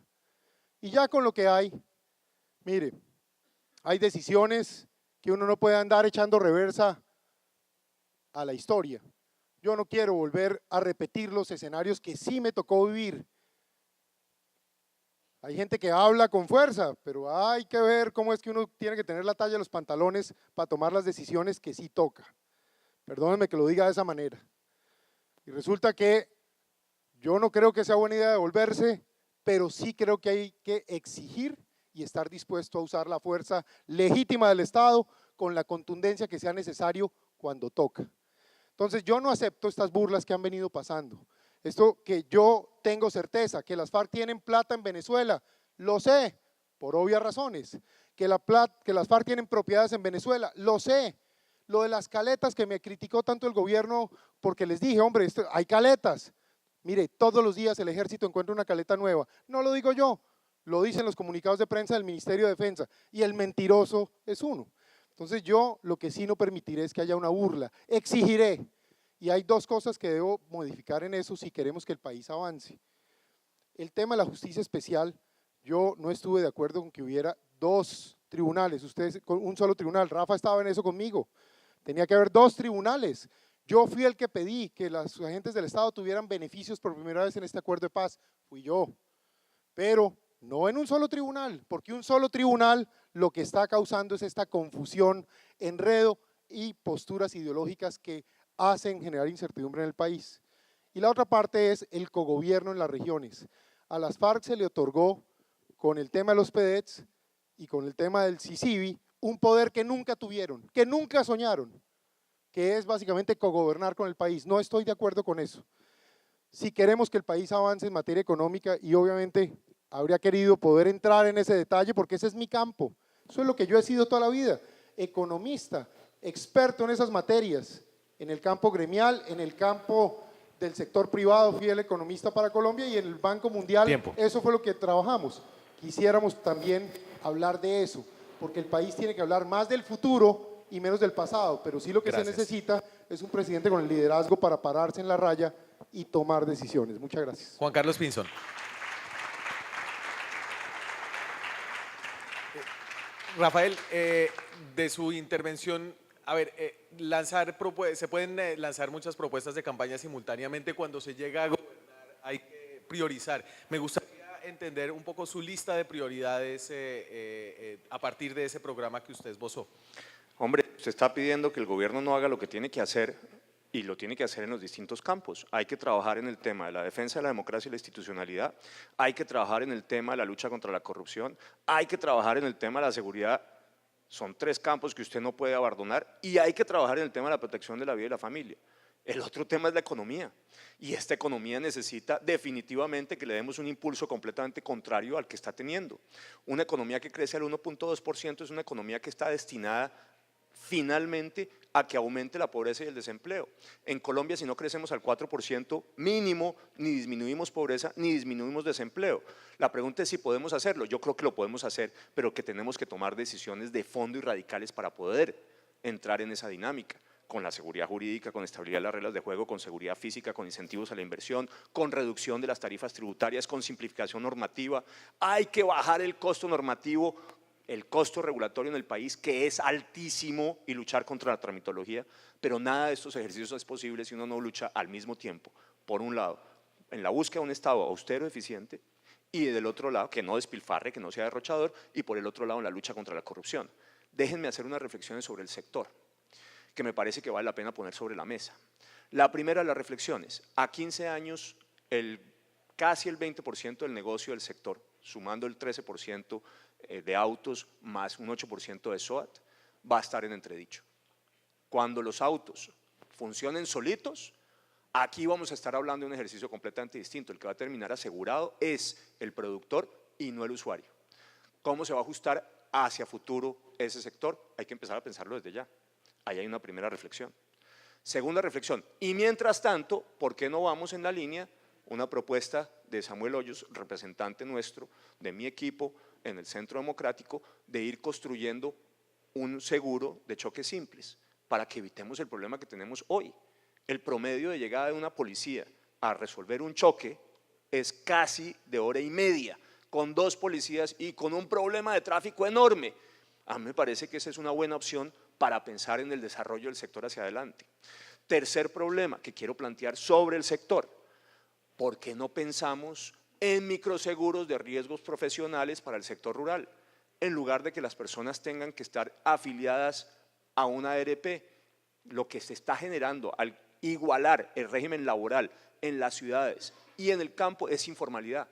Speaker 11: Y ya con lo que hay, mire, hay decisiones que uno no puede andar echando reversa a la historia. Yo no quiero volver a repetir los escenarios que sí me tocó vivir. Hay gente que habla con fuerza, pero hay que ver cómo es que uno tiene que tener la talla de los pantalones para tomar las decisiones que sí toca. Perdónenme que lo diga de esa manera. Y resulta que yo no creo que sea buena idea devolverse, pero sí creo que hay que exigir y estar dispuesto a usar la fuerza legítima del Estado con la contundencia que sea necesario cuando toca. Entonces yo no acepto estas burlas que han venido pasando. Esto que yo tengo certeza, que las FARC tienen plata en Venezuela, lo sé, por obvias razones. Que las FARC tienen propiedades en Venezuela, lo sé. Lo de las caletas que me criticó tanto el gobierno porque les dije, hombre, hay caletas. Mire, todos los días el ejército encuentra una caleta nueva. No lo digo yo, lo dicen los comunicados de prensa del Ministerio de Defensa y el mentiroso es uno. Entonces yo lo que sí no permitiré es que haya una burla, exigiré. Y hay dos cosas que debo modificar en eso si queremos que el país avance. El tema de la justicia especial, yo no estuve de acuerdo con que hubiera dos tribunales, ustedes con un solo tribunal, Rafa estaba en eso conmigo, tenía que haber dos tribunales. Yo fui el que pedí que los agentes del Estado tuvieran beneficios por primera vez en este acuerdo de paz, fui yo, pero no en un solo tribunal, porque un solo tribunal lo que está causando es esta confusión, enredo y posturas ideológicas que hacen generar incertidumbre en el país. Y la otra parte es el cogobierno en las regiones. A las FARC se le otorgó, con el tema de los PEDETs y con el tema del CICIBI, un poder que nunca tuvieron, que nunca soñaron, que es básicamente cogobernar con el país. No estoy de acuerdo con eso. Si queremos que el país avance en materia económica, y obviamente habría querido poder entrar en ese detalle porque ese es mi campo, eso es lo que yo he sido toda la vida, economista, experto en esas materias, en el campo gremial, en el campo del sector privado, fui el economista para Colombia y en el Banco Mundial, eso fue lo que trabajamos. Quisiéramos también hablar de eso, porque el país tiene que hablar más del futuro y menos del pasado, pero sí lo que se necesita es un presidente con el liderazgo para pararse en la raya y tomar decisiones. Muchas gracias.
Speaker 2: Juan Carlos Pinzón. Rafael, de su intervención, a ver, se pueden lanzar muchas propuestas de campaña simultáneamente. Cuando se llega a gobernar hay que priorizar. Me gustaría entender un poco su lista de prioridades a partir de ese programa que usted esbozó.
Speaker 10: Hombre, se está pidiendo que el gobierno no haga lo que tiene que hacer y lo tiene que hacer en los distintos campos. Hay que trabajar en el tema de la defensa de la democracia y la institucionalidad, hay que trabajar en el tema de la lucha contra la corrupción, hay que trabajar en el tema de la seguridad. Son tres campos que usted no puede abandonar y hay que trabajar en el tema de la protección de la vida y la familia. El otro tema es la economía y esta economía necesita definitivamente que le demos un impulso completamente contrario al que está teniendo. Una economía que crece al 1.2% es una economía que está destinada finalmente a que aumente la pobreza y el desempleo. En Colombia, si no crecemos al 4% mínimo, ni disminuimos pobreza, ni disminuimos desempleo. La pregunta es si podemos hacerlo. Yo creo que lo podemos hacer, pero que tenemos que tomar decisiones de fondo y radicales para poder entrar en esa dinámica, con la seguridad jurídica, con estabilidad de las reglas de juego, con seguridad física, con incentivos a la inversión, con reducción de las tarifas tributarias, con simplificación normativa. Hay que bajar el costo normativo, el costo regulatorio en el país, que es altísimo, y luchar contra la tramitología, pero nada de estos ejercicios es posible si uno no lucha al mismo tiempo, por un lado, en la búsqueda de un Estado austero, eficiente, y del otro lado, que no despilfarre, que no sea derrochador, y por el otro lado, en la lucha contra la corrupción. Déjenme hacer unas reflexiones sobre el sector, que me parece que vale la pena poner sobre la mesa. La primera de las reflexiones, a 15 años, casi el 20% del negocio del sector, sumando el 13% de autos más un 8% de SOAT, va a estar en entredicho. Cuando los autos funcionen solitos, aquí vamos a estar hablando de un ejercicio completamente distinto. El que va a terminar asegurado es el productor y no el usuario. ¿Cómo se va a ajustar hacia futuro ese sector? Hay que empezar a pensarlo desde ya. Ahí hay una primera reflexión. Segunda reflexión, y mientras tanto, ¿por qué no vamos en la línea? Una propuesta de Samuel Hoyos, representante nuestro, de mi equipo en el Centro Democrático, de ir construyendo un seguro de choques simples para que evitemos el problema que tenemos hoy. El promedio de llegada de una policía a resolver un choque es casi de hora y media, con 2 policías y con un problema de tráfico enorme. A mí me parece que esa es una buena opción para pensar en el desarrollo del sector hacia adelante. Tercer problema que quiero plantear sobre el sector: ¿por qué no pensamos en microseguros de riesgos profesionales para el sector rural? En lugar de que las personas tengan que estar afiliadas a una ARP, lo que se está generando al igualar el régimen laboral en las ciudades y en el campo es informalidad.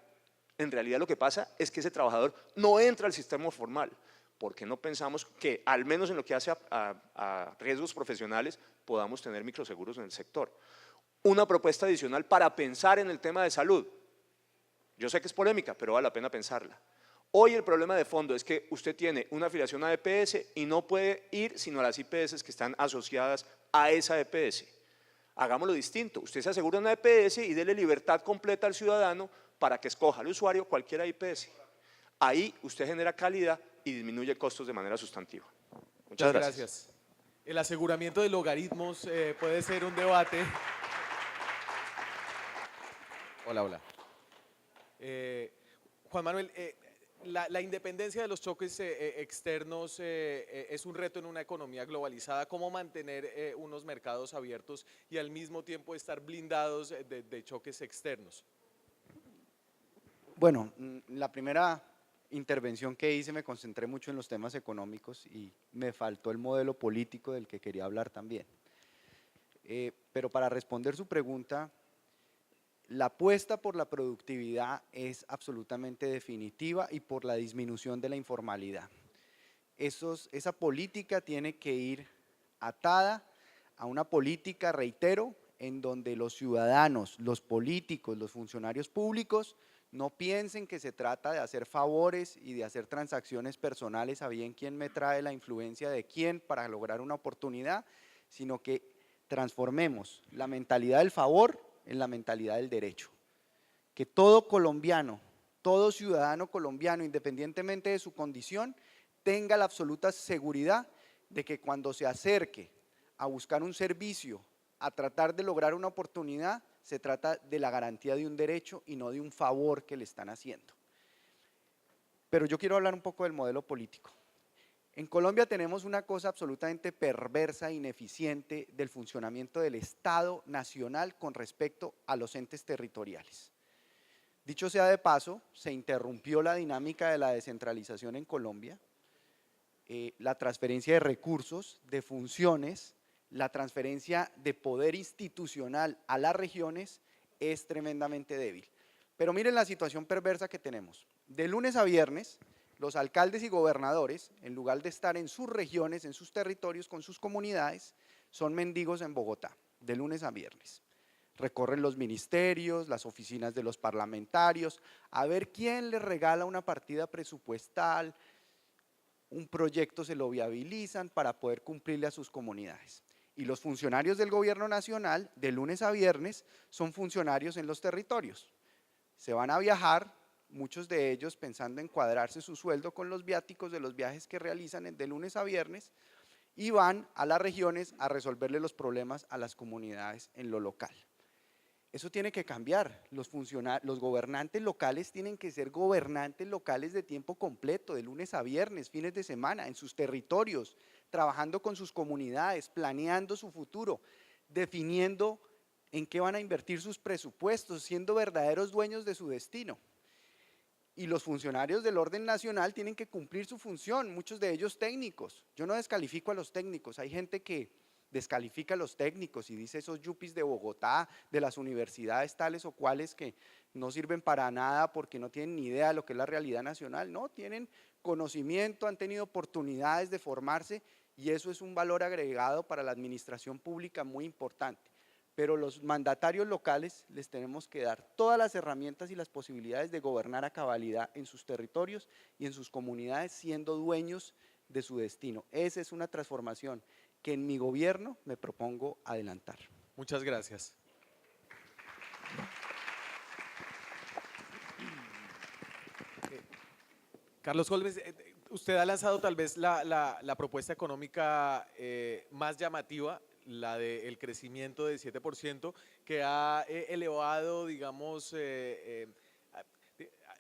Speaker 10: En realidad lo que pasa es que ese trabajador no entra al sistema formal, porque no pensamos que, al menos en lo que hace a riesgos profesionales, podamos tener microseguros en el sector. Una propuesta adicional para pensar en el tema de salud. Yo sé que es polémica, pero vale la pena pensarla. Hoy el problema de fondo es que usted tiene una afiliación a EPS y no puede ir sino a las IPS que están asociadas a esa EPS. Hagámoslo distinto, usted se asegura una EPS y déle libertad completa al ciudadano para que escoja al usuario cualquier IPS. Ahí usted genera calidad y disminuye costos de manera sustantiva. Muchas gracias.
Speaker 2: El aseguramiento de logaritmos puede ser un debate. Hola, hola. Juan Manuel, la independencia de los choques externos es un reto en una economía globalizada. ¿Cómo mantener unos mercados abiertos y al mismo tiempo estar blindados de choques externos?
Speaker 9: Bueno, la primera intervención que hice me concentré mucho en los temas económicos y me faltó el modelo político del que quería hablar también. Pero para responder su pregunta, la apuesta por la productividad es absolutamente definitiva y por la disminución de la informalidad. Esa política tiene que ir atada a una política, reitero, en donde los ciudadanos, los políticos, los funcionarios públicos no piensen que se trata de hacer favores y de hacer transacciones personales a bien quién me trae la influencia de quién para lograr una oportunidad, sino que transformemos la mentalidad del favor en la mentalidad del derecho. Que todo colombiano, todo ciudadano colombiano, independientemente de su condición, tenga la absoluta seguridad de que cuando se acerque a buscar un servicio, a tratar de lograr una oportunidad, se trata de la garantía de un derecho y no de un favor que le están haciendo. Pero yo quiero hablar un poco del modelo político. En Colombia tenemos una cosa absolutamente perversa e ineficiente del funcionamiento del Estado nacional con respecto a los entes territoriales. Dicho sea de paso, se interrumpió la dinámica de la descentralización en Colombia, la transferencia de recursos, de funciones, la transferencia de poder institucional a las regiones es tremendamente débil. Pero miren la situación perversa que tenemos. De lunes a viernes, los alcaldes y gobernadores, en lugar de estar en sus regiones, en sus territorios, con sus comunidades, son mendigos en Bogotá, de lunes a viernes. Recorren los ministerios, las oficinas de los parlamentarios, a ver quién les regala una partida presupuestal, un proyecto se lo viabilizan para poder cumplirle a sus comunidades. Y los funcionarios del gobierno nacional, de lunes a viernes, son funcionarios en los territorios. Se van a viajar, muchos de ellos pensando en cuadrarse su sueldo con los viáticos de los viajes que realizan de lunes a viernes, y van a las regiones a resolverle los problemas a las comunidades en lo local. Eso tiene que cambiar. Los gobernantes locales tienen que ser gobernantes locales de tiempo completo, de lunes a viernes, fines de semana, en sus territorios, trabajando con sus comunidades, planeando su futuro, definiendo en qué van a invertir sus presupuestos, siendo verdaderos dueños de su destino. Y los funcionarios del orden nacional tienen que cumplir su función, muchos de ellos técnicos. Yo no descalifico a los técnicos, hay gente que descalifica a los técnicos y dice esos yuppies de Bogotá, de las universidades tales o cuales que no sirven para nada porque no tienen ni idea de lo que es la realidad nacional. No, tienen conocimiento, han tenido oportunidades de formarse y eso es un valor agregado para la administración pública muy importante. Pero los mandatarios locales les tenemos que dar todas las herramientas y las posibilidades de gobernar a cabalidad en sus territorios y en sus comunidades, siendo dueños de su destino. Esa es una transformación que en mi gobierno me propongo adelantar.
Speaker 2: Muchas gracias. Carlos Holmes, usted ha lanzado tal vez la propuesta económica más llamativa, la del crecimiento de 7%, que ha elevado, digamos,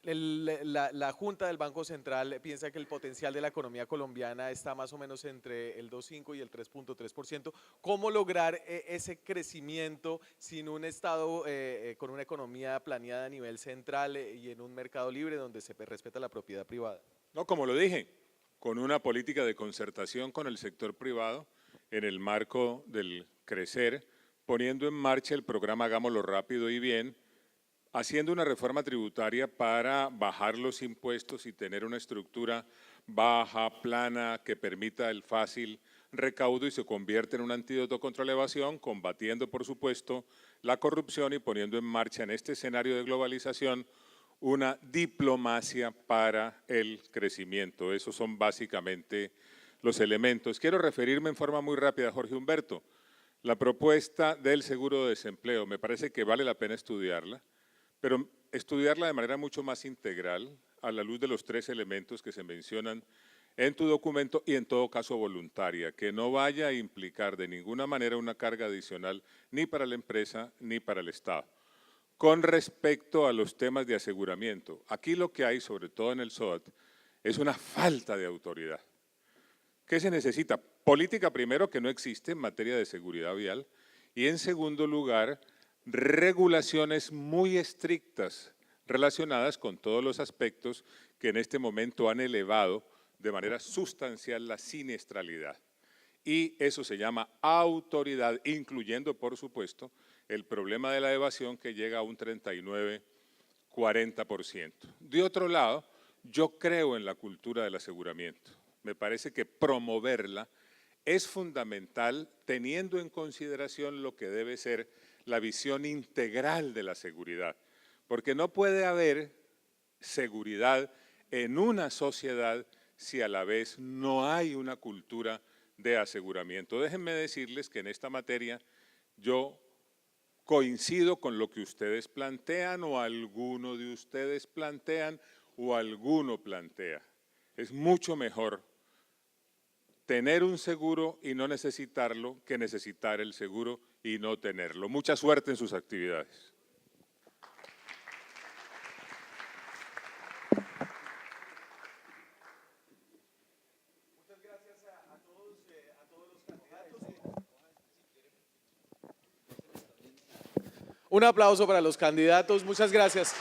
Speaker 2: la Junta del Banco Central piensa que el potencial de la economía colombiana está más o menos entre el 2,5 y el 3,3%. ¿Cómo lograr ese crecimiento sin un Estado con una economía planeada a nivel central y en un mercado libre donde se respeta la propiedad privada?
Speaker 8: No, como lo dije, con una política de concertación con el sector privado en el marco del crecer, poniendo en marcha el programa Hagámoslo Rápido y Bien, haciendo una reforma tributaria para bajar los impuestos y tener una estructura baja, plana, que permita el fácil recaudo y se convierte en un antídoto contra la evasión, combatiendo, por supuesto, la corrupción y poniendo en marcha en este escenario de globalización una diplomacia para el crecimiento. Esos son básicamente los elementos. Quiero referirme en forma muy rápida, Jorge Humberto. La propuesta del seguro de desempleo, me parece que vale la pena estudiarla, pero estudiarla de manera mucho más integral, a la luz de los 3 elementos que se mencionan en tu documento y en todo caso voluntaria, que no vaya a implicar de ninguna manera una carga adicional ni para la empresa ni para el Estado. Con respecto a los temas de aseguramiento, aquí lo que hay, sobre todo en el SOAT, es una falta de autoridad. ¿Qué se necesita? Política primero, que no existe en materia de seguridad vial, y en segundo lugar, regulaciones muy estrictas relacionadas con todos los aspectos que en este momento han elevado de manera sustancial la siniestralidad. Y eso se llama autoridad, incluyendo, por supuesto, el problema de la evasión que llega a un 39–40%. De otro lado, yo creo en la cultura del aseguramiento. Me parece que promoverla es fundamental teniendo en consideración lo que debe ser la visión integral de la seguridad, porque no puede haber seguridad en una sociedad si a la vez no hay una cultura de aseguramiento. Déjenme decirles que en esta materia yo coincido con lo que ustedes plantean o alguno de ustedes plantean o alguno plantea. Es mucho mejor tener un seguro y no necesitarlo que necesitar el seguro y no tenerlo. Mucha suerte en sus actividades.
Speaker 2: Muchas gracias a todos los candidatos. Un aplauso para los candidatos. Muchas gracias.